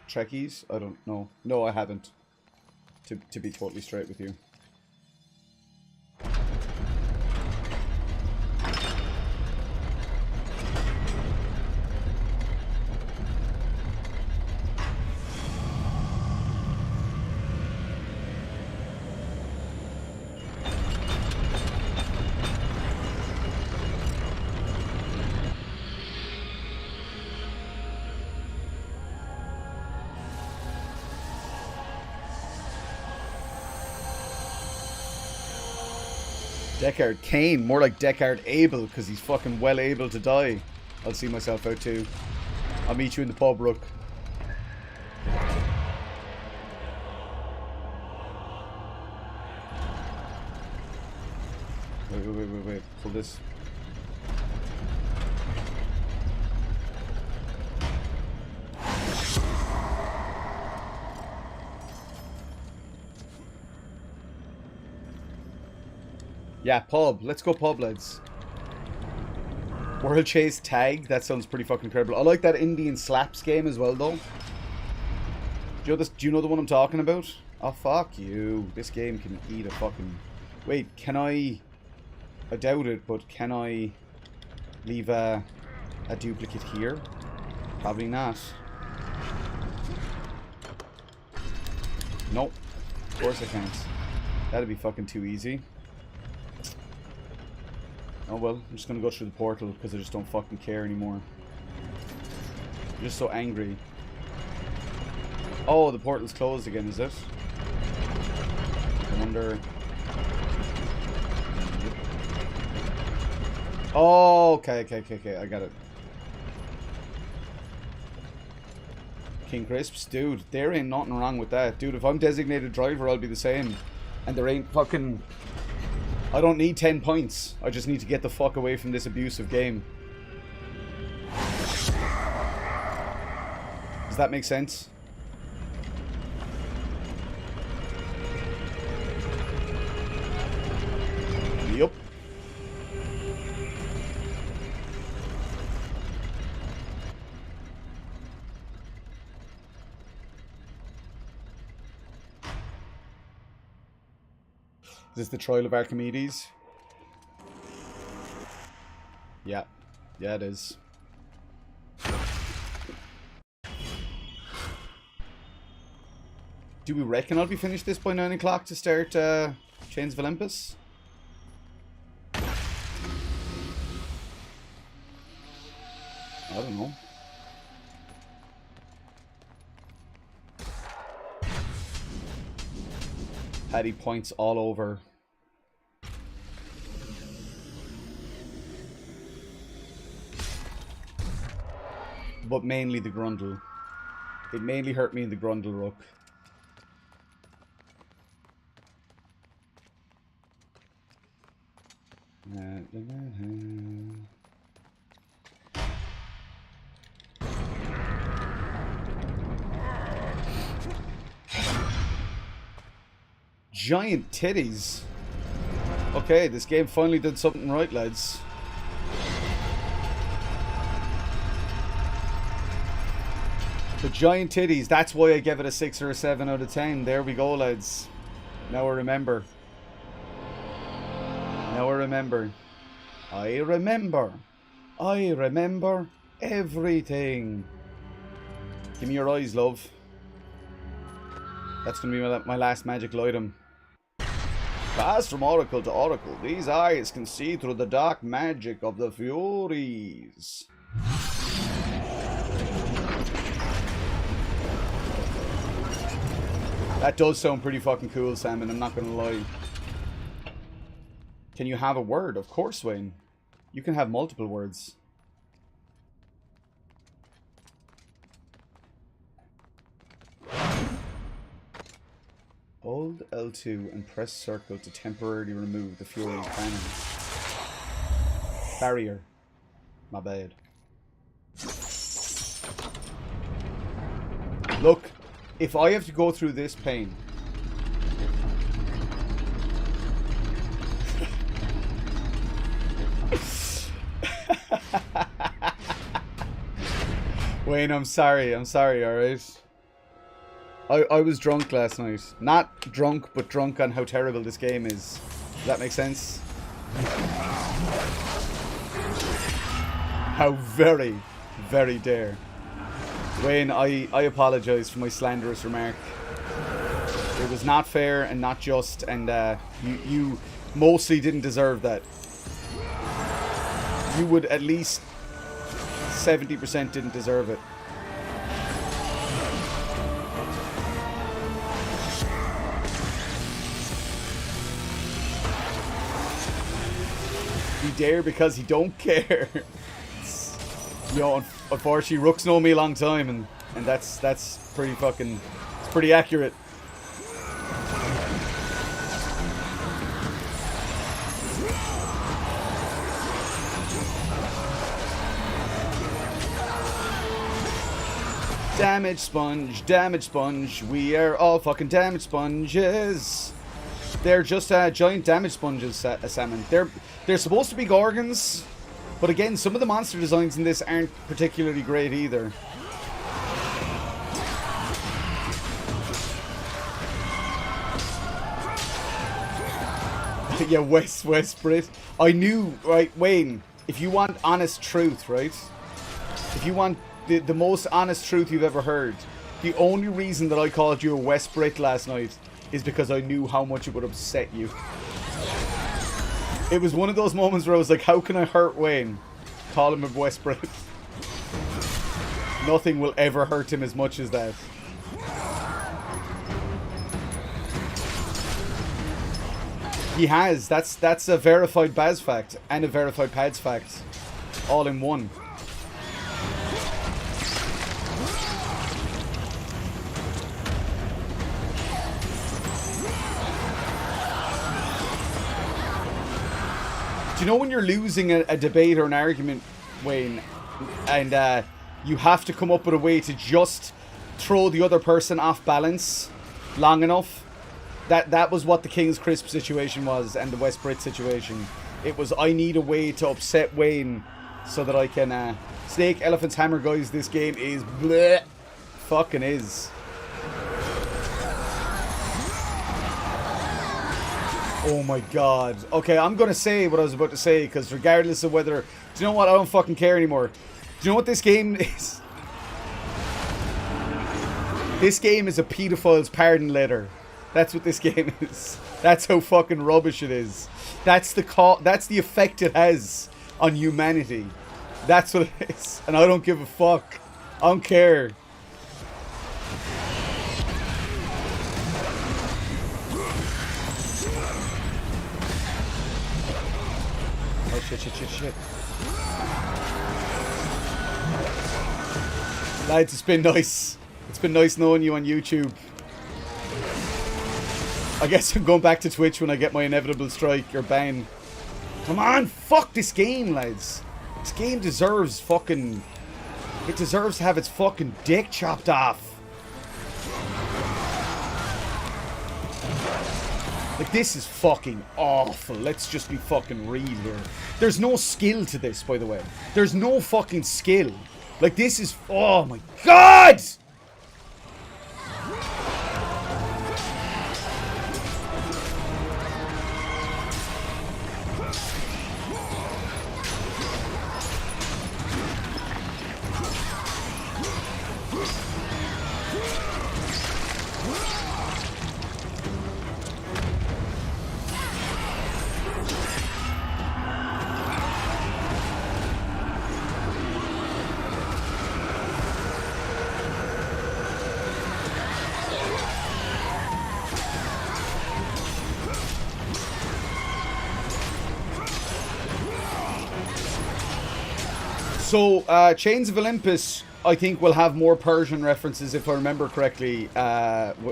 Trekkies? I don't know. No, I haven't. To be totally straight with you. Deckard Cain, more like Deckard Abel, because he's fucking well able to die. I'll see myself out too. I'll meet you in the pub, Rook. Wait. Pull this. Yeah, pub. Let's go pub, lads. World Chase Tag. That sounds pretty fucking incredible. I like that Indian Slaps game as well, though. Do you know the one I'm talking about? Oh, fuck you. This game can eat a fucking... Wait, can I... I doubt it, but can I leave a duplicate here? Probably not. Nope. Of course I can't. That'd be fucking too easy. Oh well, I'm just gonna go through the portal because I just don't fucking care anymore. I'm just so angry. Oh, the portal's closed again, is it? I wonder... Oh, okay, I got it. King Crisps, dude, there ain't nothing wrong with that. Dude, if I'm designated driver, I'll be the same. And there ain't fucking... I don't need 10 points. I just need to get the fuck away from this abusive game. Does that make sense? Yup. Is this the Trial of Archimedes? Yeah. Yeah, it is. Do we reckon I'll be finished this by 9 o'clock to start Chains of Olympus? I don't know. Paddy points all over. but mainly the grundle. It mainly hurt me in the grundle rook. Giant titties. Okay, this game finally did something right, lads. The giant titties, that's why I gave it a 6 or a 7 out of 10. There we go, lads. Now I remember. Now I remember. I remember. I remember everything. Give me your eyes, love. That's going to be my last magical item. Pass from oracle to oracle. These eyes can see through the dark magic of the Furies. That does sound pretty fucking cool, Salmon. I'm not going to lie. Can you have a word? Of course, Wayne. You can have multiple words. Hold L2 and press circle to temporarily remove the Fury cannon. Barrier. My bad. Look, if I have to go through this pain... Wayne, I'm sorry, alright? I was drunk last night. Not drunk, but drunk on how terrible this game is. Does that make sense? How very, very dare. Wayne, I apologise for my slanderous remark. It was not fair and not just, and you mostly didn't deserve that. You would at least 70% didn't deserve it. He dare because he don't care. You know, unfortunately, Rook's known me a long time, and that's pretty fucking, it's pretty accurate. Damage sponge, we are all fucking damage sponges. They're just giant damage sponges, Salmon. They're supposed to be Gorgons, but again, some of the monster designs in this aren't particularly great either. Yeah, West Brit. I knew, right, Wayne, if you want honest truth, right? If you want the most honest truth you've ever heard, the only reason that I called you a West Brit last night is because I knew how much it would upset you. It was one of those moments where I was like, how can I hurt Wayne? Call him a West Brit. Nothing will ever hurt him as much as that. He has. That's a verified Baz fact and a verified Pads fact. All in one. Do you know when you're losing a debate or an argument, Wayne, and you have to come up with a way to just throw the other person off balance long enough? That was what the King's Crisp situation was, and the West Brit situation. It was, I need a way to upset Wayne so that I can... Snake, Elephants, Hammer, guys, this game is bleh. Fucking is. Oh my god. Okay, I'm gonna say what I was about to say, because regardless of whether... Do you know what? I don't fucking care anymore. Do you know what this game is? This game is a pedophile's pardon letter. That's what this game is. That's how fucking rubbish it is. That's the effect it has on humanity. That's what it is. And I don't give a fuck. I don't care. Oh shit. Lads, it's been nice. It's been nice knowing you on YouTube. I guess I'm going back to Twitch when I get my inevitable strike or ban. Come on, fuck this game, lads. This game deserves fucking... It deserves to have its fucking dick chopped off. Like, this is fucking awful. Let's just be fucking real here. There's no skill to this, by the way. There's no fucking skill. Like, this is... Oh my god! So, Chains of Olympus, I think, will have more Persian references, if I remember correctly. Look.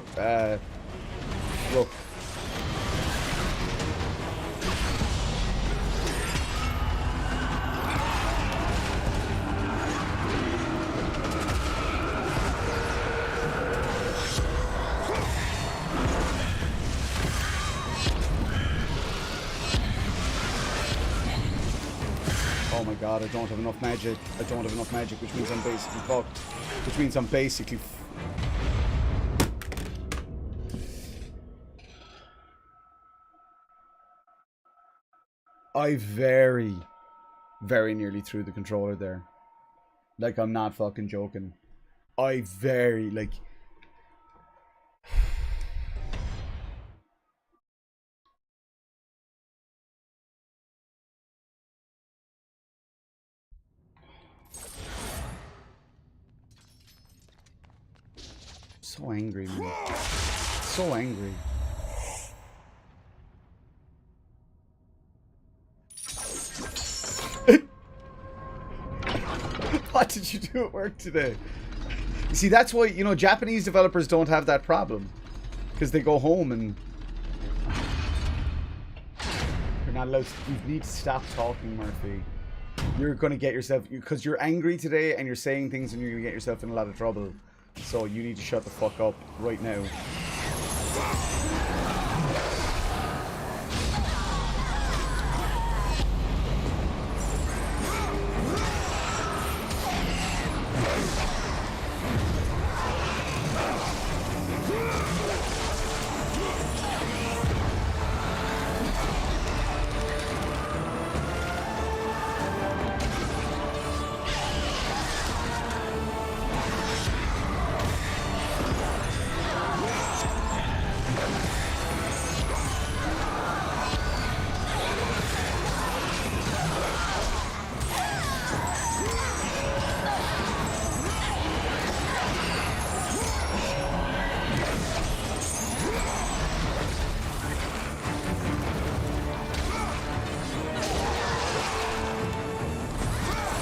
Oh my god, I don't have enough magic. I don't have enough magic, which means I'm basically fucked. Which means I'm basically... I very, very nearly threw the controller there. Like, I'm not fucking joking. I very, like... So angry, man. So angry. What did you do at work today? You see, that's why, you know, Japanese developers don't have that problem. Because they go home and... You're not allowed to... You need to stop talking, Murphy. You're going to get yourself... Because you're angry today and you're saying things and you're going to get yourself in a lot of trouble. So you need to shut the fuck up right now.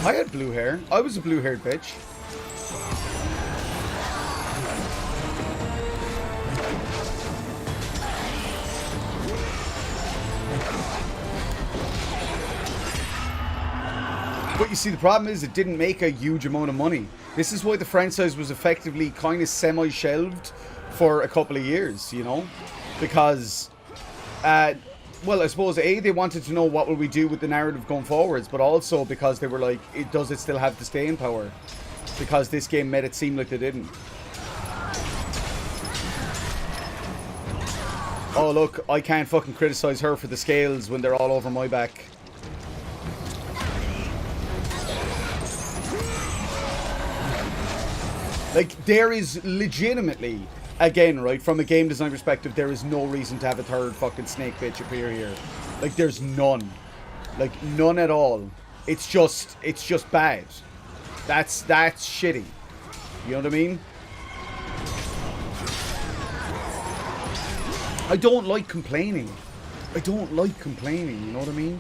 I had blue hair. I was a blue-haired bitch. But you see, the problem is it didn't make a huge amount of money. This is why the franchise was effectively kind of semi-shelved for a couple of years, you know? Because... well, I suppose, A, they wanted to know what will we do with the narrative going forwards, but also because they were like, does it still have the staying power? Because this game made it seem like they didn't. Oh, look, I can't fucking criticize her for the scales when they're all over my back. Like, there is legitimately... Again, right, from a game design perspective, there is no reason to have a third fucking snake bitch appear here. Like, there's none. Like, none at all. It's just bad. That's shitty. You know what I mean? I don't like complaining. I don't like complaining, you know what I mean?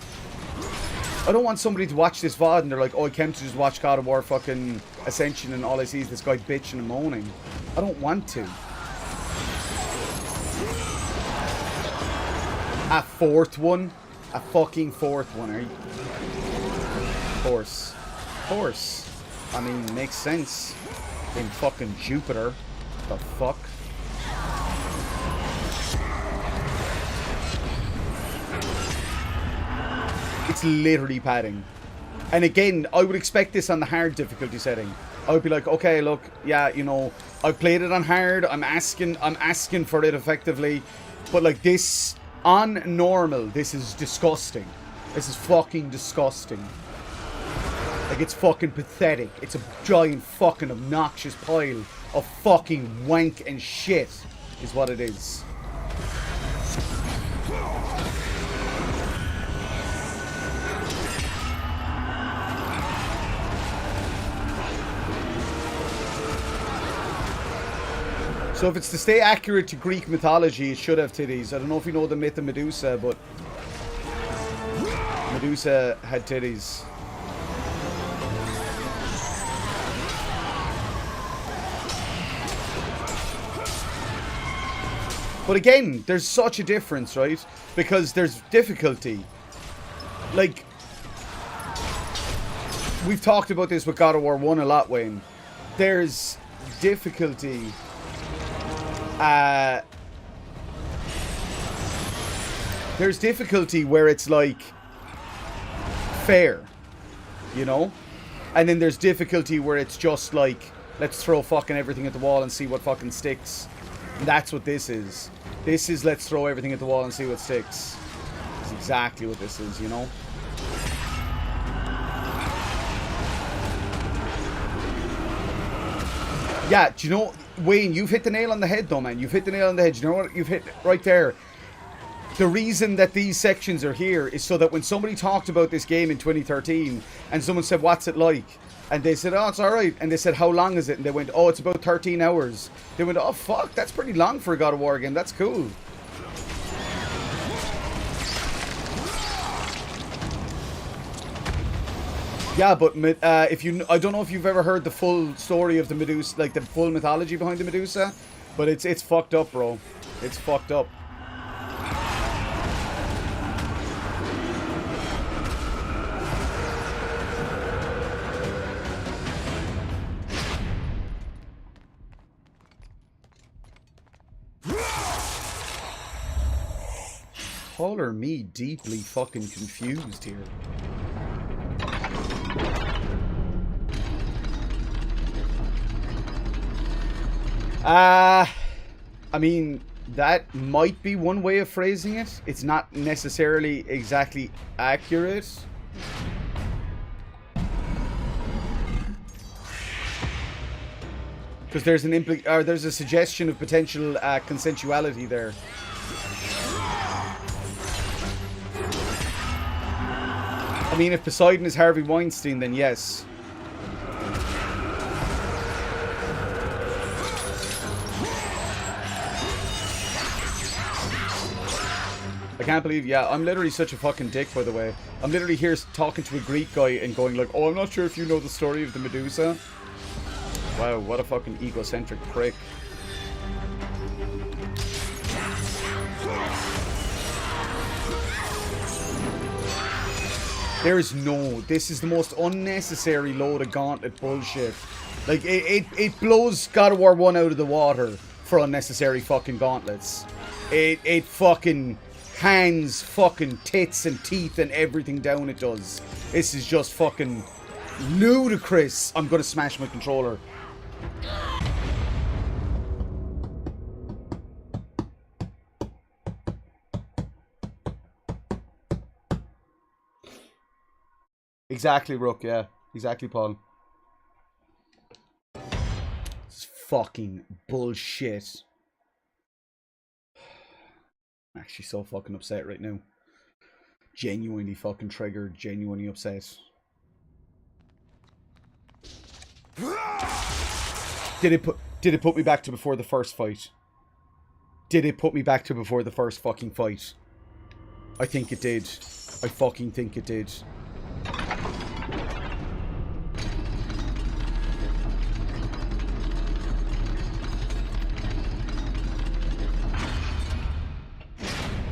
I don't want somebody to watch this VOD and they're like, oh, I came to just watch God of War fucking Ascension and all I see is this guy bitching and moaning. I don't want to. A fourth one? A fucking fourth one, are you? Of course. Of course. I mean, makes sense. In fucking Jupiter. The fuck? It's literally padding. And again, I would expect this on the hard difficulty setting. I would be like, okay, look, yeah, you know, I played it on hard. I'm asking for it effectively. But like this, on normal, this is disgusting. This is fucking disgusting. Like, it's fucking pathetic. It's a giant fucking obnoxious pile of fucking wank and shit is what it is. So if it's to stay accurate to Greek mythology, it should have titties. I don't know if you know the myth of Medusa, but Medusa had titties. But again, there's such a difference, right? Because there's difficulty. Like, we've talked about this with God of War 1 a lot, Wayne. There's difficulty. There's difficulty where it's like fair, you know? And then there's difficulty where it's just like, let's throw fucking everything at the wall and see what fucking sticks. And that's what this is. This is let's throw everything at the wall and see what sticks. That's exactly what this is, you know? Yeah, do you know, Wayne, you've hit the nail on the head though, man. You've hit the nail on the head. Do you know what you've hit right there? The reason that these sections are here is so that when somebody talked about this game in 2013 and someone said, what's it like? And they said, oh, it's alright. And they said, how long is it? And they went, oh, it's about 13 hours. They went, oh, fuck, that's pretty long for a God of War game. That's cool. Yeah, but if you, I don't know if you've ever heard the full story of the Medusa, like the full mythology behind the Medusa, but it's fucked up, bro. It's fucked up. Color me deeply fucking confused here. I mean, that might be one way of phrasing it. It's not necessarily exactly accurate. Because there's an there's a suggestion of potential consensuality there. I mean, if Poseidon is Harvey Weinstein, then yes. I can't believe, yeah, I'm literally such a fucking dick, by the way. I'm literally here talking to a Greek guy and going like, oh, I'm not sure if you know the story of the Medusa. Wow, what a fucking egocentric prick. There is no, this is the most unnecessary load of gauntlet bullshit. Like, it blows God of War 1 out of the water for unnecessary fucking gauntlets. It fucking hands fucking tits and teeth and everything down it does. This is just fucking ludicrous. I'm gonna smash my controller. Exactly, Rook, yeah. Exactly, Paul. This is fucking bullshit. I'm actually so fucking upset right now. Genuinely fucking triggered, genuinely upset. Did it put me back to before the first fight? Did it put me back to before the first fucking fight? I think it did. I fucking think it did.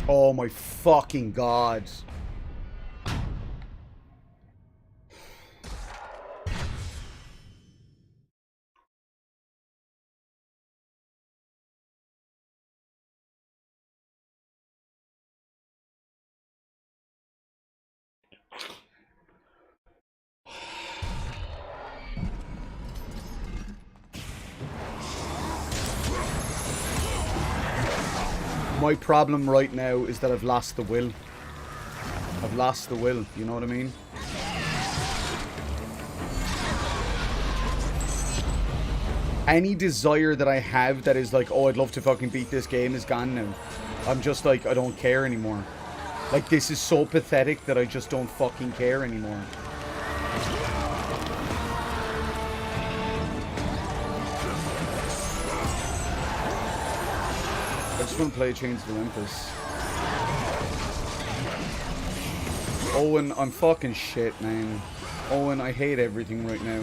Oh my fucking god. My problem right now is that I've lost the will. I've lost the will, you know what I mean? Any desire that I have that is like, oh, I'd love to fucking beat this game is gone now. I'm just like, I don't care anymore. Like, this is so pathetic that I just don't fucking care anymore. I just want to play Chains of Olympus. Owen, I'm fucking shit, man. Owen, I hate everything right now.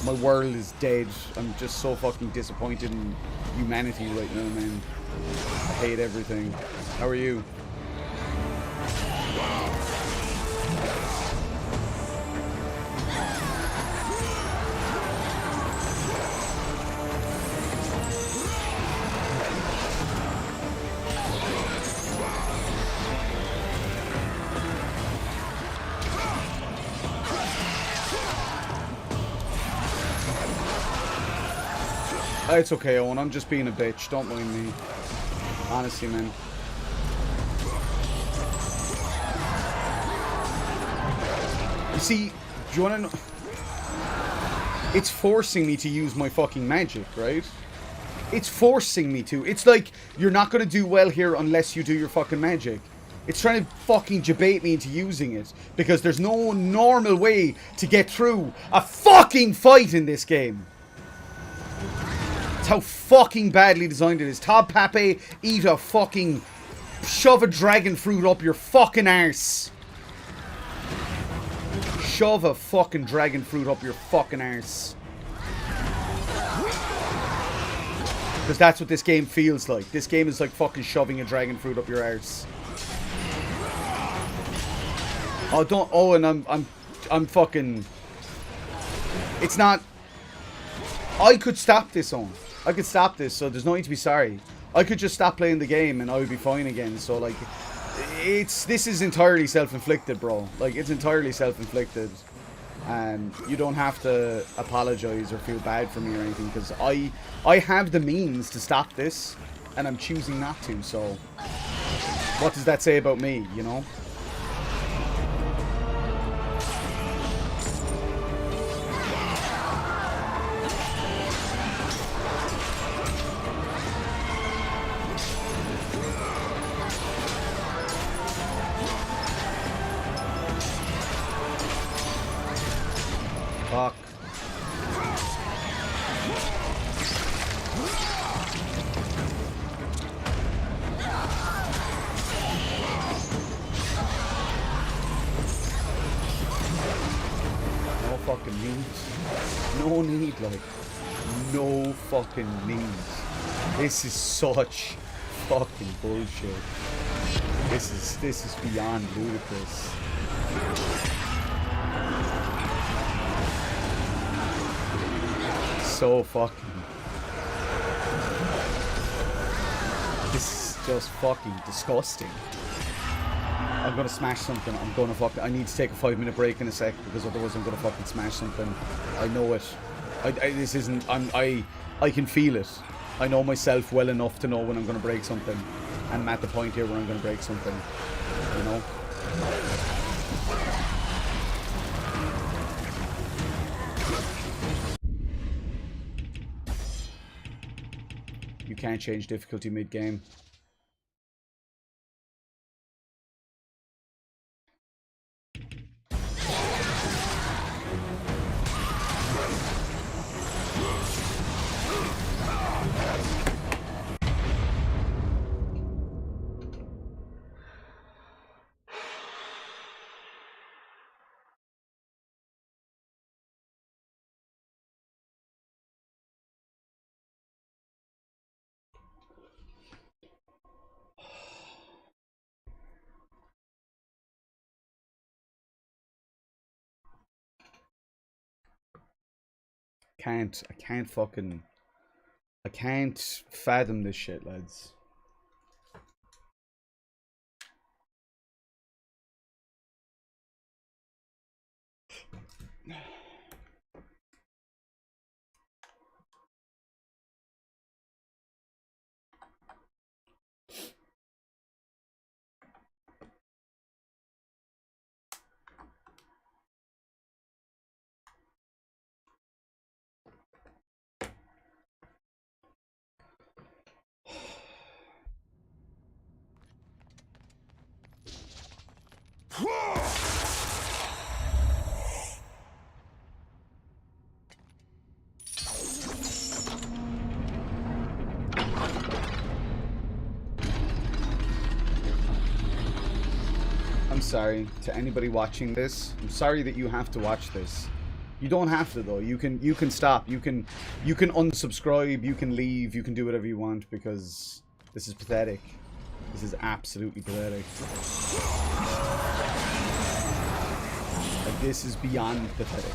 My world is dead. I'm just so fucking disappointed in humanity right now, man. I hate everything. How are you? It's okay, Owen. I'm just being a bitch. Don't mind me. Honestly, man. You see, do you want to know? It's forcing me to use my fucking magic, right? It's forcing me to. It's like, you're not going to do well here unless you do your fucking magic. It's trying to fucking debate me into using it. Because there's no normal way to get through a fucking fight in this game. That's how fucking badly designed it is. Todd Pape, eat a fucking... shove a dragon fruit up your fucking arse. Shove a fucking dragon fruit up your fucking arse. Because that's what this game feels like. This game is like fucking shoving a dragon fruit up your arse. Oh, don't... Oh, and I'm fucking... It's not... I could stop this on. I could stop this, so there's no need to be sorry. I could just stop playing the game and I would be fine again. So, like, this is entirely self-inflicted, bro. Like, it's entirely self-inflicted. And you don't have to apologize or feel bad for me or anything, because I have the means to stop this, and I'm choosing not to, so... What does that say about me, you know? Fuck. No fucking need. No need, like. No fucking need. This is such fucking bullshit. This is beyond ludicrous. So fucking... This is just fucking disgusting. I'm gonna smash something. I'm gonna fucking... I need to take a 5-minute break in a sec, because otherwise I'm gonna fucking smash something. I know it. This isn't... I can feel it. I know myself well enough to know when I'm gonna break something. And I'm at the point here where I'm gonna break something. You know? You can't change difficulty mid-game. can't fathom this shit, lads. I'm sorry to anybody watching this. I'm sorry that you have to watch this. You don't have to though. You can stop. You can unsubscribe. You can leave. You can do whatever you want because this is pathetic. This is absolutely pathetic. Like, this is beyond pathetic.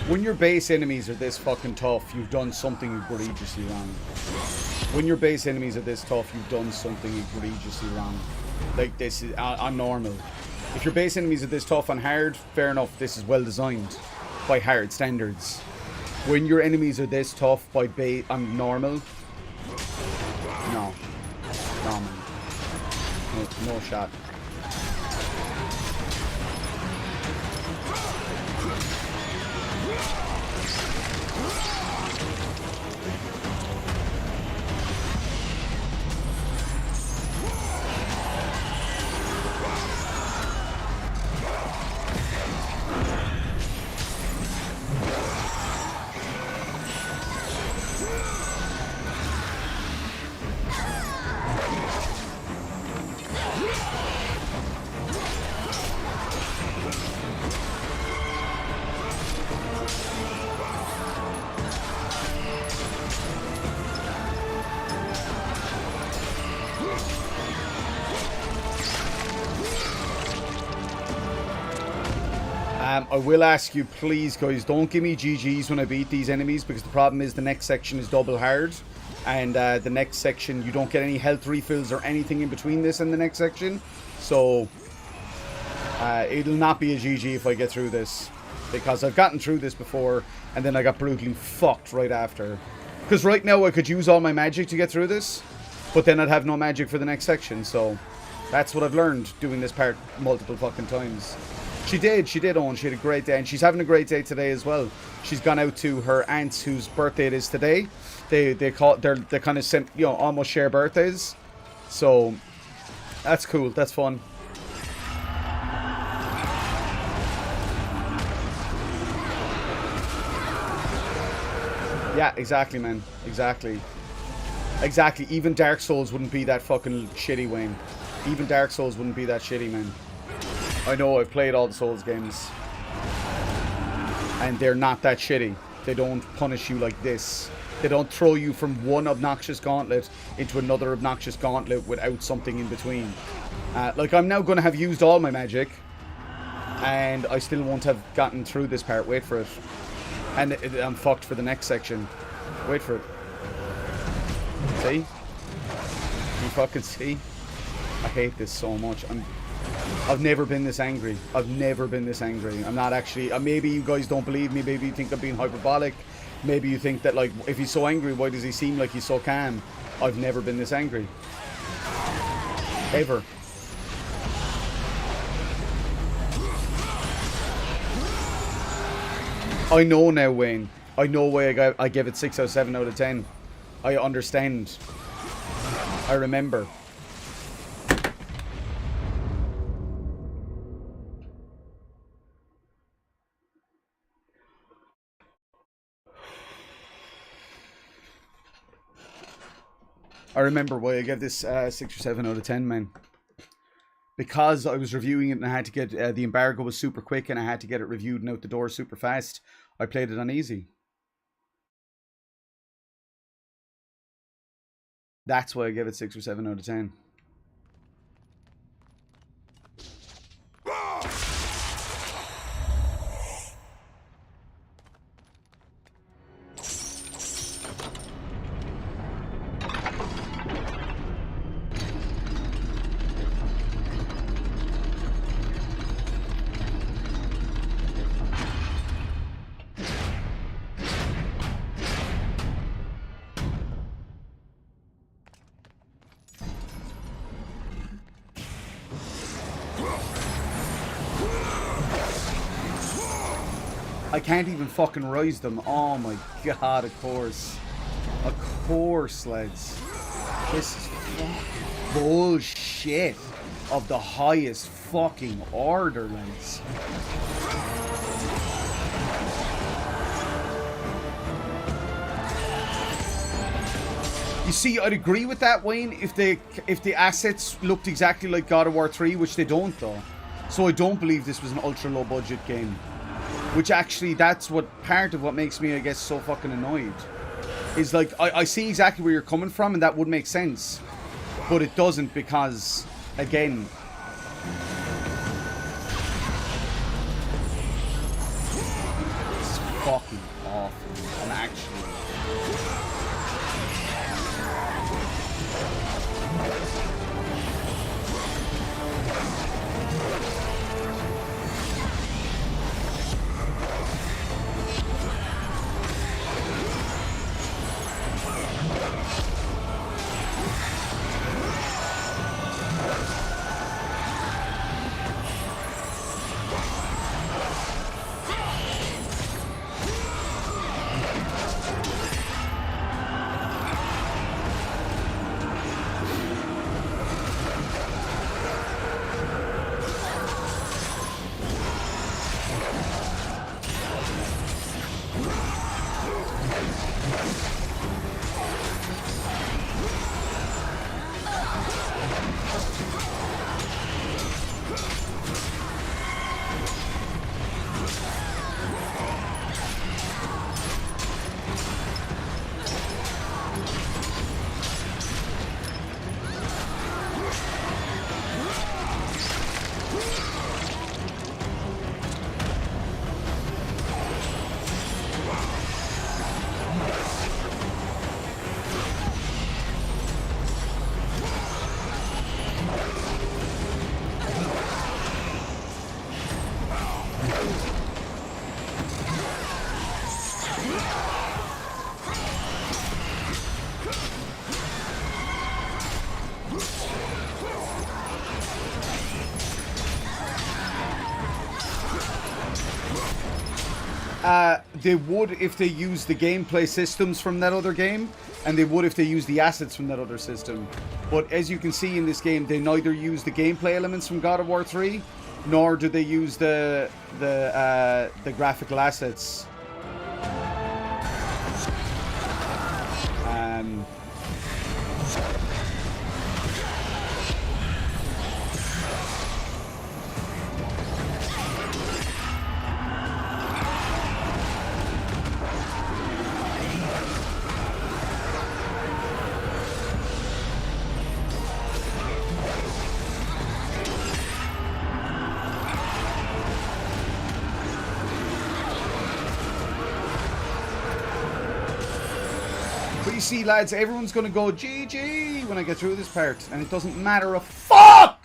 When your base enemies are this fucking tough, you've done something egregiously wrong. When your base enemies are this tough, you've done something egregiously wrong. Like, this is on normal. If your base enemies are this tough on hard, fair enough, this is well designed by hard standards. When your enemies are this tough by on normal, no. No, man. No shot. I will ask you, please, guys, don't give me GGs when I beat these enemies, because the problem is the next section is double hard, and the next section, you don't get any health refills or anything in between this and the next section, so it'll not be a GG if I get through this, because I've gotten through this before, and then I got brutally fucked right after. Because right now I could use all my magic to get through this, but then I'd have no magic for the next section, so that's what I've learned doing this part multiple fucking times. She did, Owen. She had a great day, and she's having a great day today as well. She's gone out to her aunt's whose birthday it is today. They kind of sent, you know, almost share birthdays. So that's cool. That's fun. Yeah, exactly, man. Exactly. Even Dark Souls wouldn't be that fucking shitty, Wayne. Even Dark Souls wouldn't be that shitty, man. I know, I've played all the Souls games. And they're not that shitty. They don't punish you like this. They don't throw you from one obnoxious gauntlet into another obnoxious gauntlet without something in between. Like, I'm now going to have used all my magic, and I still won't have gotten through this part. Wait for it. And I'm fucked for the next section. Wait for it. See? You fucking see? I hate this so much. I've never been this angry. I've never been this angry. I'm not actually... maybe you guys don't believe me. Maybe you think I'm being hyperbolic. Maybe you think that, like, if he's so angry, why does he seem like he's so calm? I've never been this angry. Ever. I know now, Wayne. I know why I gave it 6 out of 7 out of 10. I understand. I remember. I remember why I gave this 6 or 7 out of 10, man. Because I was reviewing it and I had to get... the embargo was super quick and I had to get it reviewed and out the door super fast. I played it on easy. That's why I gave it 6 or 7 out of 10. I can't even fucking rise them. Oh my god, of course. Of course, lads. This is bullshit of the highest fucking order, lads. You see, I'd agree with that, Wayne, if the assets looked exactly like God of War 3, which they don't, though. So I don't believe this was an ultra low budget game. Which actually, that's what part of what makes me, I guess, so fucking annoyed. Is like, I see exactly where you're coming from, and that would make sense. But it doesn't because, again... it's fucking awful. And actually... They would if they use the gameplay systems from that other game, and they would if they use the assets from that other system. But as you can see in this game, they neither use the gameplay elements from God of War 3, nor do they use the graphical assets. But you see, lads, everyone's going to go GG when I get through this part. And it doesn't matter a fuck!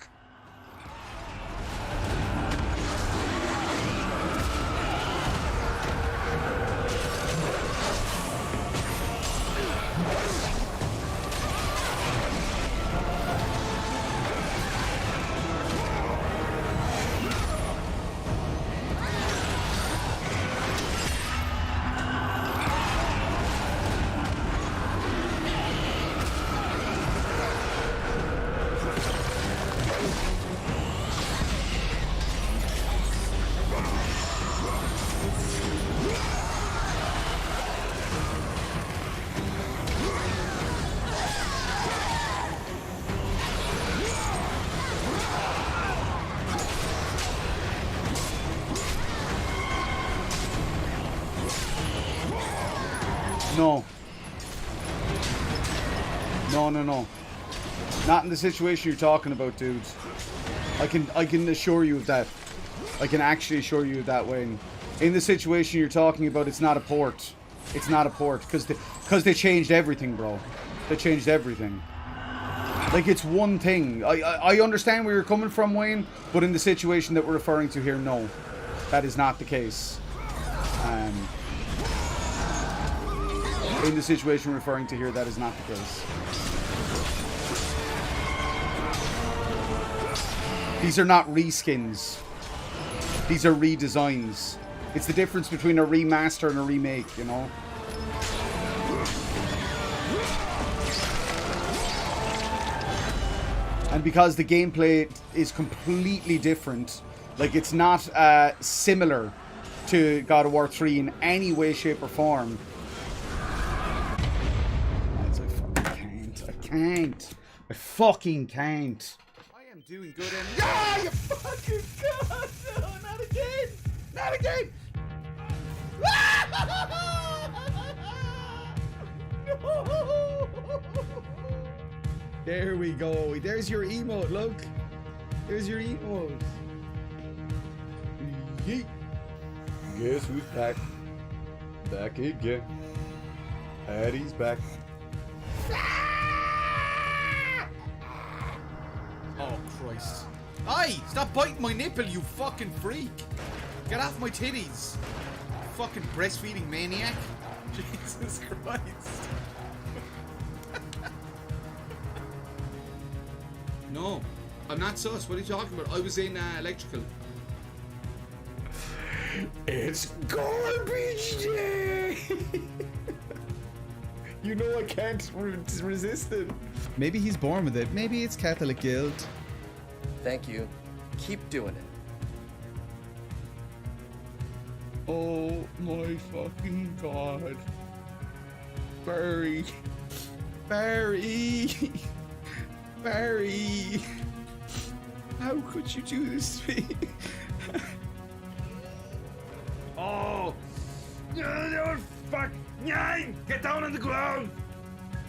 No. No. Not in the situation you're talking about, dudes. I can assure you of that. I can actually assure you of that, Wayne. In the situation you're talking about, it's not a port. It's not a port. Because they changed everything, bro. They changed everything. Like, it's one thing. I understand where you're coming from, Wayne, but in the situation that we're referring to here, no. That is not the case. In the situation we're referring to here, that is not the case. These are not reskins. These are redesigns. It's the difference between a remaster and a remake, you know? And because the gameplay is completely different, like it's not similar to God of War 3 in any way, shape, or form. I fucking can't. I am doing good and yeah, you fucking god! No, not again! Not again! No! There we go. There's your emote, look. There's your emote. Yeet. Guess who's back? Back again. Paddy's back. Oh, Christ. Aye! Stop biting my nipple, you fucking freak! Get off my titties! Fucking breastfeeding maniac! Jesus Christ! No, I'm not sus. What are you talking about? I was in electrical. It's garbage day! You know I can't resist it. Maybe he's born with it. Maybe it's Catholic guilt. Thank you. Keep doing it. Oh my fucking god. Barry. Barry. Barry. How could you do this to me? Oh. No, fuck. Nine! Get down on the ground!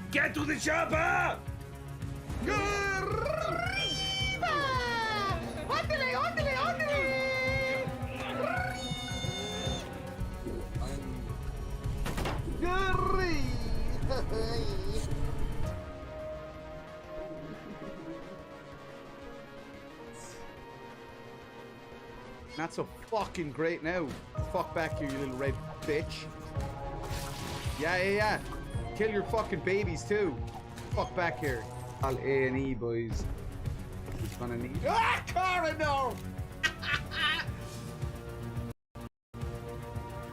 Get to the chopper! Not so fucking great now. Fuck back here, you little red bitch. Yeah. Kill your fucking babies too. Fuck back here. All A&E boys. He's gonna need. Ah, Cara, no!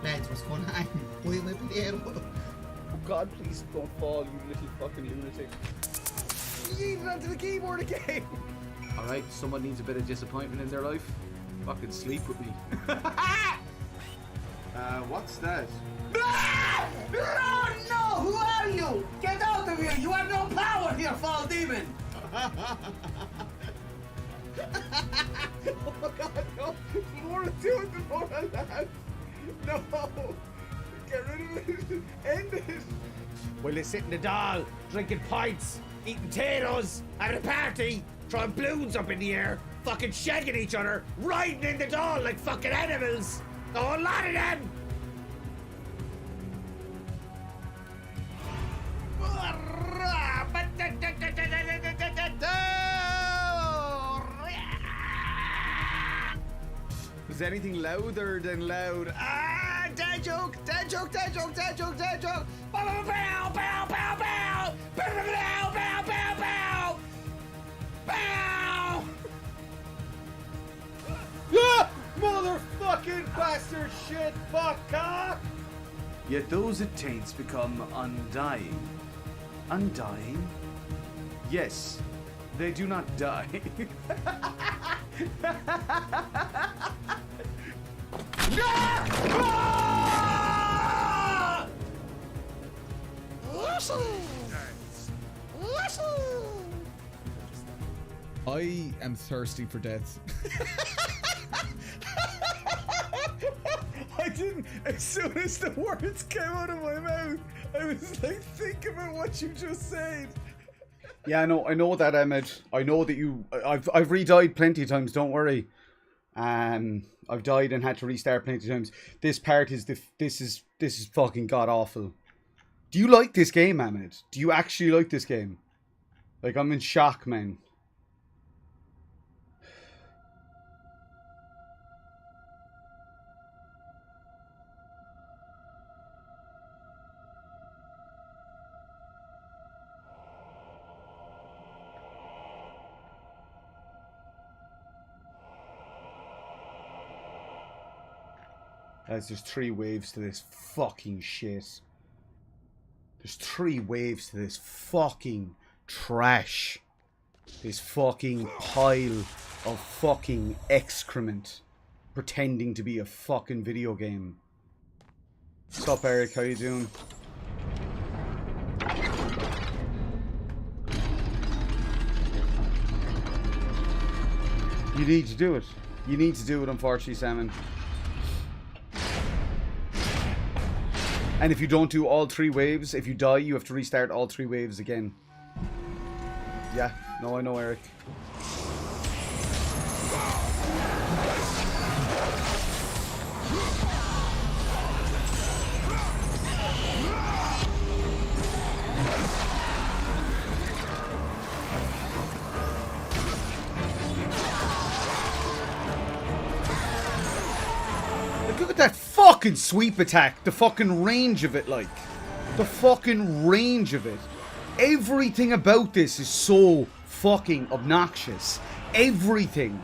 Lads, what's going on? Why am I playing? Oh god, please don't fall, you little fucking lunatic. You yeeted onto the keyboard again! Alright, someone needs a bit of disappointment in their life. Fucking sleep with me. What's that? No! Who are you? Get out of here! You have no power here, foul demon! Oh god, no! More to it before I land! No! Get rid of it! End it! Well, they sit in the doll, drinking pints, eating potatoes, having a party, throwing balloons up in the air, fucking shagging each other, riding in the doll like fucking animals! A whole lot of them! Is anything louder than loud? Ah, dad joke, dad joke, dad joke, dad joke, dad joke. Bow, bow, bow, bow, bow, bow, bow, bow, bow, bow, bow, bow. Ah, motherfucking bastard shit, fuck cock. Yet those it taints become undying. Undying? Yes, they do not die. I am thirsty for death. I didn't. As soon as the words came out of my mouth, I was like, think about what you just said. Yeah, I know that, Emmett. I know that you. I've re-died plenty of times. Don't worry. I've died and had to restart plenty of times. This part is this is fucking god awful. Do you like this game, Emmett? Do you actually like this game? Like, I'm in shock, man. Guys, there's 3 waves to this fucking shit. There's 3 waves to this fucking trash. This fucking pile of fucking excrement pretending to be a fucking video game. What's up, Eric? How you doing? You need to do it. You need to do it, unfortunately, Salmon. And if you don't do all 3 waves, if you die, you have to restart all 3 waves again. Yeah, no, I know, Eric. Look at that fucking sweep attack. The fucking range of it, like. The fucking range of it. Everything about this is so fucking obnoxious. Everything.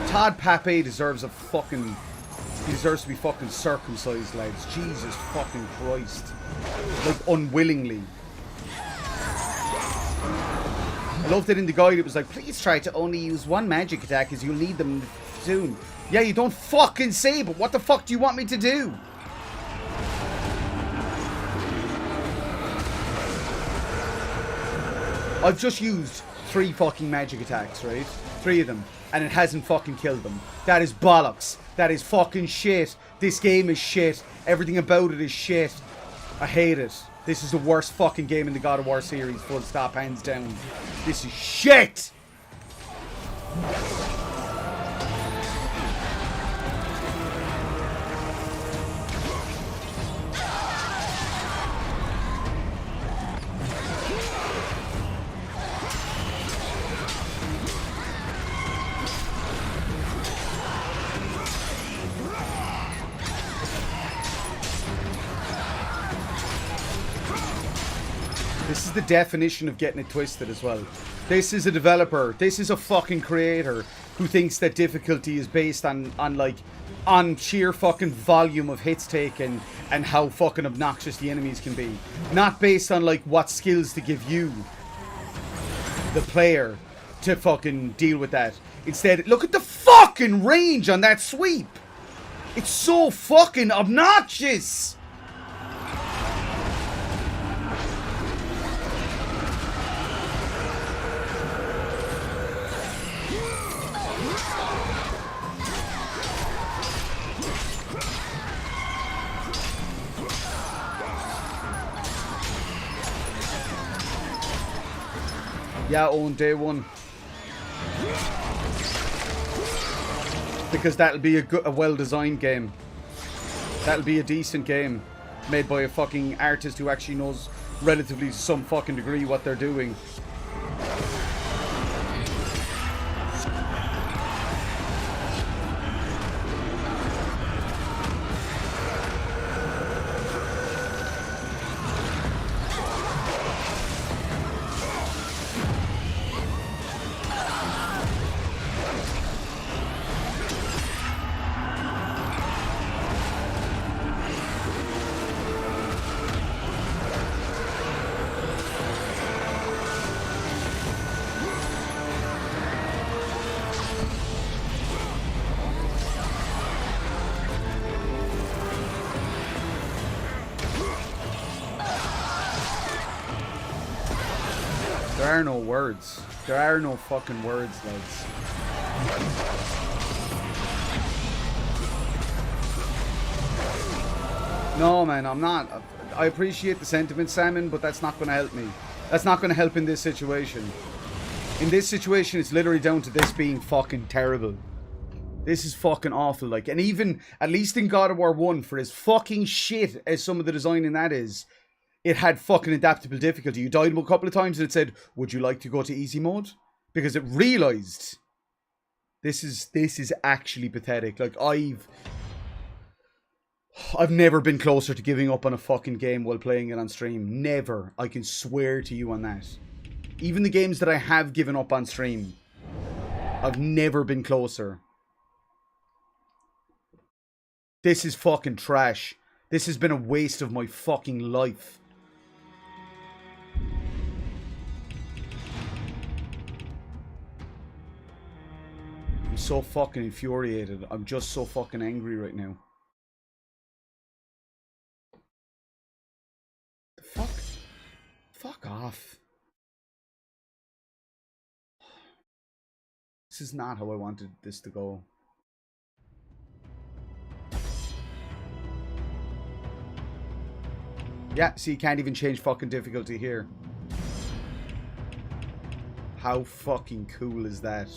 Todd Pape deserves a fucking... He deserves to be fucking circumcised, lads. Jesus fucking Christ. Like, unwillingly. I loved that in the guide it was like, please try to only use 1 magic attack as you'll need them soon. Yeah, you don't fucking say, but what the fuck do you want me to do? I've just used 3 fucking magic attacks, right? 3 of them. And it hasn't fucking killed them. That is bollocks. That is fucking shit. This game is shit. Everything about it is shit. I hate it. This is the worst fucking game in the God of War series. Full stop, hands down. This is shit! This is the definition of getting it twisted as well. This is a developer, this is a fucking creator who thinks that difficulty is based on sheer fucking volume of hits taken and how fucking obnoxious the enemies can be. Not based on like what skills to give you, the player, to fucking deal with that. Instead, look at the fucking range on that sweep. It's so fucking obnoxious. Yeah, on day 1. Because that'll be a well-designed game. That'll be a decent game. Made by a fucking artist who actually knows relatively to some fucking degree what they're doing. There are no words. There are no fucking words, lads. No, man, I'm not. I appreciate the sentiment, Salmon, but that's not going to help me. That's not going to help in this situation. In this situation, it's literally down to this being fucking terrible. This is fucking awful, like, and even, at least in God of War 1, for as fucking shit as some of the design in that is, it had fucking adaptable difficulty. You died a couple of times and it said, would you like to go to easy mode? Because it realized this is actually pathetic. Like, I've never been closer to giving up on a fucking game while playing it on stream. Never. I can swear to you on that. Even the games that I have given up on stream, I've never been closer. This is fucking trash. This has been a waste of my fucking life. I'm so fucking infuriated. I'm just so fucking angry right now. The fuck? Fuck off. This is not how I wanted this to go. Yeah, see, you can't even change fucking difficulty here. How fucking cool is that?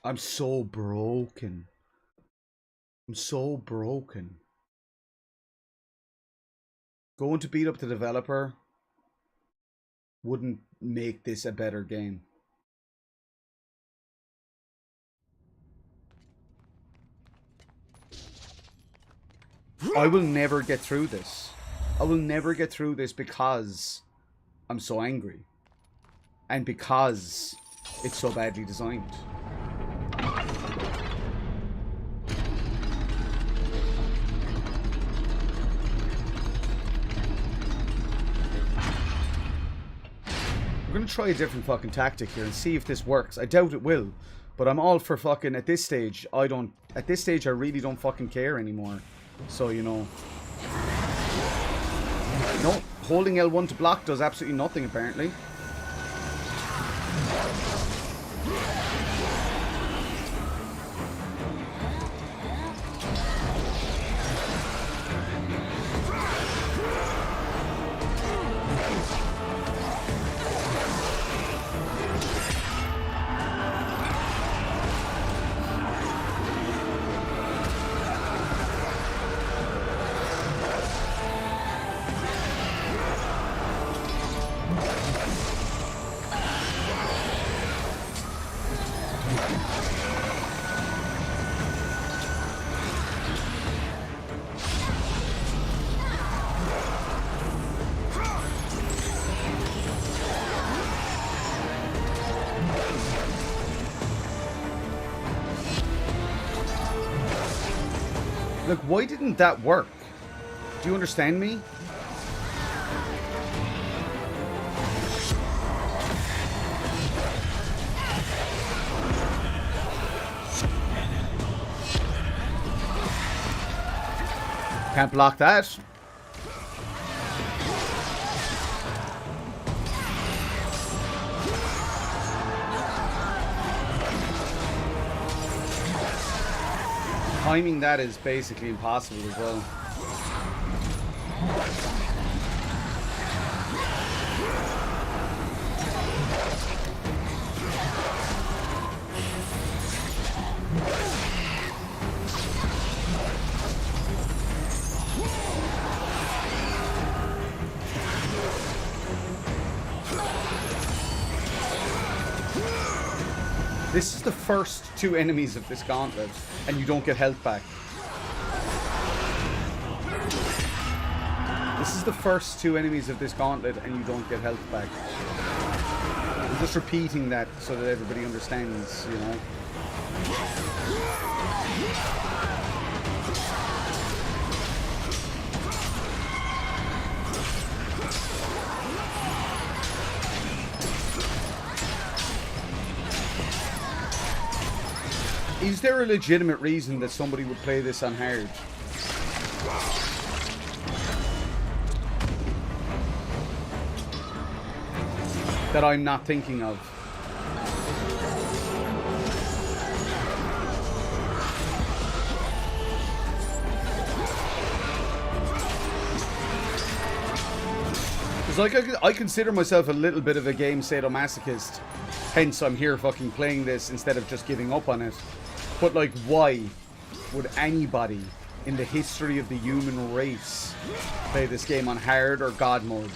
I'm so broken. I'm so broken. Going to beat up the developer wouldn't make this a better game. I will never get through this. I will never get through this because I'm so angry. And because it's so badly designed. We're gonna try a different fucking tactic here and see if this works. I doubt it will, but I'm all for fucking, at this stage, I really don't fucking care anymore. So, you know. No, holding L1 to block does absolutely nothing, apparently. Look, why didn't that work? Do you understand me? Can't block that. Timing that is basically impossible as well. This is the first two enemies of this gauntlet, and you don't get health back. This is the first two enemies of this gauntlet, and you don't get health back. I'm just repeating that so that everybody understands, you know. is there a legitimate reason that somebody would play this on hard? That I'm not thinking of. Because like I consider myself a little bit of a game sadomasochist. Hence I'm here fucking playing this instead of just giving up on it. But like, why would anybody in the history of the human race play this game on hard or God mode?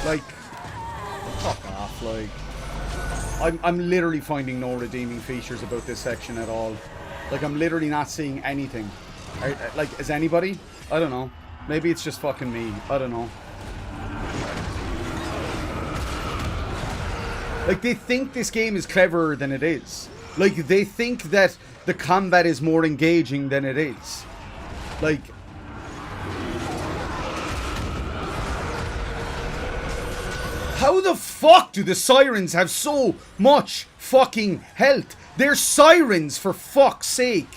Like, fuck off, like. I'm literally finding no redeeming features about this section at all. Like, I'm literally not seeing anything. Like, is anybody? I don't know. Maybe it's just fucking me. I don't know. Like, they think this game is cleverer than it is. Like, they think that the combat is more engaging than it is. Like... How the fuck do the sirens have so much fucking health? They're sirens, for fuck's sake.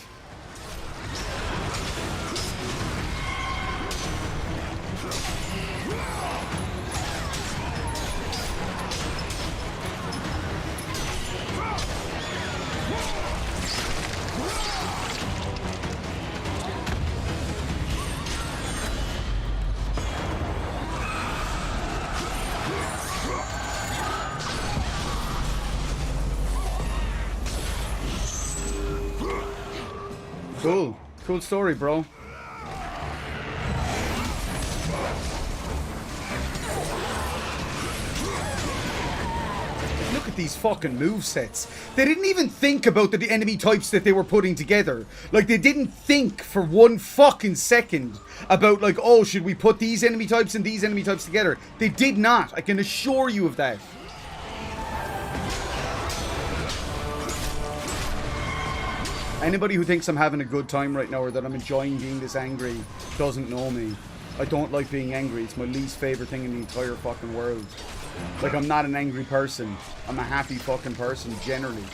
Cool. Cool story, bro. Look at these fucking movesets. They didn't even think about the enemy types that they were putting together. Like, they didn't think for one fucking second about, like, oh, should we put these enemy types and these enemy types together? They did not. I can assure you of that. Anybody who thinks I'm having a good time right now or that I'm enjoying being this angry doesn't know me. I don't like being angry. It's my least favorite thing in the entire fucking world. Like, I'm not an angry person. I'm a happy fucking person, generally.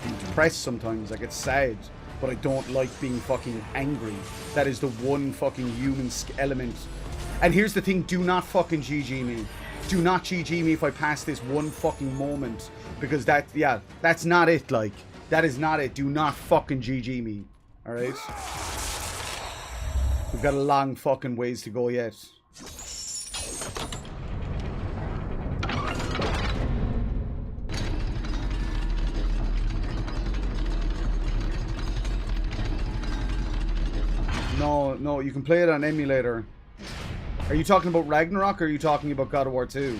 I'm depressed sometimes. I get sad. But I don't like being fucking angry. That is the one fucking human element. And here's the thing. Do not fucking GG me. Do not GG me if I pass this one fucking moment. Because that, yeah, that's not it, like. That is not it. Do not fucking GG me. Alright? We've got a long fucking ways to go yet. No, you can play it on emulator. Are you talking about Ragnarok or are you talking about God of War 2?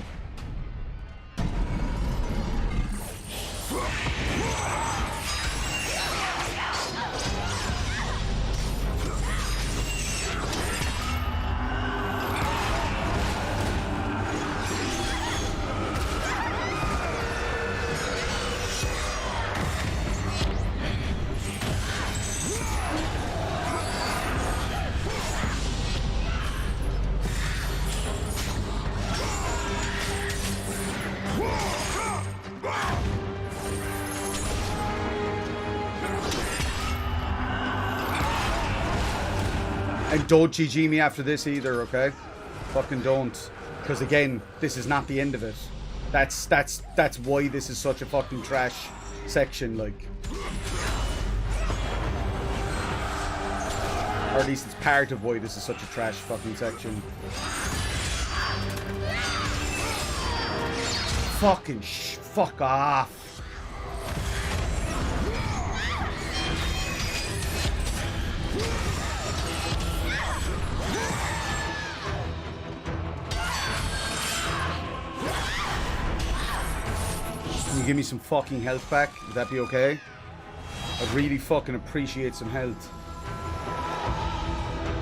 And don't GG me after this either, okay? Fucking don't. Because again, this is not the end of it. That's why this is such a fucking trash section, like. Or at least it's part of why this is such a trash fucking section. Fucking fuck off. give me some fucking health back? Would that be okay? I'd really fucking appreciate some health.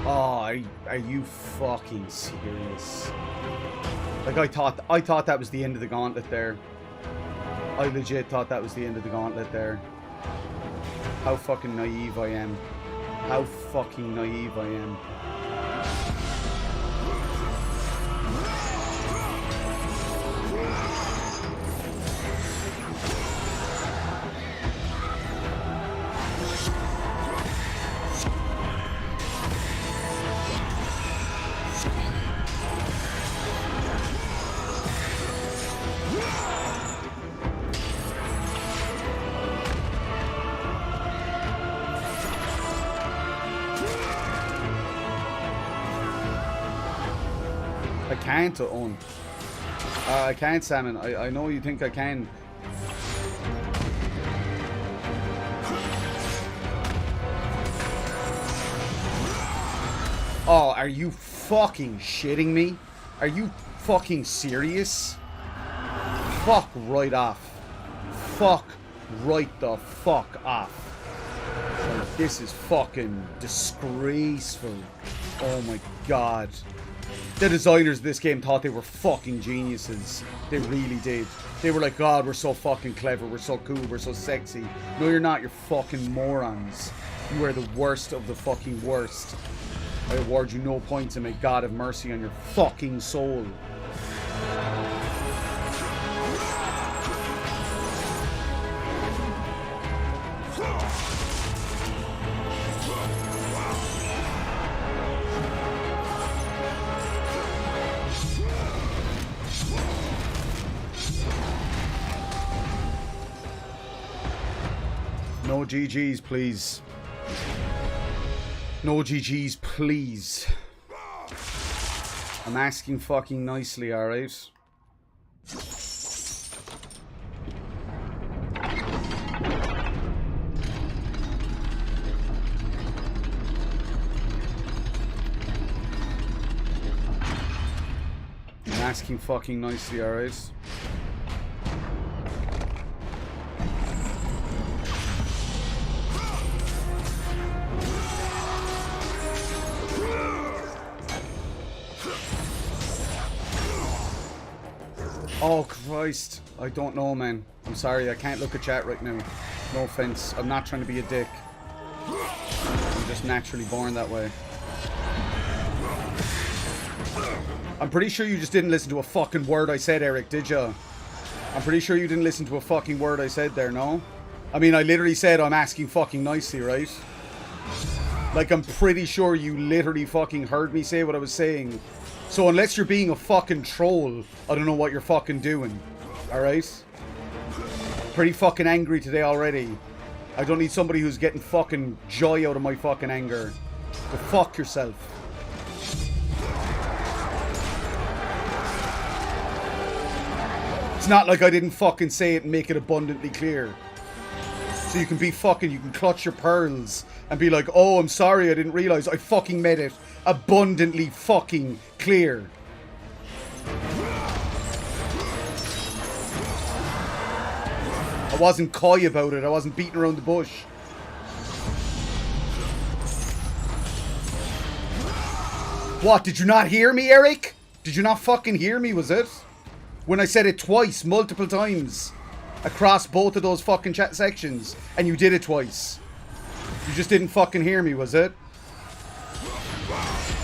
Oh, are you fucking serious? Like, I thought that was the end of the gauntlet there. I legit thought that was the end of the gauntlet there. How fucking naive I am. How fucking naive I am. I can't own. I can't, Salmon. I know you think I can. Oh, are you fucking shitting me? Are you fucking serious? Fuck right off. Fuck right the fuck off. Like, this is fucking disgraceful. Oh my god. The designers of this game thought they were fucking geniuses. They really did. They were like, God, we're so fucking clever, we're so cool, we're so sexy. No, you're not, you're fucking morons. You are the worst of the fucking worst. I award you no points and may God have mercy on your fucking soul. No GGs, please. No GGs, please. I'm asking fucking nicely, alright? I'm asking fucking nicely, alright? Oh Christ, I don't know, man. I'm sorry, I can't look at chat right now. No offense, I'm not trying to be a dick. I'm just naturally born that way. I'm pretty sure you just didn't listen to a fucking word I said, Eric, did ya? I'm pretty sure you didn't listen to a fucking word I said there, no? I mean, I literally said I'm asking fucking nicely, right? Like, I'm pretty sure you literally fucking heard me say what I was saying. So unless you're being a fucking troll, I don't know what you're fucking doing. Alright? Pretty fucking angry today already. I don't need somebody who's getting fucking joy out of my fucking anger. So fuck yourself. It's not like I didn't fucking say it and make it abundantly clear. So you can be fucking, you can clutch your pearls and be like, oh, I'm sorry, I didn't realize. I fucking made it abundantly fucking clear. I wasn't coy about it. I wasn't beating around the bush. What, did you not hear me, Eric? Did you not fucking hear me, was it? When I said it twice, multiple times. Across both of those fucking chat sections. And you did it twice. You just didn't fucking hear me, was it?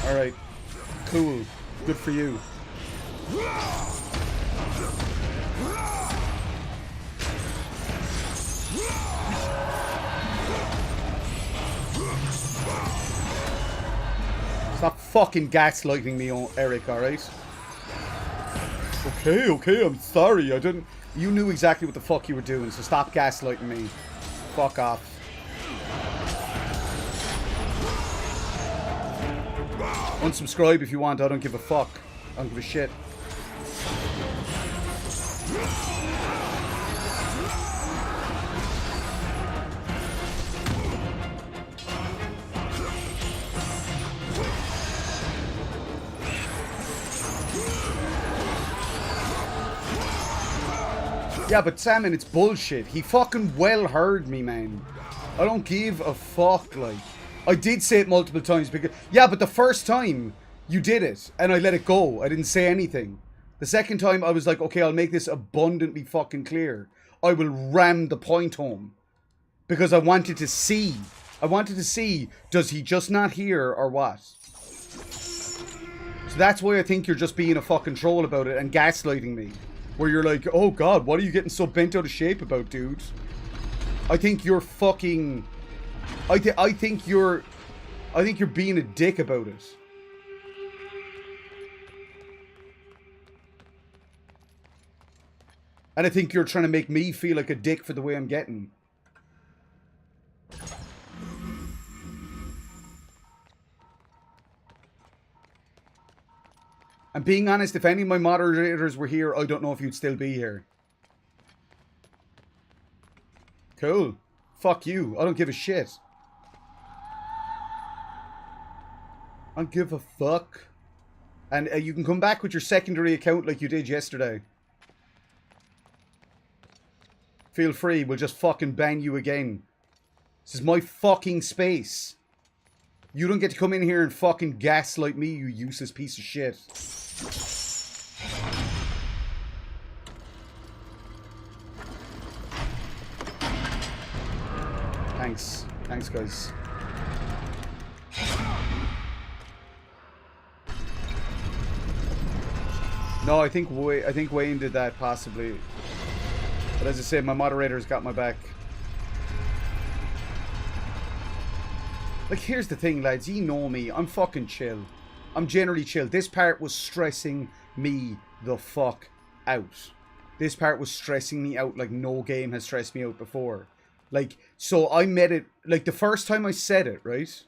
Alright. Cool. Good for you. Stop fucking gaslighting me, Eric, alright? Okay, I'm sorry. I didn't... You knew exactly what the fuck you were doing, so stop gaslighting me. Fuck off. Unsubscribe if you want, I don't give a fuck. I don't give a shit. Yeah, but Salmon, it's bullshit. He fucking well heard me, man. I don't give a fuck, like. I did say it multiple times because... Yeah, but the first time, you did it, and I let it go. I didn't say anything. The second time, I was like, okay, I'll make this abundantly fucking clear. I will ram the point home. Because I wanted to see. I wanted to see, does he just not hear or what? So that's why I think you're just being a fucking troll about it and gaslighting me. Where you're like, oh god, what are you getting so bent out of shape about, dude? I think you're fucking... I think you're being a dick about it. And I think you're trying to make me feel like a dick for the way I'm getting. And being honest, if any of my moderators were here, I don't know if you'd still be here. Cool. Fuck you. I don't give a shit. I don't give a fuck. And you can come back with your secondary account like you did yesterday. Feel free. We'll just fucking ban you again. This is my fucking space. You don't get to come in here and fucking gaslight me, you useless piece of shit. Thanks. Thanks, guys. No, I think Wayne did that, possibly. But as I said, my moderator's got my back. Like, here's the thing, lads. You know me. I'm fucking chill. I'm generally chill. This part was stressing me the fuck out. This part was stressing me out like no game has stressed me out before. Like, so I met it... Like, the first time I said it, right?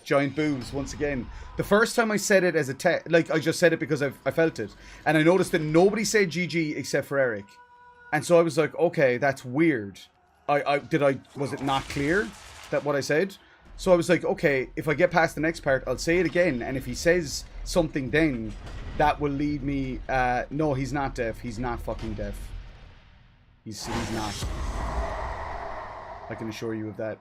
Giant boobs, once again. The first time I said it as a test... Like, I just said it because I felt it. And I noticed that nobody said GG except for Eric. And so I was like, okay, that's weird. Was it not clear that what I said? So I was like, okay, if I get past the next part, I'll say it again. And if he says something then, that will lead me... no, he's not deaf. He's not fucking deaf. He's not. I can assure you of that.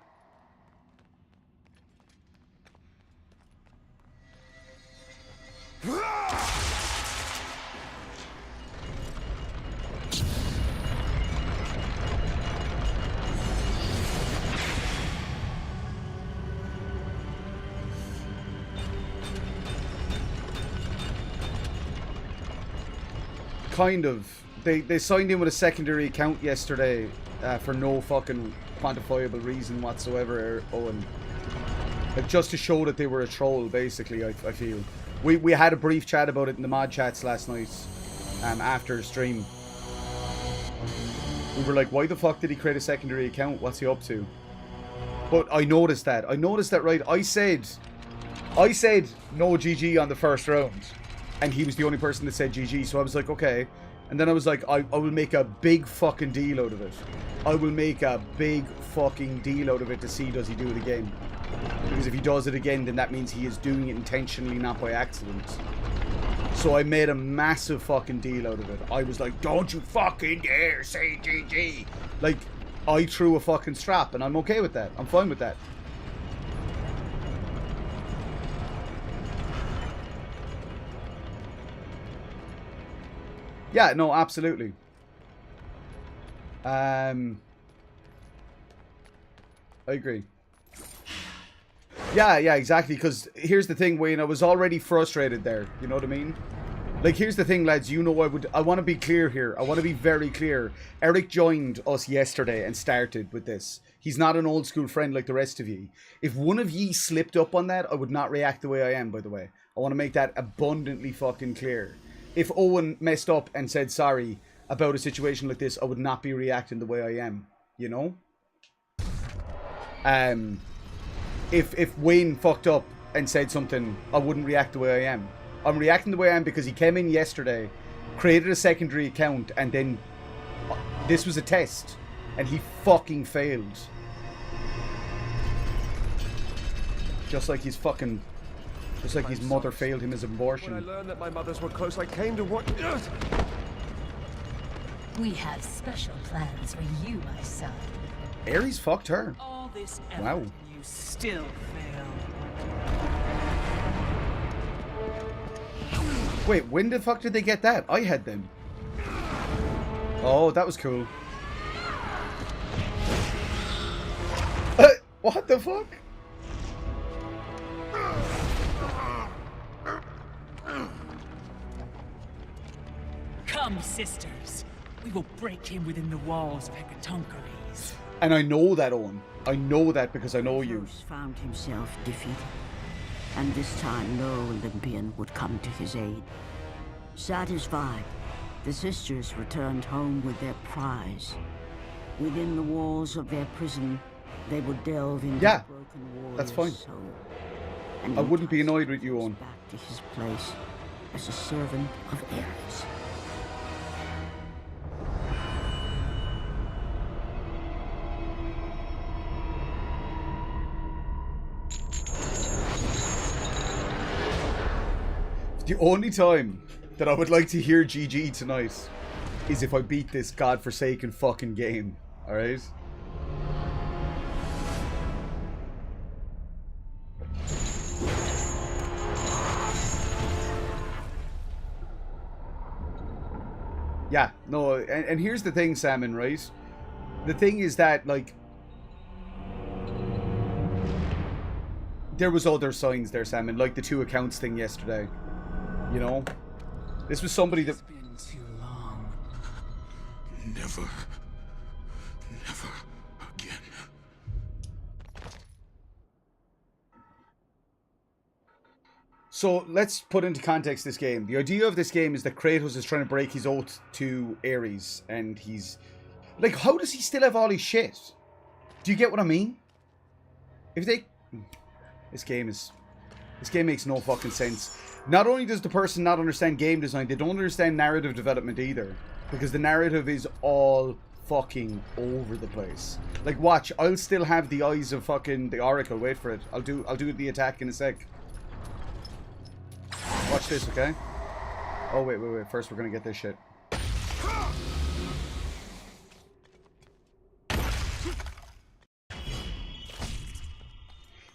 Kind of. They signed in with a secondary account yesterday for no fucking quantifiable reason whatsoever, Owen. Like, just to show that they were a troll, basically, I feel. We had a brief chat about it in the mod chats last night, after the stream. We were like, why the fuck did he create a secondary account? What's he up to? But I noticed that. Right? I said no GG on the first round. And he was the only person that said GG, so I was like, okay. And then I was like, I will make a big fucking deal out of it. I will make a big fucking deal out of it to see does he do it again. Because if he does it again, then that means he is doing it intentionally, not by accident. So I made a massive fucking deal out of it. I was like, don't you fucking dare say GG. Like, I threw a fucking strap, and I'm okay with that. I'm fine with that. Yeah, no, absolutely. I agree. Yeah, exactly. Because here's the thing, Wayne. I was already frustrated there. You know what I mean? Like, here's the thing, lads. You know, I want to be clear here. I want to be very clear. Eric joined us yesterday and started with this. He's not an old school friend like the rest of ye. If one of ye slipped up on that, I would not react the way I am, by the way. I want to make that abundantly fucking clear. If Owen messed up and said sorry about a situation like this, I would not be reacting the way I am. You know? If Wayne fucked up and said something, I wouldn't react the way I am. I'm reacting the way I am because he came in yesterday, created a secondary account, and then this was a test, and he fucking failed. Just like his fucking... Just like his mother failed him as an abortion. When I learned that my mothers were close, I came to what... We have special plans for you, my son. Ares fucked her. All this effort, Wow. you still fail. Wait, when the fuck did they get that? I had them. Oh, that was cool. What the fuck? Come, sisters. We will break him within the walls of Hecatoncheires. And I know that, Owen. I know that because I know you. Zeus found himself defeated, and this time no Olympian would come to his aid. Satisfied, the sisters returned home with their prize. Within the walls of their prison, they would delve into the broken warrior's that's fine. soul. And I wouldn't be annoyed with you, Owen. back to his place as a servant of Ares. The only time that I would like to hear GG tonight is if I beat this godforsaken fucking game. Alright? Yeah, no, and here's the thing, Salmon, right? The thing is that, like, there was other signs there, Salmon, like the 2 accounts thing yesterday. You know? This was somebody that... It's been too long. Never again. So, let's put into context this game. The idea of this game is that Kratos is trying to break his oath to Ares, and he's... Like, how does he still have all his shit? Do you get what I mean? If they... This game makes no fucking sense. Not only does the person not understand game design, they don't understand narrative development either. Because the narrative is all fucking over the place. Like, watch, I'll still have the eyes of fucking the Oracle. Wait for it. I'll do the attack in a sec. Watch this, okay? Oh, wait. First, we're gonna get this shit.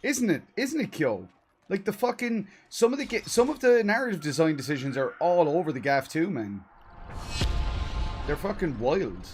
Isn't it, Kyo? Like, the fucking... Some of the narrative design decisions are all over the gaff too, man. They're fucking wild.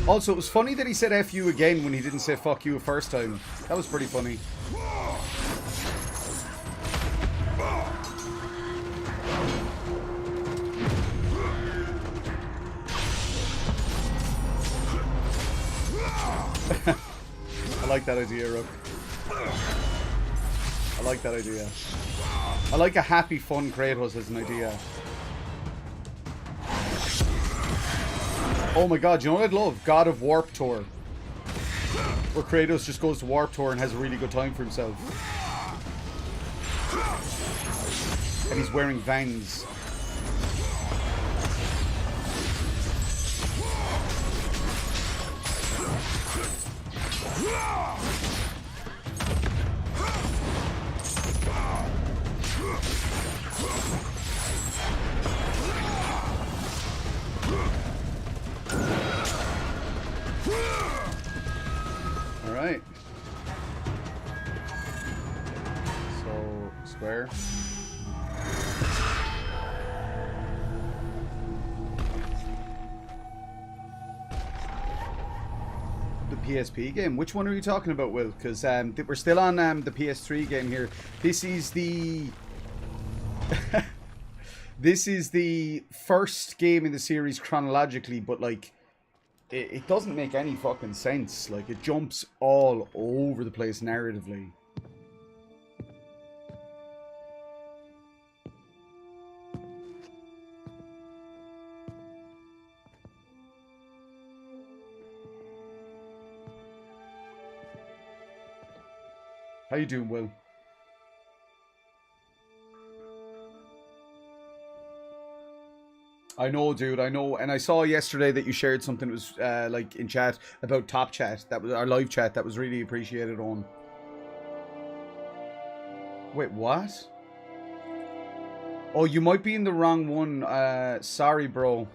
Also, it was funny that he said F you again when he didn't say fuck you the first time. That was pretty funny. I like that idea, Rook. I like that idea. I like a happy, fun Kratos as an idea. Oh my god, you know what I'd love? God of Warp Tour. Where Kratos just goes to Warp Tour and has a really good time for himself. And he's wearing Vans. Alright. So, square. The PSP game? Which one are you talking about, Will? Because we're still on the PS3 game here. This is the... This is the first game in the series chronologically, but like... It doesn't make any fucking sense. Like, it jumps all over the place narratively. How you doing, Will? I know, dude, I know. And I saw yesterday that you shared something that was like in chat about Top Chat. That was our live chat. That was really appreciated on. Wait, what? Oh, you might be in the wrong one. Sorry, bro.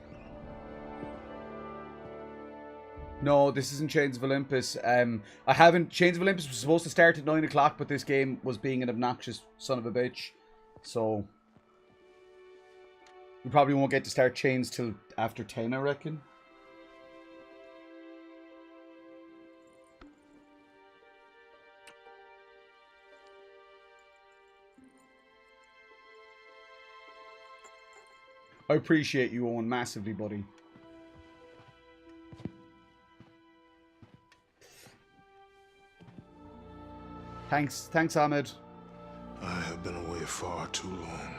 No, this isn't Chains of Olympus. I haven't... Chains of Olympus was supposed to start at 9 o'clock, but this game was being an obnoxious son of a bitch. So... we probably won't get to start Chains till after 10, I reckon. I appreciate you, Owen, massively, buddy. Thanks, Ahmed. I have been away far too long.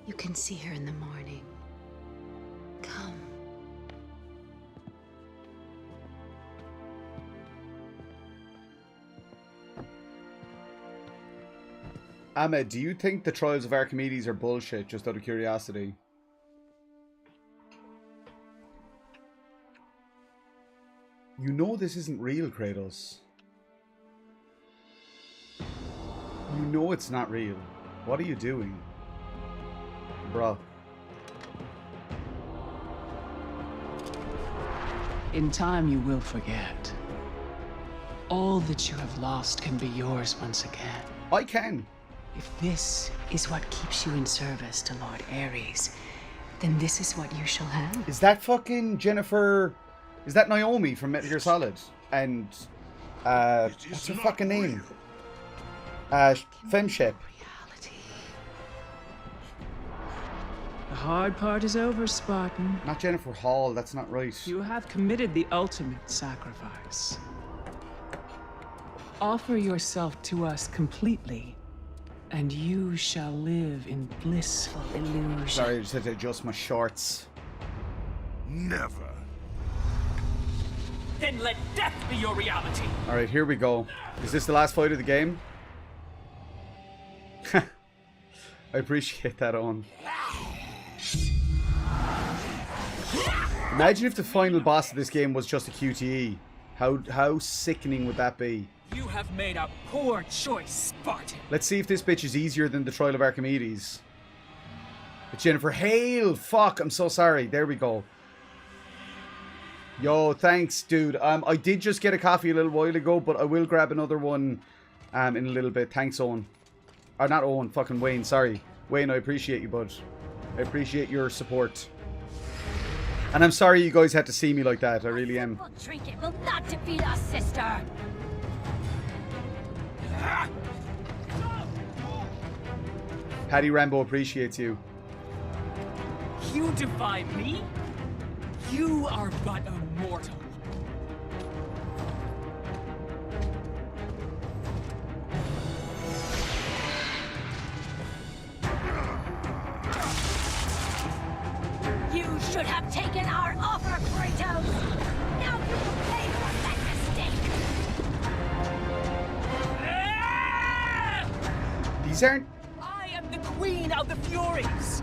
You can see her in the morning. Come. Ahmed, do you think the Trials of Archimedes are bullshit, just out of curiosity? You know this isn't real, Kratos. You know it's not real. What are you doing? Bruh. In time, you will forget. All that you have lost can be yours once again. I can. If this is what keeps you in service to Lord Ares, then this is what you shall have. Is that fucking Jennifer... Is that Naomi from Metal Gear Solid? And... what's her fucking name? Femship. The hard part is over, Spartan. Not Jennifer Hall, that's not right. You have committed the ultimate sacrifice. Offer yourself to us completely, and you shall live in blissful illusion. Sorry, I just had to adjust my shorts. Never. Then let death be your reality. Alright, here we go. Is this the last fight of the game? I appreciate that, Owen. Imagine if the final boss of this game was just a QTE. How sickening would that be? You have made a poor choice, Spartan. Let's see if this bitch is easier than the Trial of Archimedes. It's Jennifer Hale. Fuck, I'm so sorry. There we go. Yo, thanks, dude. I did just get a coffee a little while ago, but I will grab another one in a little bit. Thanks, Owen. Or not Owen, fucking Wayne. Sorry. Wayne, I appreciate you, bud. I appreciate your support. And I'm sorry you guys had to see me like that. I really am. Trinket will not defeat us, sister. Paddy Rambo appreciates you. You defy me? You are but a mortal. You should have taken our offer, Kratos. Now you will pay for that mistake. These aren't... I am the queen of the Furies.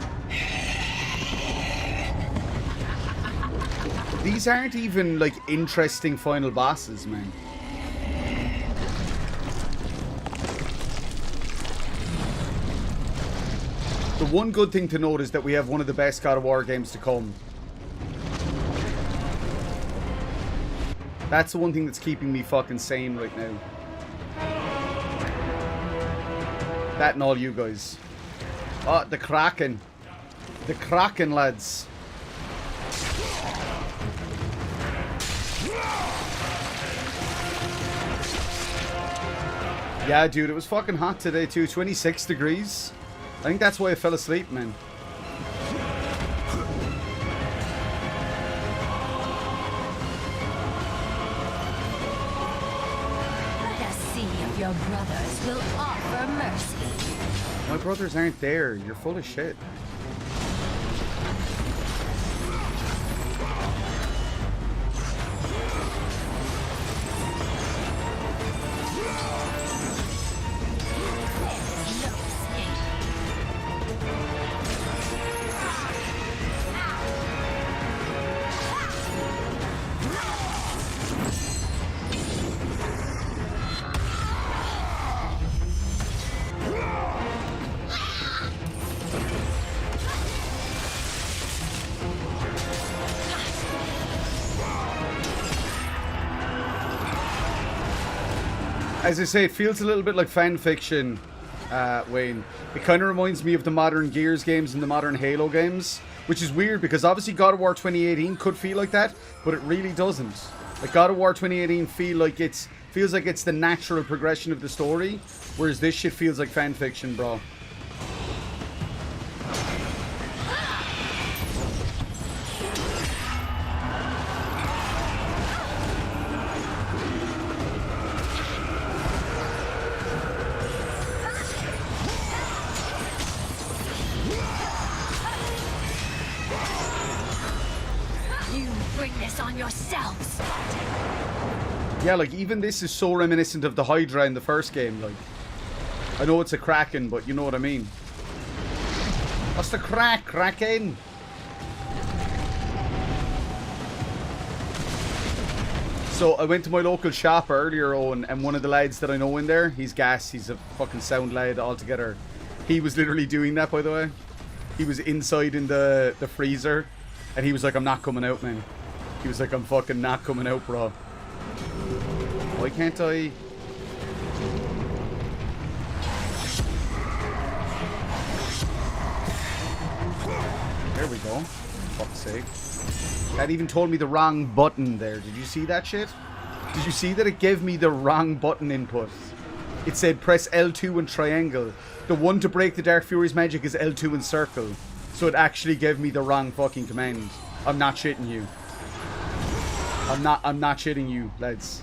These aren't even, like, interesting final bosses, man. The one good thing to note is that we have one of the best God of War games to come. That's the one thing that's keeping me fucking sane right now. That and all you guys. Oh, the Kraken. The Kraken, lads. Yeah, dude, it was fucking hot today too. 26 degrees. I think that's why I fell asleep, man. Let us see if your brothers will offer mercy. My brothers aren't there. You're full of shit. As I say, it feels a little bit like fan fiction, Wayne. It kind of reminds me of the modern Gears games and the modern Halo games, which is weird because obviously God of War 2018 could feel like that, but it really doesn't. Like God of War 2018 feels like it's the natural progression of the story, whereas this shit feels like fan fiction, bro. Yourselves. Yeah, like even this is so reminiscent of the Hydra in the first game. Like, I know it's a Kraken, but you know what I mean. What's the Kraken? So I went to my local shop earlier, Owen, and one of the lads that I know in there, he's gas. He's a fucking sound lad altogether. He was literally doing that, by the way. He was inside in the freezer, and he was like, "I'm not coming out, man." He was like, "I'm fucking not coming out, bro." Why can't I? There we go. For fuck's sake. That even told me the wrong button there. Did you see that shit? Did you see that it gave me the wrong button input? It said press L2 and triangle. The one to break the Dark Fury's magic is L2 and circle. So it actually gave me the wrong fucking command. I'm not shitting you. I'm not shitting you, lads.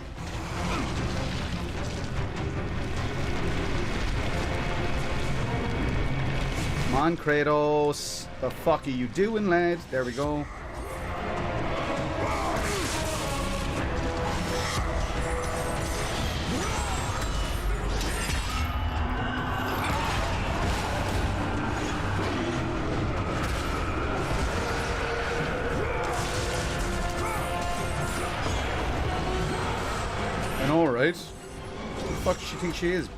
Come on, Kratos. The fuck are you doing, lad? There we go. Alright. Who the fuck does she think she is?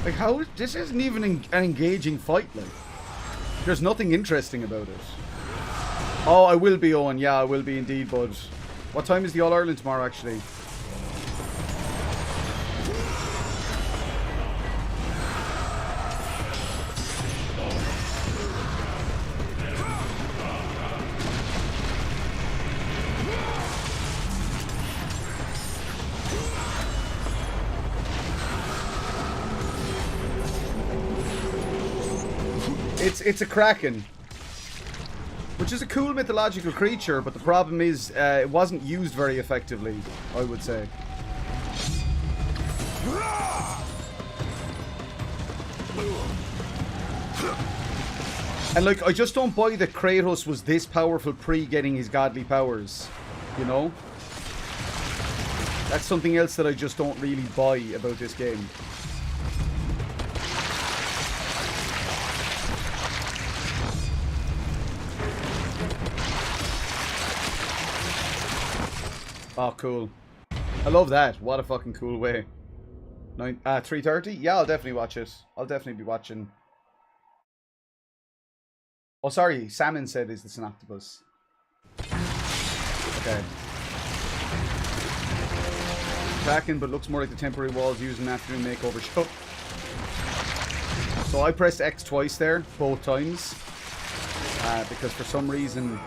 Like, how? This isn't even an engaging fight, like. There's nothing interesting about it. Oh, I will be, Owen. Yeah, I will be indeed, bud. What time is the All-Ireland tomorrow, actually? It's a Kraken, which is a cool mythological creature, but the problem is it wasn't used very effectively, I would say. And like, I just don't buy that Kratos was this powerful pre-getting his godly powers, you know? That's something else that I just don't really buy about this game. Oh, cool. I love that. What a fucking cool way. 3:30? Yeah, I'll definitely watch it. I'll definitely be watching. Oh, sorry. Salmon said is the Synoctopus. Okay. Kraken, but looks more like the temporary walls used in an afternoon makeover show. So I pressed X twice there, both times. Because for some reason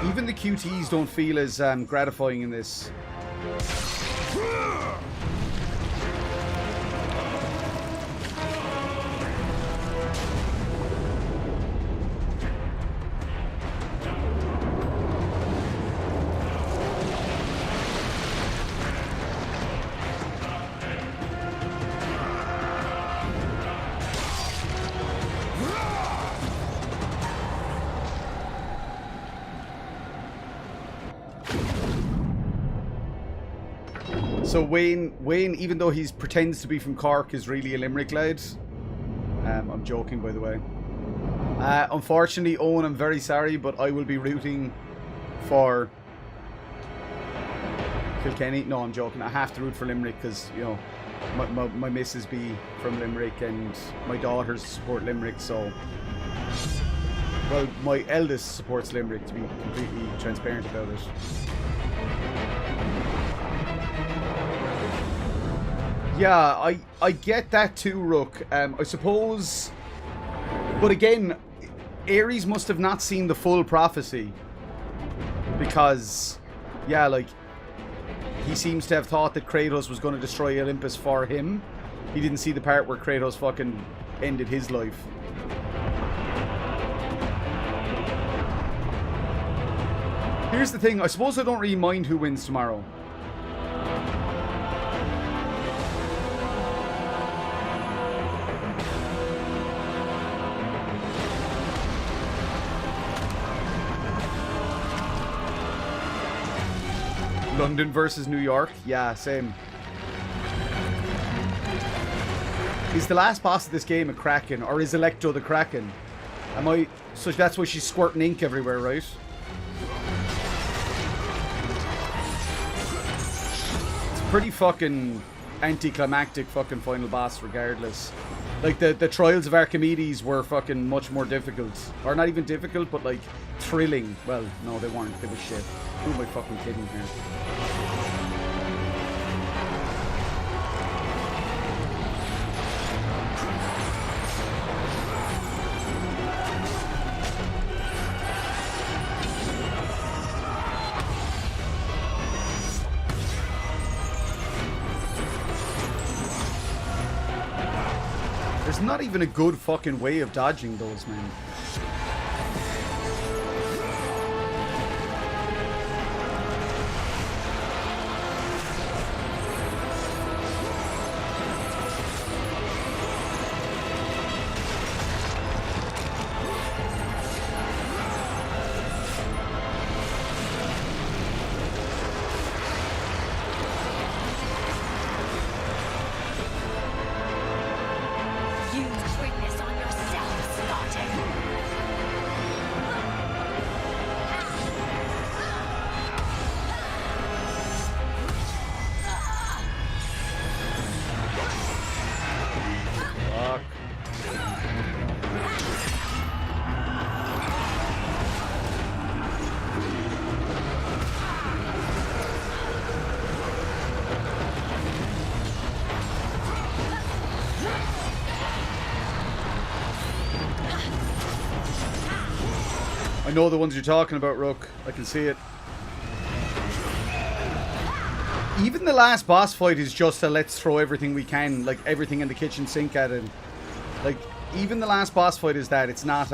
Even the QTs don't feel as gratifying in this. So Wayne, even though he pretends to be from Cork, is really a Limerick lad. I'm joking, by the way. Unfortunately, Owen, I'm very sorry, but I will be rooting for Kilkenny. No, I'm joking. I have to root for Limerick because, you know, my missus be from Limerick and my daughters support Limerick, so... Well, my eldest supports Limerick, to be completely transparent about it. Yeah, I get that too, Rook. I suppose... But again, Ares must have not seen the full prophecy. Because, yeah, like, he seems to have thought that Kratos was going to destroy Olympus for him. He didn't see the part where Kratos fucking ended his life. Here's the thing, I suppose I don't really mind who wins tomorrow. London versus New York? Yeah, same. Is the last boss of this game a Kraken, or is Electro the Kraken? So that's why she's squirting ink everywhere, right? It's pretty fucking anticlimactic fucking final boss regardless. Like, the Trials of Archimedes were fucking much more difficult. Or not even difficult, but like, thrilling. Well, no, they weren't. They were shit. Who am I fucking kidding here? There's not even a good fucking way of dodging those, man. I know the ones you're talking about, Rook. I can see it. Even the last boss fight is just a let's throw everything we can, like everything in the kitchen sink at him. Like, even the last boss fight is that. It's not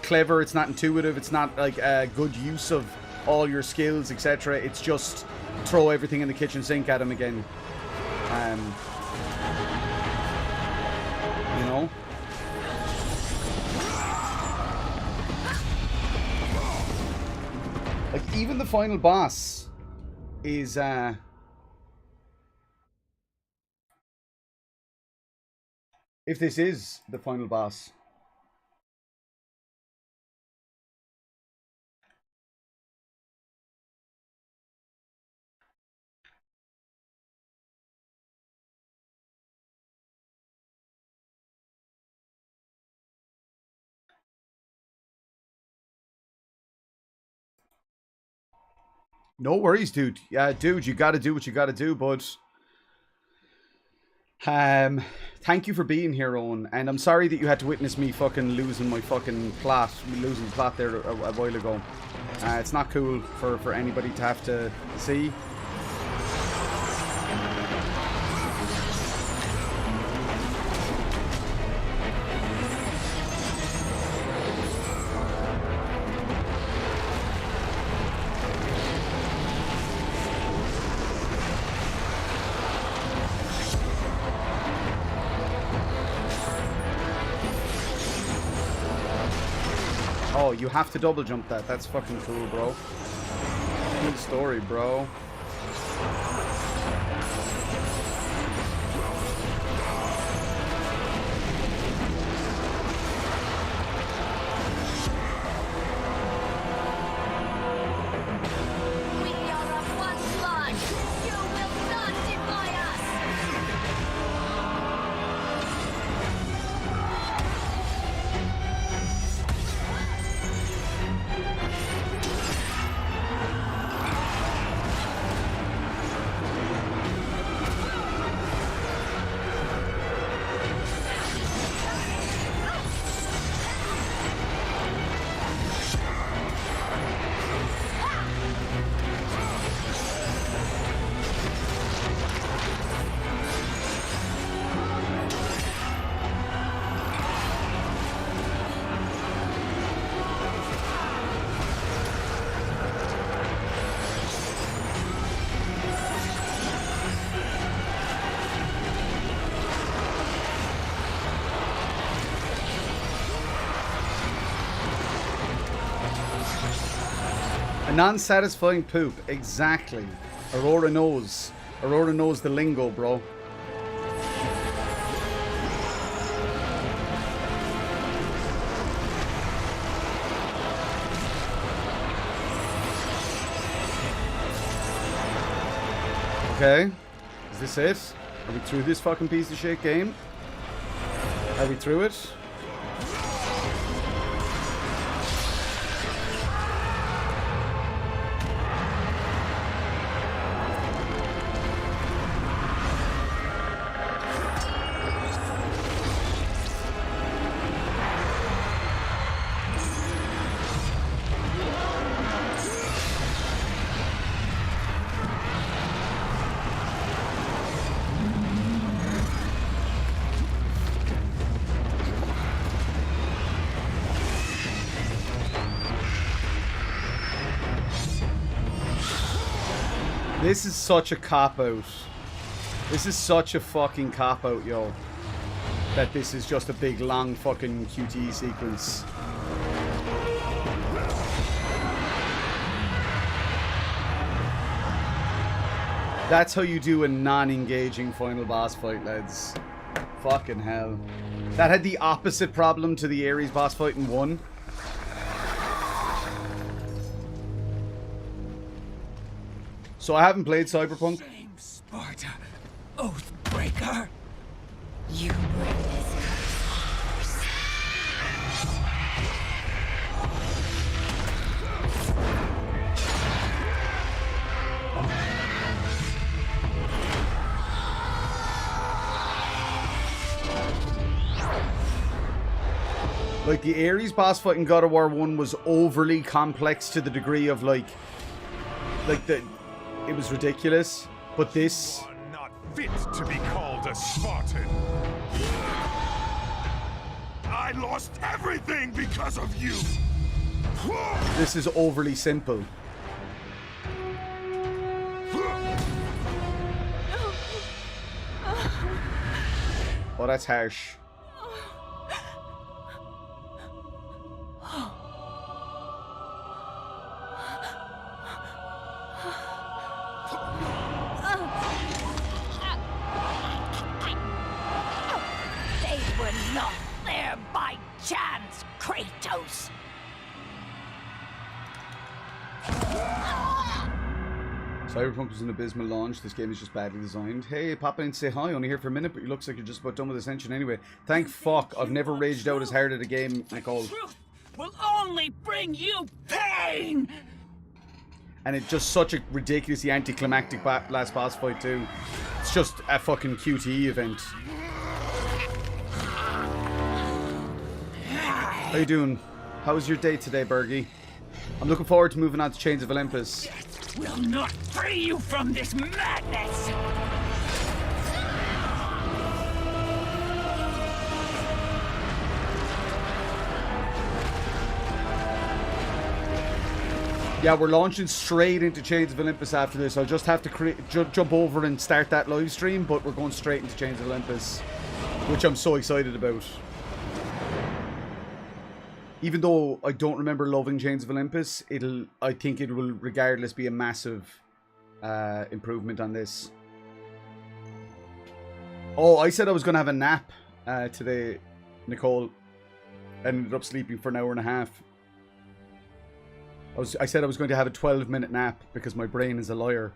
clever, it's not intuitive, it's not like a good use of all your skills, etc. It's just throw everything in the kitchen sink at him again. You know? Like, even the final boss is, if this is the final boss. No worries, dude. Yeah, dude, you gotta do what you gotta do, bud. Thank you for being here, Owen, and I'm sorry that you had to witness me fucking losing my fucking plot, losing the plot there a while ago. It's not cool for anybody to have to see. Oh, you have to double jump that. That's fucking cool, bro. Cool story, bro. We are of one blood. You will not defy us. A non-satisfying poop, exactly. Aurora knows. Aurora knows the lingo, bro. Okay. Is this it? Are we through this fucking piece of shit game? Are we through it? This is such a cop-out. This is such a fucking cop-out, yo. That this is just a big, long fucking QTE sequence. That's how you do a non-engaging final boss fight, lads. Fucking hell. That had the opposite problem to the Ares boss fight in 1. So I haven't played Cyberpunk. Shame, Sparta, Oathbreaker. You bring this curse. Like, the Ares boss fight in God of War 1 was overly complex to the degree of, like it was ridiculous, but this... You are not fit to be called a Spartan. I lost everything because of you. This is overly simple. Oh, that's harsh. They were not there by chance, Kratos. Cyberpunk was an abysmal launch. This game is just badly designed. Hey, pop in and say hi. Only here for a minute, but it looks like you're just about done with Ascension anyway. Thank fuck. I've never raged out as hard at a game, Nicole. Truth will only bring you pain. And it's just such a ridiculously anticlimactic last boss fight too. It's just a fucking QTE event. How you doing? How was your day today, Bergie? I'm looking forward to moving on to Chains of Olympus. Will not free you from this madness! Yeah, we're launching straight into Chains of Olympus after this. I'll just have to jump over and start that live stream, but we're going straight into Chains of Olympus, which I'm so excited about. Even though I don't remember loving Chains of Olympus, I think it will regardless be a massive improvement on this. Oh, I said I was going to have a nap today, Nicole. I ended up sleeping for an hour and a half. I said I was going to have a 12-minute nap because my brain is a liar.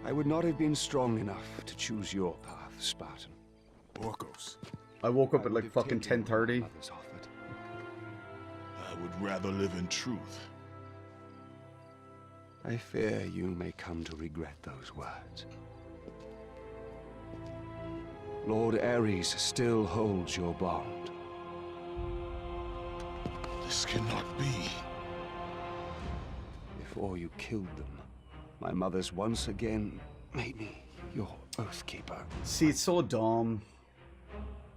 I would not have been strong enough to choose your path, Spartan. Orcos. I woke up at like fucking 10:30. I would rather live in truth. I fear you may come to regret those words. Lord Ares still holds your bond. This cannot be. Before you killed them, my mothers once again made me your oathkeeper. See, it's so dumb.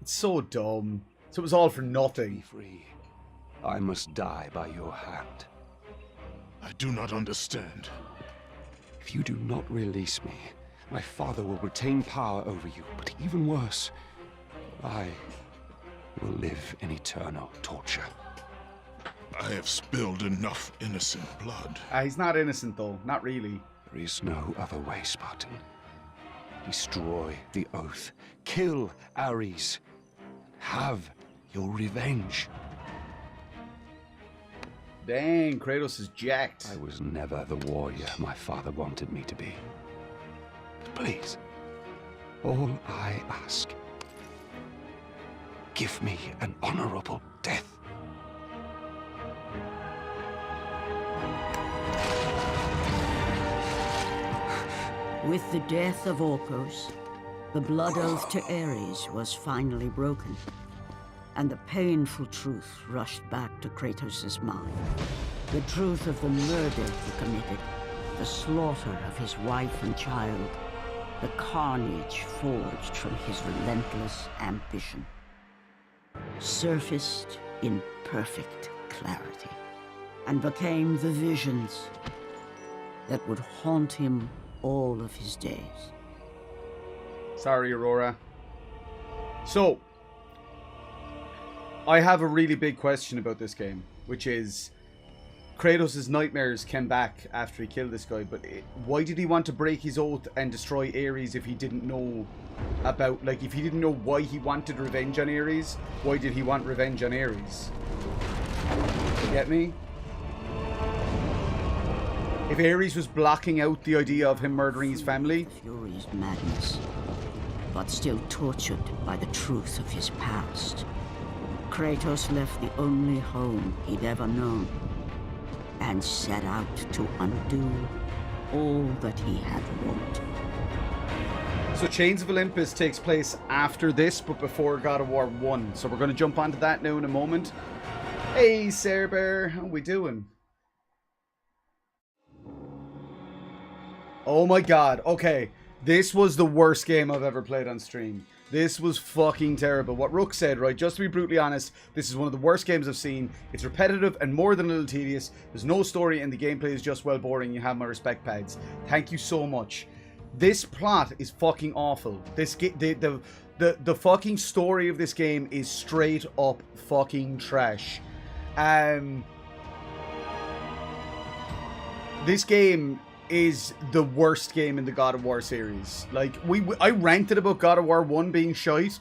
It's so dumb. So it was all for nothing. Be free. I must die by your hand. I do not understand. If you do not release me, my father will retain power over you, but even worse, I will live in eternal torture. I have spilled enough innocent blood. He's not innocent though, not really. There is no other way, Spartan. Destroy the oath. Kill Ares. Have your revenge. Dang, Kratos is jacked. I was never the warrior my father wanted me to be. But please, all I ask, give me an honorable death. With the death of Orcos, the blood oath to Ares was finally broken, and the painful truth rushed back to Kratos' mind. The truth of the murder he committed, the slaughter of his wife and child, the carnage forged from his relentless ambition, surfaced in perfect clarity, and became the visions that would haunt him all of his days. Sorry, Aurora. So, I have a really big question about this game, which is Kratos' nightmares came back after he killed this guy, but why did he want to break his oath and destroy Ares if he didn't know about, like, if he didn't know why he wanted revenge on Ares? Why did he want revenge on Ares? You get me? If Ares was blocking out the idea of him murdering his family. Fury's madness, but still tortured by the truth of his past, Kratos left the only home he'd ever known and set out to undo all that he had wrought. So Chains of Olympus takes place after this, but before God of War 1. So we're going to jump onto that now in a moment. Hey, Cerber, how we doing? Oh my god, okay. This was the worst game I've ever played on stream. This was fucking terrible. What Rook said, right, just to be brutally honest, this is one of the worst games I've seen. It's repetitive and more than a little tedious. There's no story and the gameplay is just well boring. You have my respect, Pads. Thank you so much. This plot is fucking awful. The fucking story of this game is straight up fucking trash. This game is the worst game in the God of War series. Like, I ranted about God of War 1 being shite.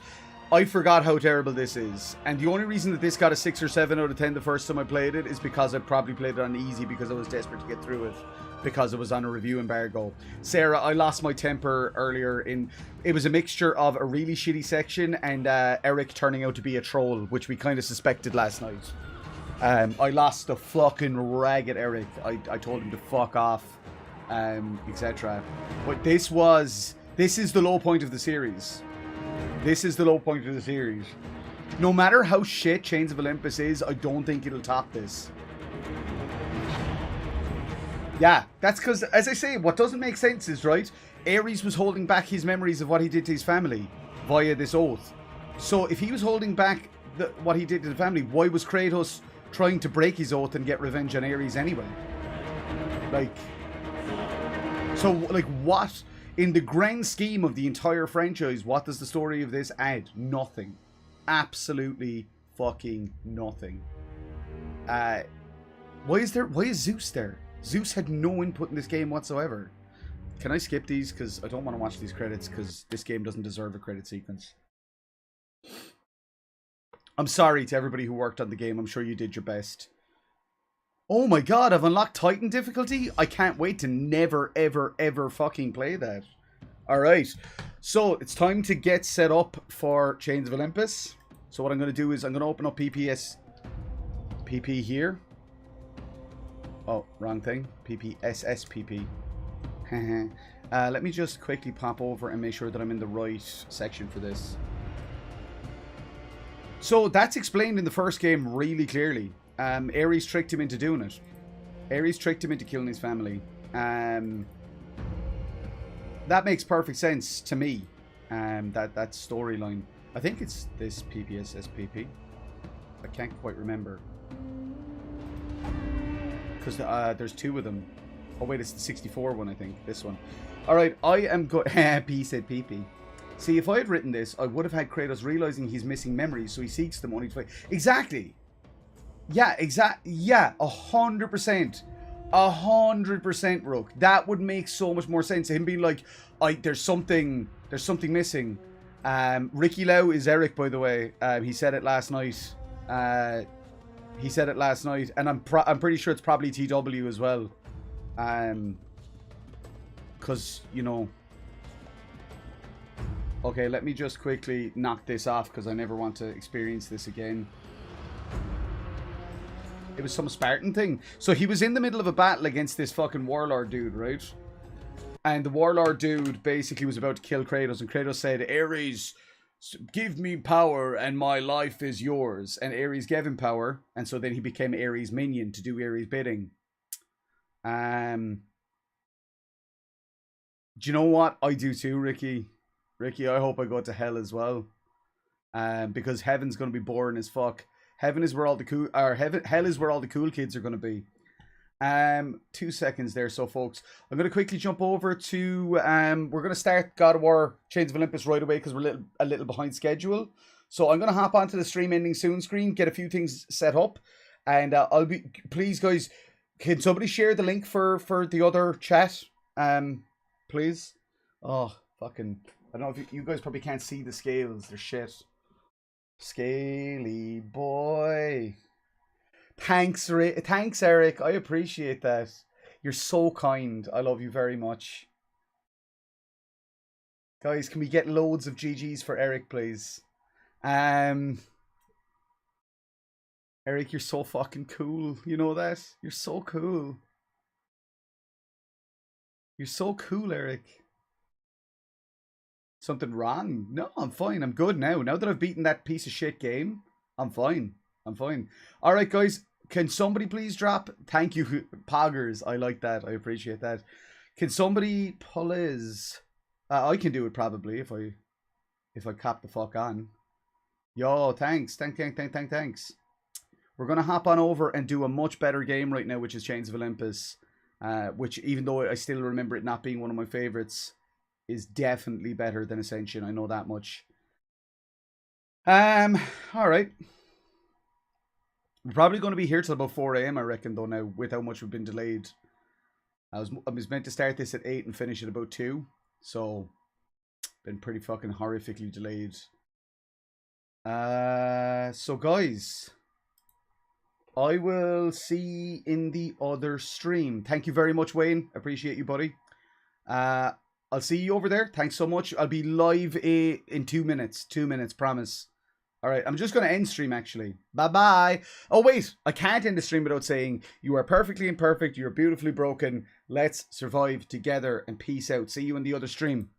I forgot how terrible this is. And the only reason that this got a 6 or 7 out of 10 the first time I played it is because I probably played it on easy because I was desperate to get through it. Because it was on a review embargo. Sarah, I lost my temper earlier in... It was a mixture of a really shitty section and Eric turning out to be a troll, which we kind of suspected last night. I lost the fucking rag at Eric. I told him to fuck off, etc. But this is the low point of the series. This is the low point of the series. No matter how shit Chains of Olympus is, I don't think it'll top this. Yeah, that's because, as I say, what doesn't make sense is, right, Ares was holding back his memories of what he did to his family via this oath. So if he was holding back what he did to the family, why was Kratos trying to break his oath and get revenge on Ares anyway? Like, so, like, what, in the grand scheme of the entire franchise, what does the story of this add? Nothing. Absolutely fucking nothing. Why is Zeus there? Zeus had no input in this game whatsoever. Can I skip these? Because I don't want to watch these credits, because this game doesn't deserve a credit sequence. I'm sorry to everybody who worked on the game. I'm sure you did your best. Oh my god, I've unlocked Titan difficulty? I can't wait to never, ever, ever fucking play that. Alright, so it's time to get set up for Chains of Olympus. So what I'm going to do is I'm going to open up PP here. Oh, wrong thing. PPSSPP. Let me just quickly pop over and make sure that I'm in the right section for this. So that's explained in the first game really clearly. Ares tricked him into doing it. Ares tricked him into killing his family. That makes perfect sense to me. That storyline. I think it's this PPSSPP. I can't quite remember. Because there's two of them. Oh wait, it's the 64 one, I think. This one. Alright, I am going... P said PP. See, if I had written this, I would have had Kratos realizing he's missing memories, so he seeks them only to fight. Exactly! Yeah, yeah, 100%. 100%, Rook. That would make so much more sense. Him being like, there's something missing. Ricky Lau is Eric, by the way. He said it last night. He said it last night, and I'm pretty sure it's probably TW as well. Because, you know... Okay, let me just quickly knock this off, because I never want to experience this again. It was some Spartan thing. So he was in the middle of a battle against this fucking warlord dude, right? And the warlord dude basically was about to kill Kratos, and Kratos said, Ares, give me power and my life is yours. And Ares gave him power, and so then he became Ares' minion to do Ares' bidding. Do you know what? I do too, Ricky. Ricky, I hope I go to hell as well. Because heaven's going to be boring as fuck. Heaven is where all the cool... hell is where all the cool kids are going to be. 2 seconds there, so folks. I'm going to quickly jump over to... we're going to start God of War Chains of Olympus right away because we're a little behind schedule. So I'm going to hop onto the stream ending soon screen, get a few things set up. And I'll be... Please, guys, can somebody share the link for the other chat? Please? Oh, fucking... I don't know if you guys probably can't see the scales. They're shit. Scaly boy. Thanks, Eric. I appreciate that. You're so kind. I love you very much. Guys, can we get loads of GGs for Eric, please? Eric, you're so fucking cool. You know that? You're so cool. You're so cool, Eric. Something wrong? No, I'm fine. I'm good now. Now that I've beaten that piece of shit game, I'm fine. I'm fine. All right, guys. Can somebody please drop? Thank you, Poggers. I like that. I appreciate that. Can somebody please? I can do it probably if I cap the fuck on. Yo, thanks. Thanks. We're gonna hop on over and do a much better game right now, which is Chains of Olympus. Which, even though I still remember it not being one of my favorites, is definitely better than Ascension. I know that much. Alright. We're probably going to be here till about 4 AM, I reckon, though, now, with how much we've been delayed. I was meant to start this at 8 and finish at about 2. So, been pretty fucking horrifically delayed. So, guys, I will see in the other stream. Thank you very much, Wayne. Appreciate you, buddy. I'll see you over there. Thanks so much. I'll be live in 2 minutes. 2 minutes, promise. All right, I'm just going to end stream, actually. Bye-bye. Oh, wait. I can't end the stream without saying, you are perfectly imperfect. You're beautifully broken. Let's survive together and peace out. See you in the other stream.